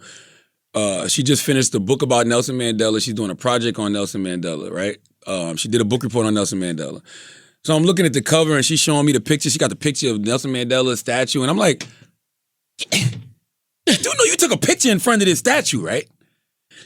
She just finished a book about Nelson Mandela. She's doing a project on Nelson Mandela, right? She did a book report on Nelson Mandela. So I'm looking at the cover and she's showing me the picture. She got the picture of Nelson Mandela's statue, and I'm like, you do know you took a picture in front of this statue, right?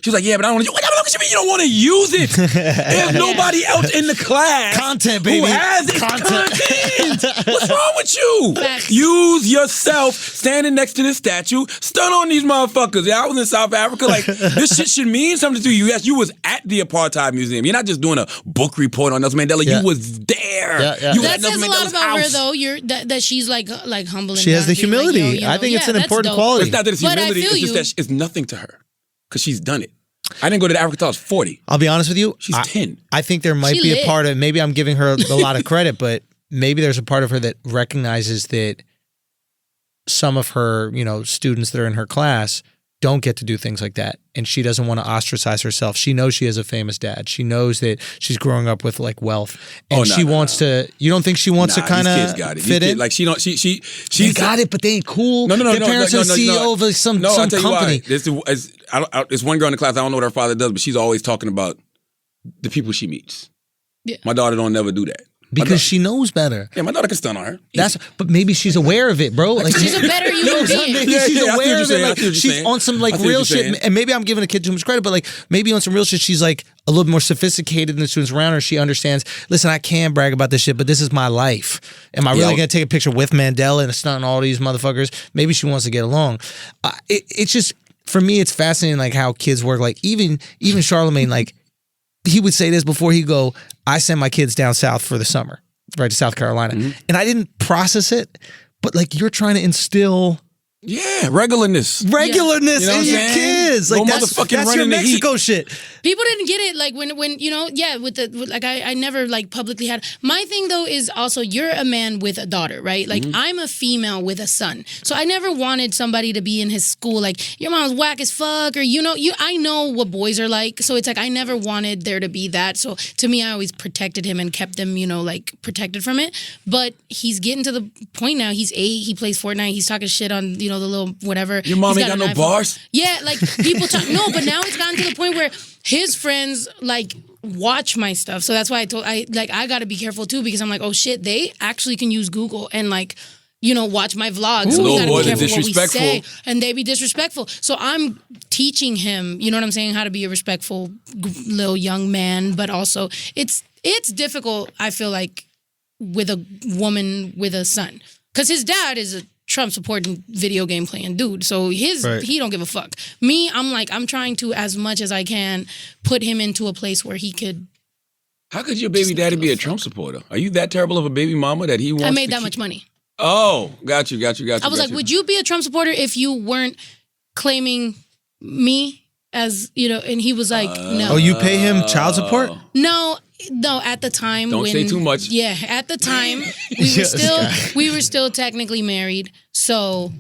She was like, yeah, but I don't want to. What the fuck you don't want to use it? There's nobody else in the class Content, baby. who has it. Content. What's wrong with you? Facts. Use yourself standing next to this statue. Stun on these motherfuckers. Yeah, I was in South Africa. Like, this shit should mean something to you. Yes, you was at the Apartheid Museum. You're not just doing a book report on Nelson Mandela. Yeah. You was there. Yeah. You That at Nelson says a lot Mandela's about her, house. though. That she's like humble. And She has the down, being like, humility. yo, you know, I think it's an that's important dope. quality. It's not that it's But I humility. feel It's just you. that it's nothing to her because she's done it. I didn't go to Africa till I was 40. I'll be honest with you. She's 10. I think there might She be lit. a part of, maybe I'm giving her a lot of credit, but maybe there's a part of her that recognizes that some of her, students that are in her class don't get to do things like that. And she doesn't want to ostracize herself. She knows she has a famous dad. She knows that she's growing up with like wealth. And she wants to, you don't think she wants to kind These kids got of it. fit These in? kids, like she They got it, but they ain't cool. No. Their parents are the CEO of some I'll tell company. you why. There's one girl in the class, I don't know what her father does, but she's always talking about the people she meets. Yeah. My daughter don't never do that. Because she knows better. Yeah, my daughter can stun on her. But maybe she's aware of it, bro. Like She's a better human being. maybe Yeah, she's yeah, I see aware what you're of saying. it. I Like, see what you're she's saying. on some like I see what real you're shit. saying. And maybe I'm giving a kid too much credit, but like maybe on some real shit, she's like a little more sophisticated than the students around her. She understands. Listen, I can brag about this shit, but this is my life. Am I really gonna take a picture with Mandela and stunt all these motherfuckers? Maybe she wants to get along. It's just for me, it's fascinating like how kids work. Like even Charlamagne, like he would say this before he go. I send my kids down south for the summer. Right to South Carolina. And I didn't process it, but like you're trying to instill Yeah, regularness. in You know what your I'm saying? kids. Like No that's motherfucking your running the heat. Mexico shit. People didn't get it, like when I never like publicly had. My thing though is also you're a man with a daughter, right? Like I'm a female with a son, so I never wanted somebody to be in his school like your mom's whack as fuck, or I know what boys are like, so it's like I never wanted there to be that. So to me, I always protected him and kept him, like protected from it. But he's getting to the point now. He's 8. He plays Fortnite. He's talking shit on the little whatever. Your mom He's ain't got an no iPhone. bars? Yeah, like people talk. No, but now it's gotten to the point where his friends like watch my stuff. So that's why I got to be careful too, because I'm like, oh shit, they actually can use Google and like, watch my vlogs. So we Little got to boys be are careful what we disrespectful. say, and they be disrespectful. So I'm teaching him, you know what I'm saying, how to be a respectful little young man. But also, it's difficult. I feel like with a woman with a son, because his dad is a Trump supporting video game playing dude. So he don't give a fuck. Me, I'm trying to, as much as I can, put him into a place where he could. How could your baby daddy be a Trump supporter? Are you that terrible of a baby mama that he wants I made to that keep- much money. Oh, got you. I was like, would you be a Trump supporter if you weren't claiming me as, and he was like, no. Oh, you pay him child support? No, at the time. Don't say too much. Yeah, at the time, we were still technically married, so,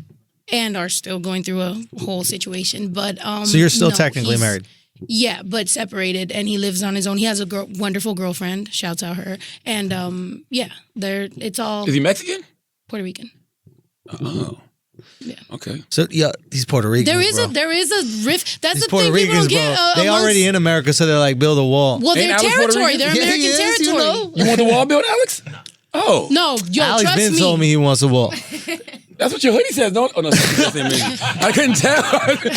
and are still going through a whole situation. But So you're still no, technically he's- married? Yeah, but separated, and he lives on his own. He has a wonderful girlfriend. Shouts out her, and it's all Is he Mexican? Puerto Rican. Oh. Yeah. Okay. So yeah, these Puerto Ricans. There is a rift. That's These the Puerto thing people Ricans, don't get. bro. They already in America, so they're like build a wall. Well, Ain't they're Alex Puerto territory. Rican? They're Yeah, American he is, territory. You want the wall built, Alex? Oh. No, yo, Alex trust Ben me. told me he wants a wall. That's what your hoodie says, don't? Oh, no, that's I couldn't tell.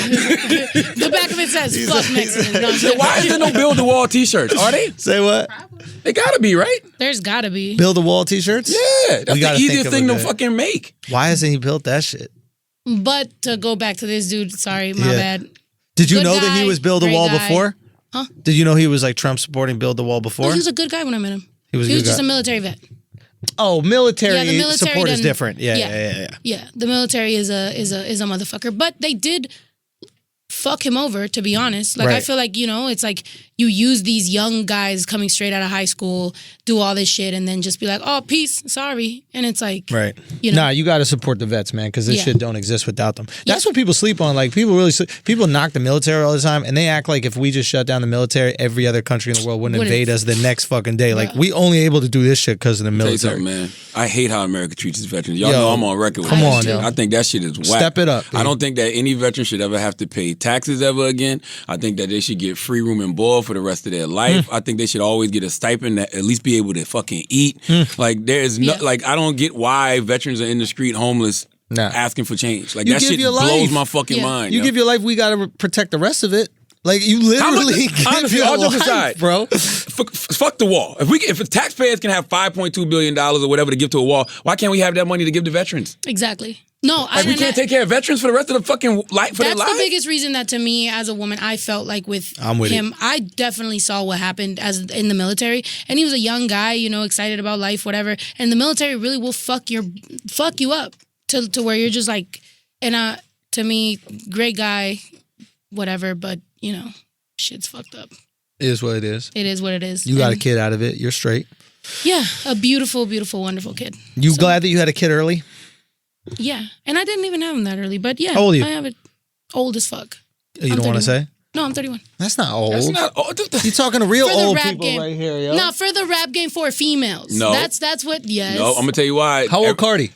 The back of it says "fuck Mexicans." No, I'm So kidding. why is there no build the wall t-shirts? Are they? Say what? They gotta be, right? There's gotta be. Build a wall t-shirts? Yeah. That's the gotta think easiest of thing a to good- fucking make. Why hasn't he built that shit? But to go back to this dude, sorry, my Yeah. bad. Did you Good know that he guy, was build a great wall guy. before? Huh? Did you know he was like Trump supporting build the wall before? No, he was a good guy when I met him. He was a He was good just guy. a military vet. Oh, military, Yeah, the military support is doesn't- different. Yeah. Yeah, the military is a motherfucker. But they did fuck him over, to be honest. Like I Right. feel like, it's like you use these young guys coming straight out of high school, do all this shit, and then just be like, oh, peace, sorry. And it's like, Right. You know. Nah, you got to support the vets, man, because this Yeah. shit don't exist without them. That's what people sleep on. Like people knock the military all the time, and they act like if we just shut down the military, every other country in the world wouldn't invade us the next fucking day. Like we only able to do this shit because of the Tell you military. something, man. I hate how America treats its veterans. Y'all Yo, know I'm on record with come that on, shit. yo. I think that shit is whack. Step it up, I dude. don't think that any veteran should ever have to pay taxes ever again. I think that they should get free room and board for the rest of their life. I think they should always get a stipend that at least be able to fucking eat. Like there's no, like I don't get why veterans are in the street homeless asking for change. Like You that give shit your blows life. my fucking mind. You give your life, we gotta protect the rest of it. Like you literally give honestly, your all jokes life, aside, bro. Fuck the wall. If taxpayers can have $5.2 billion or whatever to give to a wall, why can't we have that money to give to veterans? Exactly. No, Like we can't take care of veterans for the rest of the fucking life for their that's life. the biggest reason that to me as a woman, I felt like with with him, I definitely saw what happened as in the military. And he was a young guy, you know, excited about life, whatever. And the military really will fuck you up to where you're just like, and to me, great guy, whatever, but you know, shit's fucked up. It is what it is. It is what it is. You got a kid out of it. You're straight. Yeah, a beautiful, beautiful, wonderful kid. You glad that you had a kid early? Yeah, and I didn't even have him that early, but yeah. How old are you? I have it old as fuck. You don't want to say? No, I'm 31. That's not old. That's not old. You're talking to real For the old rap people game. right here, yo. No, for the rap game for females. No. That's what, yes. No, I'm gonna tell you why. How old Cardi?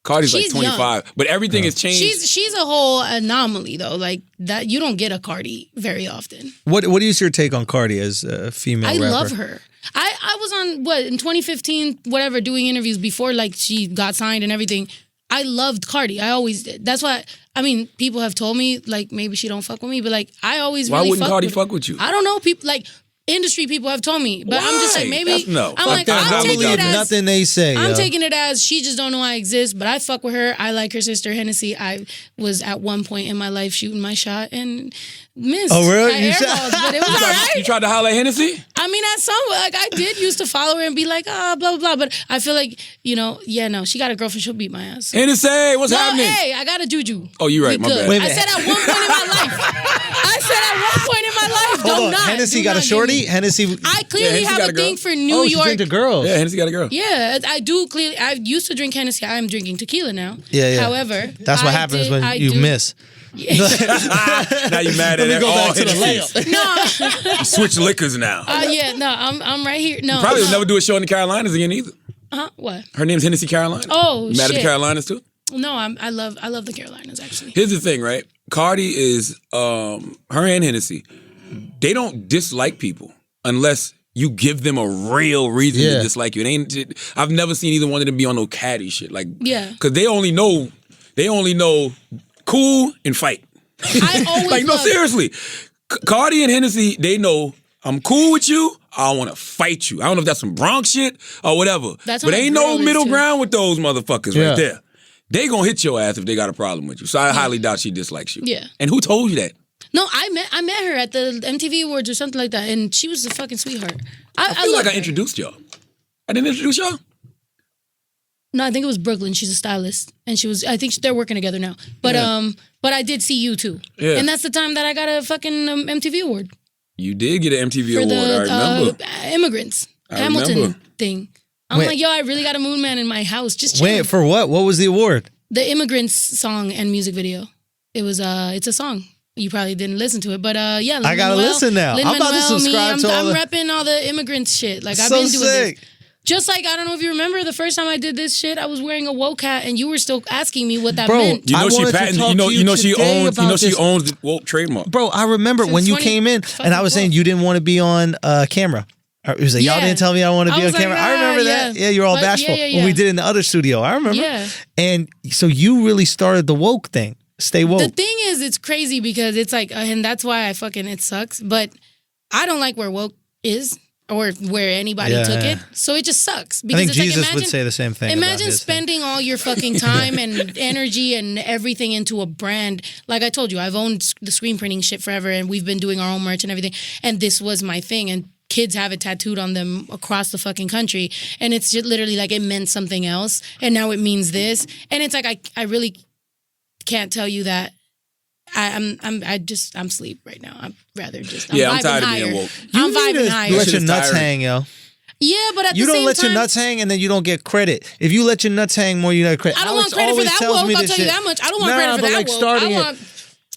Cardi's like She's 25, but everything has changed. She's a whole anomaly though. Like that, you don't get a Cardi very often. What is your take on Cardi as a female I rapper? love her. I was on in 2015, whatever, doing interviews before like she got signed and everything. I loved Cardi. I always did. That's why. I mean, people have told me like maybe she don't fuck with me, but like I always. Why really wouldn't Cardi with fuck with you? I don't know. People like industry people have told me, but I'm just like Why? maybe. No. I'm Fuck like that. I'm I taking believe it as nothing they say. I'm yo. taking it as she just don't know I exist, but I fuck with her. I like her sister Hennessy. I was at one point in my life shooting my shot and missed. Oh, really? I You shot- airballs, but it was all right. You tried to holler at Hennessy? I mean, at some like I did used to follow her and be like, blah blah blah. But I feel like no, she got a girlfriend. She'll beat my ass. Hennessy, what's No, happening? hey, I got a juju. Oh, you're right. We My good. bad. Wait a I minute. said at one point in my life. I said at one point in my life. Hold Don't on. not. Hennessy do got a not give shorty? me- Hennessy. I clearly Hennessy have got a a girl. thing for New She York. drink the girls. Yeah, Hennessy got a girl. Yeah, I do clearly. I used to drink Hennessy. I am drinking tequila now. Yeah. However, That's what happens when you miss. Now you mad at Let me it. go all back to the Hennessy's. No, Switch liquors now. I'm right here. No, Probably no. will never do a show in the Carolinas again either. What? Her name's Hennessy Carolina. Oh, you mad at the shit. Carolinas too? No, I love the Carolinas actually. Here's the thing, right? Cardi is her and Hennessy. They don't dislike people unless you give them a real reason to dislike you. I've never seen either one of them be on no catty shit. Like, Yeah. because they only know cool and fight. I always Like, no, love- seriously. Cardi and Hennessy, they know I'm cool with you. I want to fight you. I don't know if that's some Bronx shit or whatever. That's but how ain't my no girl is, middle too. ground with those motherfuckers Yeah. right there. They gonna hit your ass if they got a problem with you. So I highly doubt she dislikes you. Yeah. And who told you that? No, I met her at the MTV Awards or something like that, and she was a fucking sweetheart. I feel love like I her. introduced y'all. I didn't introduce y'all? No, I think it was Brooklyn. She's a stylist, and I think they're working together now. But but I did see you too. Yeah. And that's the time that I got a fucking MTV award You did get an MTV for award, I remember. the immigrants I Hamilton remember. thing. I'm Wait. like, yo, I really got a moon man in my house. Just chilling. Wait, for what? What was the award? The immigrants song and music video. It was it's a song. You probably didn't listen to it, but yeah. I gotta listen now. I'm about to subscribe to all I'm the- repping all the immigrants shit. Like I've So been doing sick. this. Just like I don't know if you remember the first time I did this shit, I was wearing a woke hat and you were still asking me what that Bro, meant. You know I she wanted to patented. talk You know, to you know she today owns. You about know she this. owns the woke trademark. Bro, I remember Since when you 20 came in and I was saying you didn't want to be on camera. It was like, y'all Yeah. didn't tell me I want to I be on was like, camera. I nah, remember that. yeah. Yeah, you were all But bashful yeah. when we did it in the other studio. I remember. Yeah. And so you really started the woke thing. Stay woke. The thing is, it's crazy because it's like, and that's why it sucks. But I don't like where woke is or where anybody took it. So it just sucks. I Because think it's like, Jesus would say the same thing. about Imagine his thing. spending all your fucking time and energy and everything into a brand. Like I told you, I've owned the screen printing shit forever and we've been doing our own merch and everything. And this was my thing. And kids have it tattooed on them across the fucking country. And it's just literally like it meant something else. And now it means this. And it's like, I really can't tell you that. I'm asleep right now. I'm rather just, I'm Yeah, I'm vibing tired of higher. being woke. I'm You need vibing to higher. let Shit your is nuts tiring. hang, yo. Yeah, but at You the don't same let time, your nuts hang and then you don't get credit. If you let your nuts hang more, you don't get credit. I don't want Alex credit for always that tells woke. me I'll this tell you shit. that much. I don't want Nah, credit for but that like woke. starting I it. want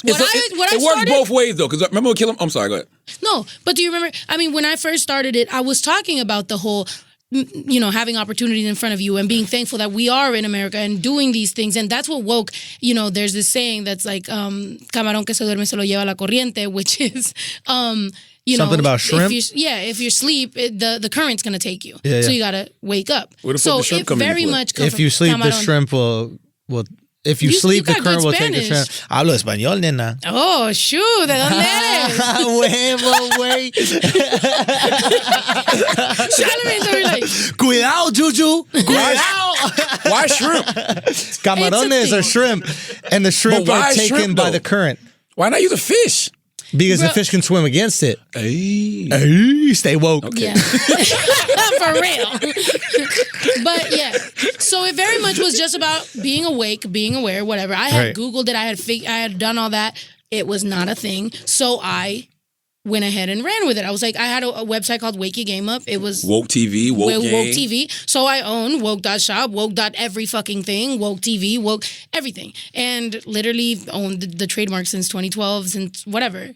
It works started. both ways though. Because remember, I'm sorry. Go ahead. No, but do you remember? I mean, when I first started it, I was talking about the whole having opportunities in front of you and being thankful that we are in America and doing these things. And that's what woke, there's this saying that's like, camarón que se duerme se lo lleva la corriente, which is, something about shrimp? If you sleep, the current's going to take you. Yeah, so yeah. you got to wake up. Where the fuck So the shrimp it come into very play? much comes If you sleep, the camarón. shrimp will if you You sleep, the got current good will take the Spanish. shrimp. Hablo español, nena. Oh, shoot. ¿De dónde eres? Huevo, güey. Charlamagne's over like, Cuidado, Juju. Cuidado. Why shrimp? Camarones are shrimp, and the shrimp But why are taken shrimp, by though? the current Why not use a fish? because the Bro. fish can swim against it. Hey. Hey, stay woke. yeah. For real. But yeah. So it very much was just about being awake, being aware, whatever. I had Right. Googled it. I had done all that. It was not a thing. So I went ahead and ran with it. I was like, I had a website called Wake Your Game Up. It was Woke TV, woke Woke game. TV. So I own woke.shop, woke.every fucking thing, woke TV, woke everything. And literally owned the trademark since 2012, since whatever.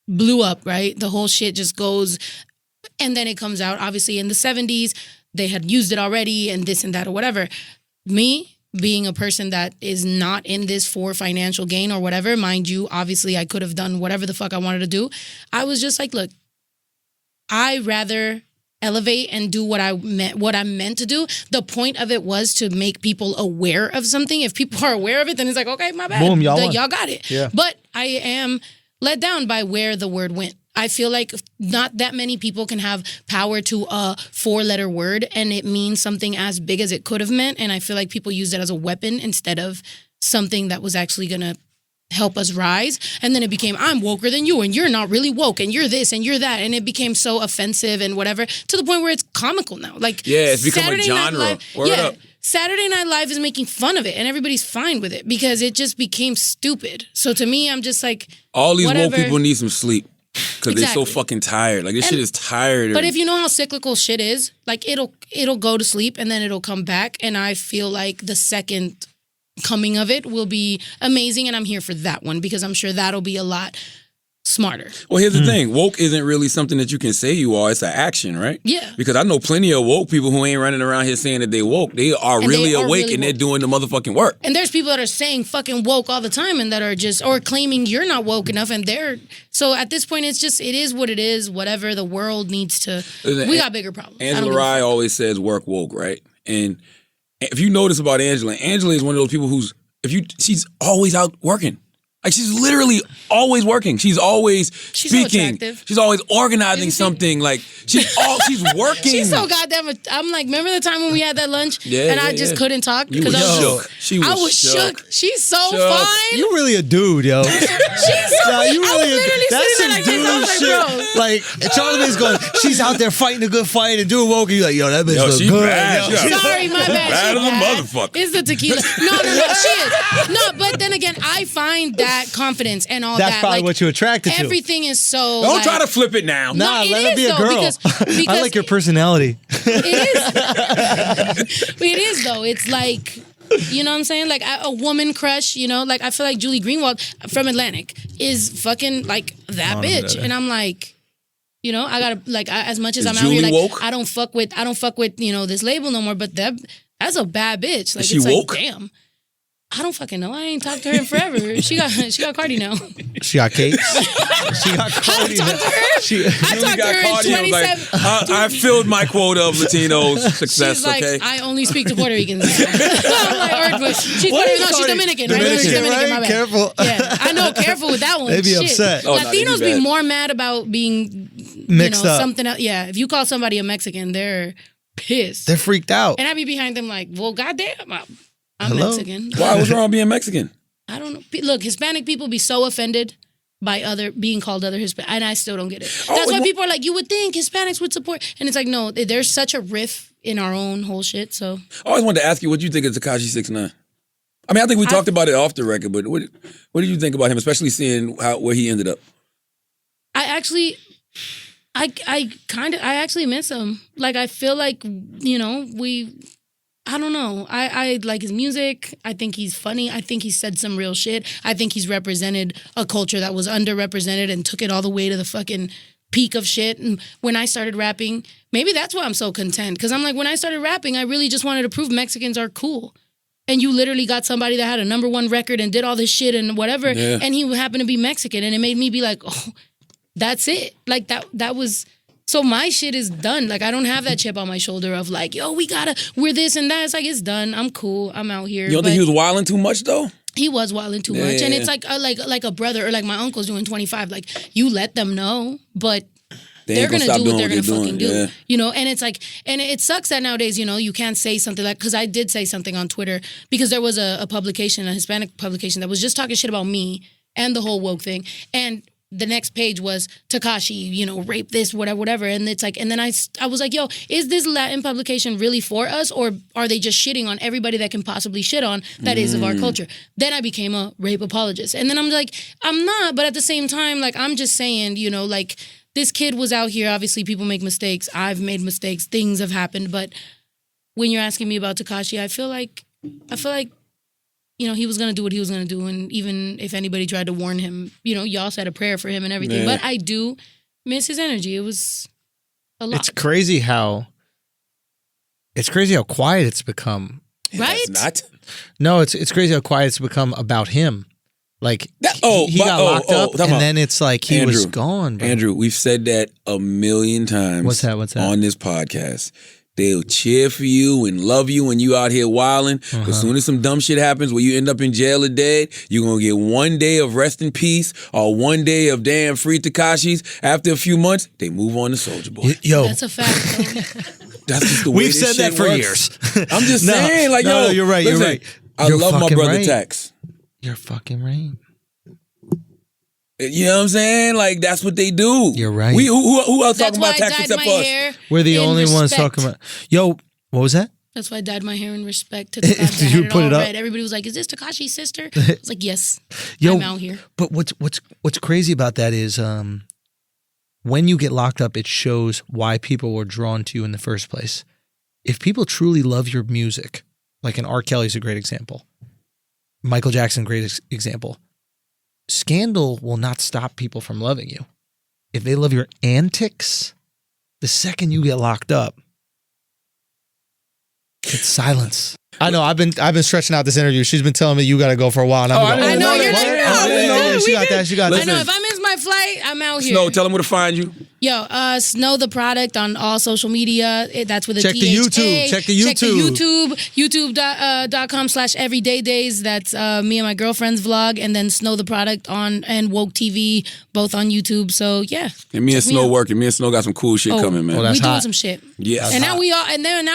Blew up, right? The whole shit just goes. And then it comes out, obviously, in the 70s. They had used it already and this and that or whatever. Me, being a person that is not in this for financial gain or whatever, mind you, obviously I could have done whatever the fuck I wanted to do. I was just like, look, I rather elevate and do what I'm meant to do. The point of it was to make people aware of something. If people are aware of it, then it's like, okay, my bad. Boom, y'all won. Y'all got it. Yeah. But I am let down by where the word went. I feel like not that many people can have power to a 4-letter word and it means something as big as it could have meant. And I feel like people use it as a weapon instead of something that was actually going to help us rise. And then it became, I'm woker than you and you're not really woke and you're this and you're that. And it became so offensive and whatever to the point where it's comical now. Like, Yeah, it's become a Saturday Night genre. Live- Word up. Saturday Night Live is making fun of it and everybody's fine with it because it just became stupid. So to me, I'm just like, All these whatever. woke people need some sleep because they're so Exactly. fucking tired. Like this And- shit is tired. But if you know how cyclical shit is, like it'll go to sleep and then it'll come back. And I feel like the second coming of it will be amazing. And I'm here for that one because I'm sure that'll be a lot smarter. Well, here's the thing. Woke isn't really something that you can say you are. It's an action, right? Yeah. Because I know plenty of woke people who ain't running around here saying that they woke. They are And really they are awake really and they're woke. doing the motherfucking work. And there's people that are saying fucking woke all the time and that are just, or claiming you're not woke enough and so at this point, it is what it is, whatever the world needs to, Listen, we got bigger problems. I don't Angela give a Rye fuck. always says work woke, right? And if you notice about Angela is one of those people who's, she's always out working. Like she's literally always working. She's always She's so speaking. attractive. She's always organizing Isn't she? something. Like she's working. She's so goddamn. I'm like, remember the time when we had that lunch Yeah, and I yeah, just yeah. couldn't talk You because was I was shook. She was I was shook. shook. She's so Shook. fine. You really a dude, yo. She's so. Nah, you I really was literally that's sitting some there like this. I was dude like, shit. bro. Like Charlamagne's going, she's out there fighting a good fight and doing woke. And you're like, yo, that bitch Yo, look she good. bad. yo. Yeah. Sorry, my bad. Bad She as a bad. motherfucker. It's the tequila. No, she is. No, but then again, I find that confidence and all That's that. probably like, what you attracted to. everything is so. Don't like, try to flip it now. Nah, it let her is be a though, girl. because I like your personality. It is. It is though. It's like, you know what I'm saying? Like a woman crush, you know? Like I feel like Julie Greenwald from Atlantic is fucking like that bitch. And I'm like, you know, I gotta like as much as Is I'm out here Julie like woke? I don't fuck with this label no more, but that's a bad bitch. Like Is she it's woke? like damn. I don't fucking know. I ain't talked to her in forever. She got Cardi now. She got cakes. She got Cardi. talked to her. She, I talked to her in Cardi, I was 27. I filled my quota of Latinos success, She's like, okay? I only speak to Puerto Ricans. I'm like, or, she's What Puerto, is no, she's Cardi? Dominican, right? Dominican, She's Dominican, right? my bad. Careful. Yeah, I know. Careful with that one. They be Shit. upset. Oh, no, they be Latinos bad. be more mad about being Mixed up. something else. Yeah, if you call somebody a Mexican, they're pissed. They're freaked out. And I be behind them like, well, goddamn, I'm Hello? Mexican. Why? What's wrong with being Mexican? I don't know. Look, Hispanic people be so offended by being called other Hispanic, and I still don't get it. That's why people are like, you would think Hispanics would support, and it's like, no, there's such a riff in our own whole shit. So I always wanted to ask you what you think of Tekashi 6ix9ine. I mean, I think we talked about it off the record, but what did you think about him, especially seeing where he ended up? I actually miss him. Like I feel like, you know, I don't know. I like his music. I think he's funny. I think he said some real shit. I think he's represented a culture that was underrepresented and took it all the way to the fucking peak of shit. And when I started rapping, maybe that's why I'm so content. Because I'm like, when I started rapping, I really just wanted to prove Mexicans are cool. And you literally got somebody that had a #1 record and did all this shit and whatever, and he happened to be Mexican, and it made me be like, oh, that's it. Like that was. So my shit is done. Like I don't have that chip on my shoulder of like, yo, we're this and that. It's like it's done. I'm cool. I'm out here. You don't think he was wilding too much though? He was wilding too much, and it's like a brother or like my uncle's doing 25. Like you let them know, but. They're gonna do what they're gonna fucking do, you know. And it's like, and it sucks that nowadays, you know, you can't say something like, because I did say something on Twitter because there was a publication, a Hispanic publication that was just talking shit about me and the whole woke thing, and the next page was Tekashi, you know, rape this, whatever, and it's like, and then I was like, yo, is this Latin publication really for us, or are they just shitting on everybody that can possibly shit on that is of our culture? Then I became a rape apologist, and then I'm like, I'm not, but at the same time, like I'm just saying, you know, like. This kid was out here. Obviously, people make mistakes. I've made mistakes. Things have happened. But when you're asking me about Tekashi, I feel like, you know, he was gonna do what he was gonna do. And even if anybody tried to warn him, you know, y'all said a prayer for him and everything. Yeah. But I do miss his energy. It was a lot. It's crazy how quiet it's become. Right? It's not. No, it's crazy how quiet it's become about him. Like he got locked up, and then it's like he was gone. Bro. Andrew, we've said that a million times. What's that? On this podcast? They'll cheer for you and love you when you out here wilding. But as soon as some dumb shit happens where you end up in jail or dead, you're going to get 1 day of rest in peace or 1 day of damn free Tekashis. After a few months, they move on to Soulja Boy. Yo. That's a fact. That's just the way We've said that for years. I'm just saying, like, yo. You're right. Listen, You're right. I love my brother Tex. You're fucking right. You know what I'm saying? Like, that's what they do. You're right. Who else talking about Tex except us? We're the only ones talking about. Yo, what was that? That's why I dyed my hair in respect to Tekashi. You put it up. Red. Everybody was like, "Is this Tekashi's sister?" I was like, "Yes, Yo, I'm out here." But what's crazy about that is when you get locked up, it shows why people were drawn to you in the first place. If people truly love your music, like an R. Kelly's a great example, Michael Jackson, great example. Scandal will not stop people from loving you. If they love your antics, the second you get locked up, it's silence. I know. I've been stretching out this interview. She's been telling me you got to go for a while. And I know you're not. She got that. She got that. I know. If I miss my flight, I'm out here. Snow, tell them where to find you. Yo, Snow the Product on all social media. That's with a Check the YouTube. Check the YouTube. YouTube.com/everydaydays. That's me and my girlfriend's vlog. And then Snow the Product and Woke TV, both on YouTube. So yeah. And me and Snow working. Me and Snow got some cool shit coming, man. We doing some shit. Yeah. And now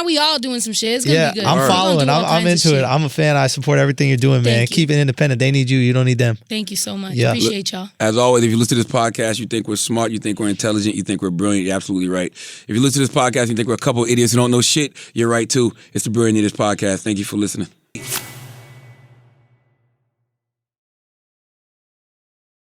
we all doing some shit. It's gonna be good. I'm following. I'm into it. I'm a fan. I support everything you're doing, man. Keep it independent. They need you. You don't need them. Thank you so much. Yeah. Appreciate y'all. As always, if you listen to this podcast, you think we're smart, you think we're intelligent, you think we're brilliant, you're absolutely right. If you listen to this podcast, you think we're a couple of idiots who don't know shit, you're right too. It's the Brilliant Idiots Podcast. Thank you for listening.